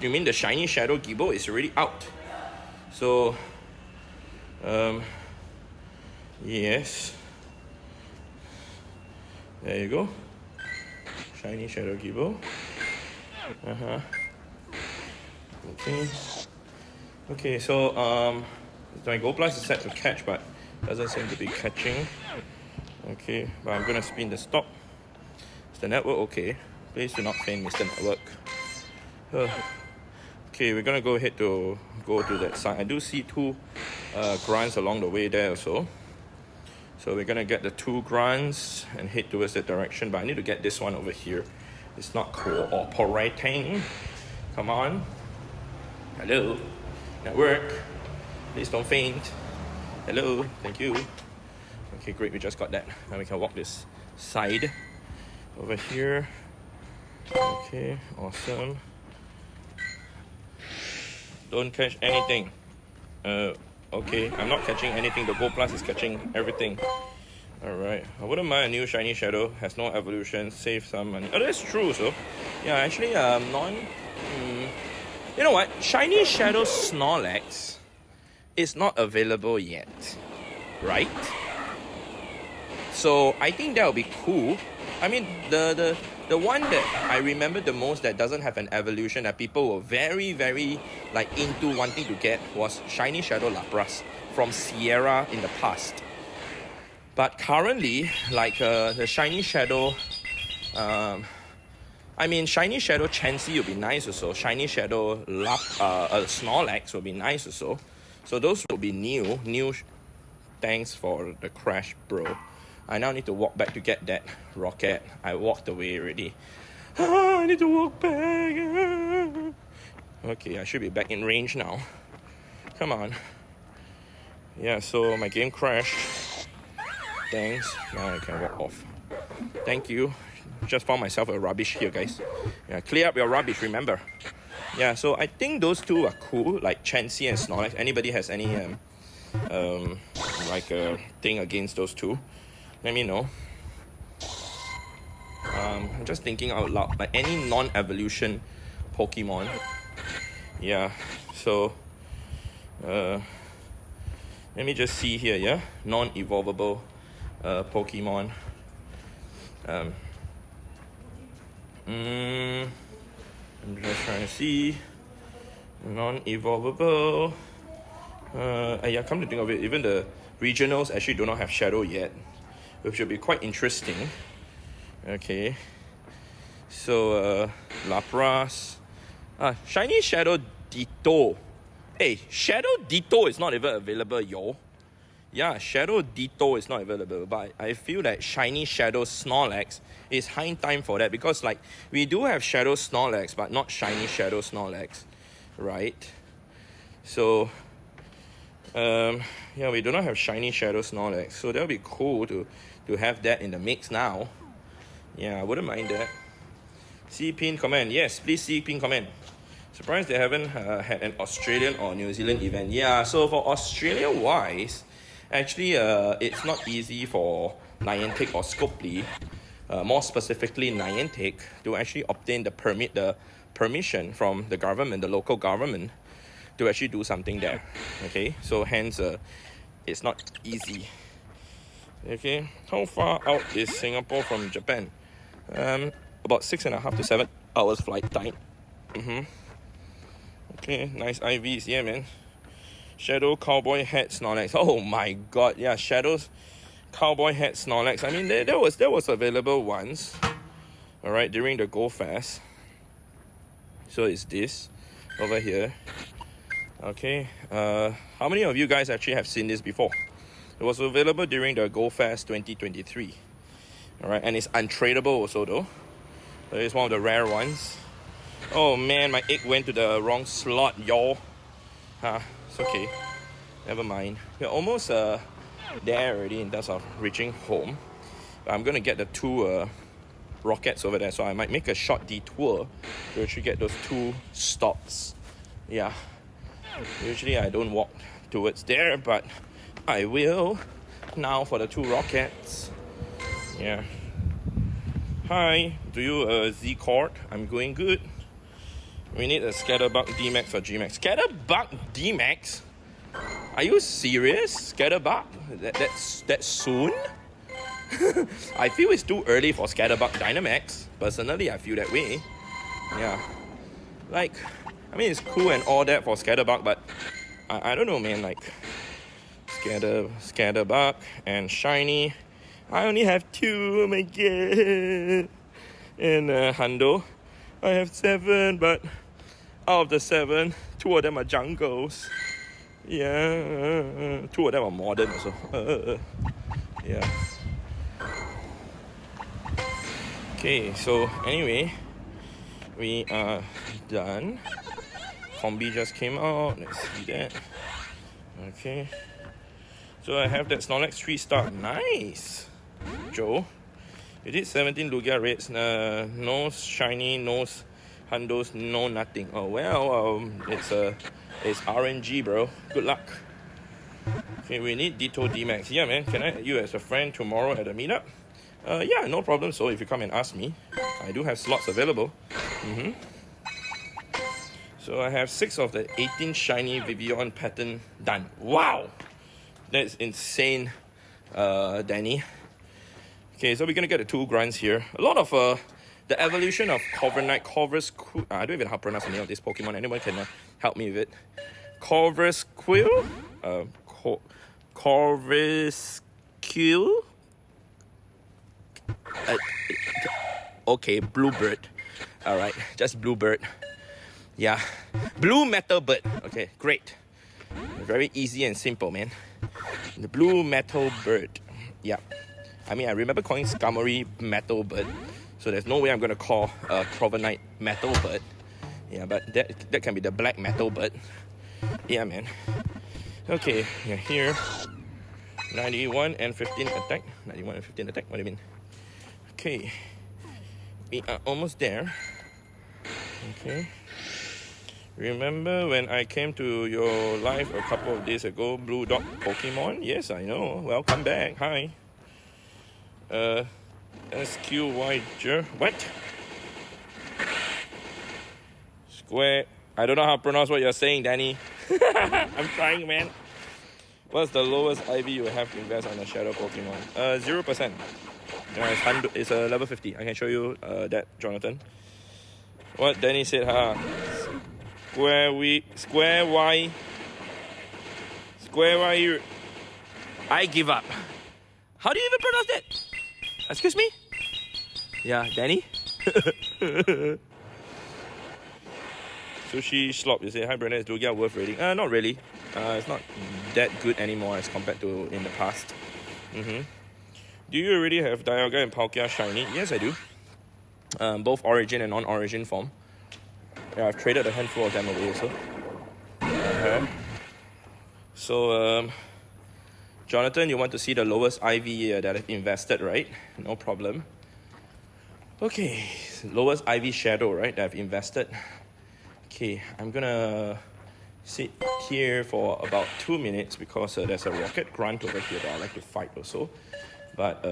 you mean the shiny shadow Gibbo is already out? So, yes. There you go. Shiny shadow Gibbo. Okay. Okay, so my Go Plus is set to catch, but doesn't seem to be catching. Okay, but I'm gonna spin the stop. Is the network okay? Please do not faint, Mr. Network. Okay, we're gonna go ahead to go to that side. I do see two grunts along the way there also. So we're gonna get the two grunts and head towards that direction, but I need to get this one over here. It's not cooperating. Come on. Hello. Network. Please don't faint. Hello. Thank you. Okay, great. We just got that. Now we can walk this side over here. Okay, awesome. Don't catch anything. Okay, I'm not catching anything. The Go Plus is catching everything. Alright, I wouldn't mind a new shiny shadow. Has no evolution, save some money. Oh, that's true. So, yeah, actually, you know what? Shiny shadow Snorlax is not available yet, right? So I think that would be cool. I mean, the one that I remember the most that doesn't have an evolution that people were very, very like into wanting to get was Shiny Shadow Lapras from Sierra in the past. But currently, like the Shiny Shadow, I mean Shiny Shadow Diancie would be nice also. Shiny Shadow Snorlax would be nice also. So those will be new. Thanks for the crash, bro. I now need to walk back to get that rocket. I walked away already. I need to walk back. Okay, I should be back in range now. Come on. Yeah, so my game crashed. Thanks. Now I can walk off. Thank you. Just found myself a rubbish here, guys. Yeah, clear up your rubbish, remember. Yeah, so I think those two are cool, like Diancie and Snorlax. Anybody has any like a thing against those two? Let me know. I'm just thinking out loud, like any non-evolution Pokemon. Yeah, so let me just see here, yeah? Non-evolvable Pokemon. I'm just trying to see. Non-evolvable. Yeah, come to think of it, even the regionals actually do not have Shadow yet, which should be quite interesting. Okay, so Lapras, Shiny Shadow Ditto. Hey, Shadow Ditto is not even available, yo. Yeah, Shadow Ditto is not available, but I feel that Shiny Shadow Snorlax is high time for that, because like we do have Shadow Snorlax, but not Shiny Shadow Snorlax, right? So yeah, we do not have Shiny Shadow Snorlax, so that would be cool to have that in the mix now. Yeah, I wouldn't mind that. See pin comment. Yes, please see pin comment. Surprised they haven't had an Australian or New Zealand event. Yeah, so for Australia wise, actually it's not easy for Niantic or Scopely, more specifically Niantic, to actually obtain the permission from the government, the local government, to actually do something there. Okay, so hence it's not easy. Okay, how far out is Singapore from Japan? About 6.5 to 7 hours flight time. Okay, nice IVs, yeah man. Shadow Cowboy Hat Snorlax. Oh my god, yeah, Shadow's Cowboy Hat Snorlax. I mean, there was available once. Alright, during the Go Fest. So it's this over here. Okay, how many of you guys actually have seen this before? It was available during the Go Fest 2023. Alright, and it's untradeable also though. It's one of the rare ones. Oh man, my egg went to the wrong slot, y'all. It's okay. Never mind. We're almost there already in terms of reaching home. But I'm gonna get the two rockets over there, so I might make a short detour to actually get those two stops. Yeah. Usually I don't walk towards there, but I will now for the two rockets. Yeah. Hi, do you Z Cord? I'm going good. We need a Scatterbug D-Max or G-Max. Scatterbug D-Max? Are you serious? Scatterbug? That's soon? I feel it's too early for Scatterbug Dynamax. Personally, I feel that way. Yeah. Like, I mean, it's cool and all that for Scatterbug, but I don't know, man. Like, Scatterbug and Shiny. I only have 2, oh my god. And Hundo, I have 7, but out of the 7, 2 of them are jungles. Yeah, 2 of them are modern also. Yeah. Okay, so anyway, we are done. Combee just came out. Let's see that. Okay. So I have that Snorlax 3-star. Nice! Joe. You did 17 Lugia raids. No shiny, no hundos, no nothing. Oh well, it's RNG, bro. Good luck. Okay, we need Ditto D-Max. Yeah, man. Can I add you as a friend tomorrow at a meetup? Yeah, no problem. So if you come and ask me, I do have slots available. So I have 6 of the 18 shiny Vivian pattern done. Wow! That's insane, Danny. Okay, so we're gonna get the 2 grunts here. A lot of the evolution of Corviknight, I don't even know how to pronounce the name of this Pokemon. Anyone can help me with it? Corvisquil? Corvisquil? Okay, Bluebird. Alright, just Bluebird. Yeah, Blue Metal Bird. Okay, great. Very easy and simple, man. The Blue Metal Bird. Yeah. I mean, I remember calling Skarmory Metal Bird, so there's no way I'm gonna call Corviknight Metal Bird. Yeah, but that can be the Black Metal Bird. Yeah, man. Okay, yeah, here. 91 and 15 attack. 91 and 15 attack, what do you mean? Okay. We are almost there. Okay. Remember when I came to your live a couple of days ago, Blue Dog Pokemon? Yes, I know. Welcome back. Hi. SQY what? Square. I don't know how to pronounce what you're saying, Danny. I'm trying, man. What's the lowest IV you have to invest on a shadow Pokemon? 0%. It's a level 50. I can show you that, Jonathan. What Danny said, Square Y. I give up. How do you even pronounce that? Excuse me? Yeah, Danny? Sushi Slop, you say, hi Brandon, is Lugia worth raiding? Not really. It's not that good anymore as compared to in the past. Do you already have Dialga and Palkia shiny? Yes, I do. Both origin and non-origin form. Yeah, I've traded a handful of them away also. So, Jonathan, you want to see the lowest IV that I've invested, right? No problem. Okay, lowest IV shadow, right, that I've invested. Okay, I'm gonna sit here for about 2 minutes because there's a rocket grunt over here that I like to fight also. But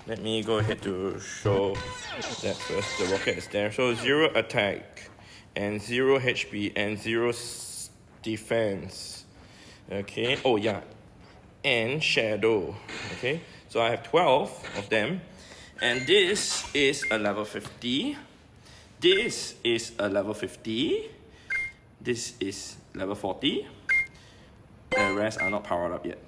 let me go ahead to show that first. The rocket is there. So 0 attack and 0 HP and 0 defense. Okay, oh yeah. And shadow. Okay, so I have 12 of them. And this is a level 50. This is a level 50. This is level 40. The rest are not powered up yet.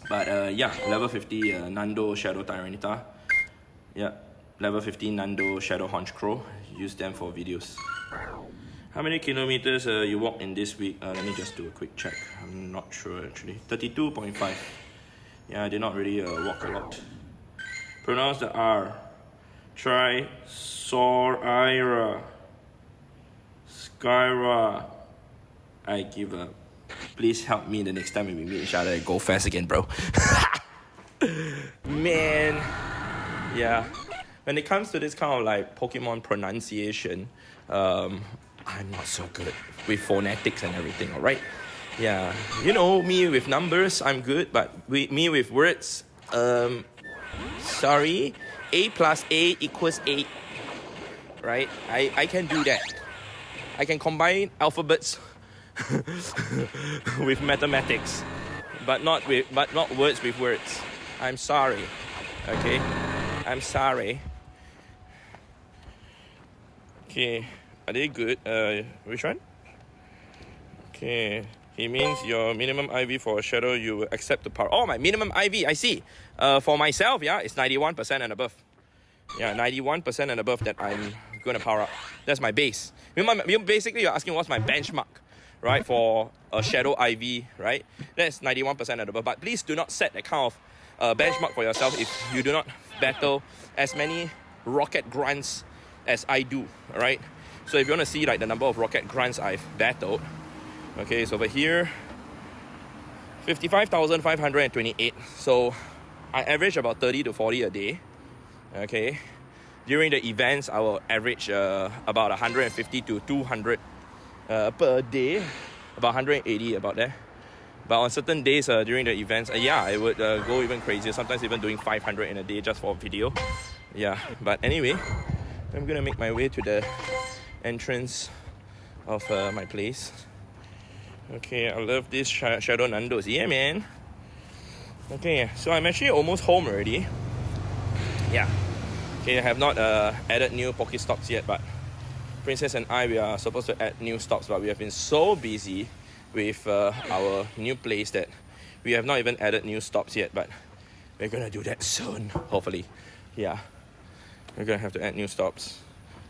But yeah, level 50 Nando Shadow Tyranitar. Yeah, level 50 Nando Shadow Honchcrow. Use them for videos. How many kilometers you walked in this week? Let me just do a quick check. I'm not sure actually. 32.5. Yeah, I did not really walk a lot. Pronounce the R. Try Soraira. Skyra. I give up. Please help me the next time we meet each other and go fast again, bro. Man. Yeah. When it comes to this kind of like Pokemon pronunciation, I'm not so good with phonetics and everything, alright? Yeah. You know, me with numbers, I'm good, but me with words, sorry. A plus A equals 8. Right? I can do that. I can combine alphabets with mathematics, but not words with words. I'm sorry. Okay? I'm sorry. Okay. Are they good? Which one? Okay. He means your minimum IV for a shadow you will accept the power. Oh, my minimum IV, I see. For myself, yeah, it's 91% and above. Yeah, 91% and above that I'm going to power up. That's my base. Basically, you're asking what's my benchmark, right, for a shadow IV, right? That's 91% and above. But please do not set that kind of benchmark for yourself if you do not battle as many rocket grunts as I do, alright? So if you want to see like the number of rocket grunts I've battled, okay, so over here, 55,528. So I average about 30 to 40 a day. Okay, during the events, I will average about 150 to 200 per day, about 180 about there. But on certain days during the events, yeah, I would go even crazier. Sometimes even doing 500 in a day just for video. Yeah, but anyway, I'm gonna make my way to the entrance of my place. Okay, I love this Shadow Nando's. Yeah, man. Okay, so I'm actually almost home already. Yeah. Okay, I have not added new Pokestops yet, but Princess and I, we are supposed to add new stops, but we have been so busy with our new place that we have not even added new stops yet, but we're gonna do that soon, hopefully. Yeah. We're gonna have to add new stops.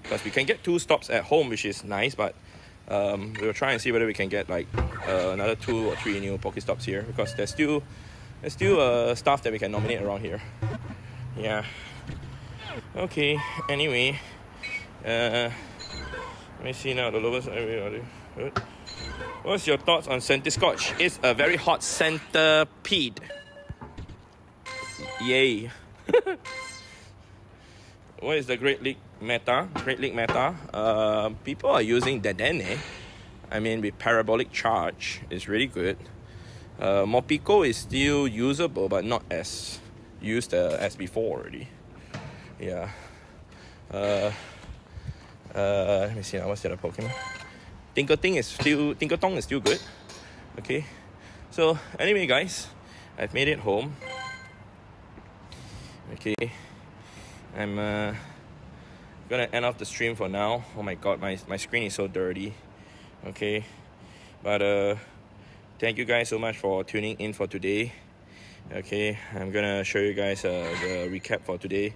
Because we can get 2 stops at home, which is nice, but we'll try and see whether we can get like another 2 or 3 new Pokestops here, because there's still stuff that we can nominate around here. Yeah. Okay, anyway, let me see now the lowest area. What's your thoughts on Centiscotch? It's a very hot centipede. Yay. What is the Great League meta? People are using Dedenne. I mean, with parabolic charge, it's really good. Morpeko is still usable, but not as used as before already. Yeah. Let me see now. What's the other Pokemon? Tinkertong is still good. Okay. So anyway, guys, I've made it home. Okay. I'm gonna end off the stream for now. Oh my god, my screen is so dirty. Okay. But thank you guys so much for tuning in for today. Okay, I'm gonna show you guys the recap for today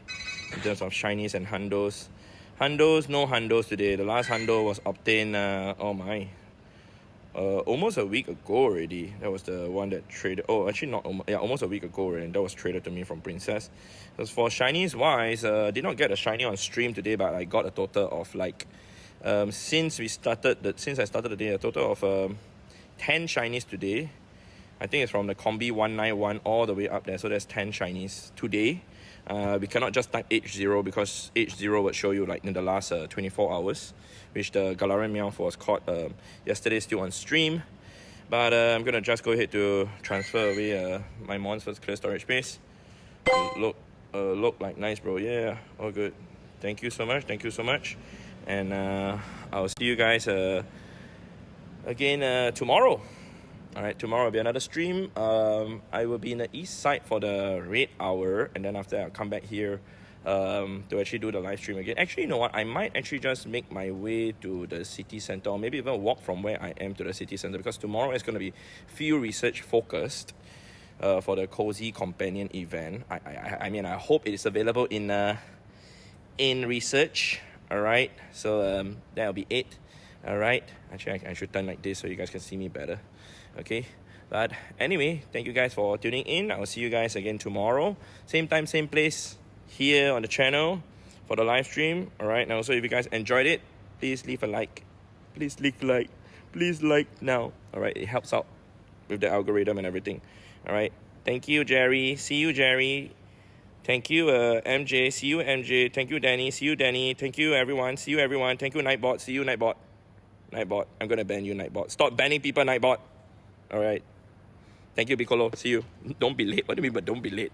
in terms of shinies and hundos. No hundos today. The last hundo was obtained almost a week ago already. That was the one that traded. Oh, actually not. Almost a week ago already. That was traded to me from Princess. As for shinies wise, did not get a shiny on stream today, but I got a total of like since I started the day, a total of 10 shinies today. I think it's from the Combee 191 all the way up there, so there's 10 shinies today. We cannot just type H0 because H0 would show you like in the last 24 hours, which the Galarian Meowth was caught yesterday, still on stream. But I'm gonna just go ahead to transfer away my monsters, clear storage space. Look like nice, bro. Yeah, all good. Thank you so much. And I'll see you guys again tomorrow. Alright, tomorrow will be another stream. I will be in the east side for the raid hour, and then after that I'll come back here to actually do the live stream again. Actually, you know what? I might actually just make my way to the city center, or maybe even walk from where I am to the city center, because tomorrow is going to be field research focused for the Cozy Companion event. I mean, I hope it is available in research. Alright, so that'll be it. Alright, actually I should turn like this so you guys can see me better. Okay, but anyway, thank you guys for tuning in. I'll see you guys again tomorrow, same time, same place. here on the channel for the live stream. Alright, and also if you guys enjoyed it, please leave a like. Please leave a like. Please like now. Alright, it helps out with the algorithm and everything. Alright, thank you, Jerry. See you, Jerry. Thank you, MJ. See you, MJ. Thank you, Danny. See you, Danny. Thank you, everyone. See you, everyone. Thank you, Nightbot. See you, Nightbot. Nightbot. I'm gonna ban you, Nightbot. Stop banning people, Nightbot. Alright. Thank you, Piccolo. See you. Don't be late. What do you mean by don't be late?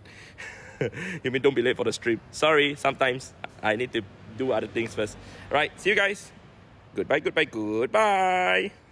You mean don't be late for the stream? Sorry, sometimes I need to do other things first. Alright, see you guys. Goodbye, goodbye, goodbye.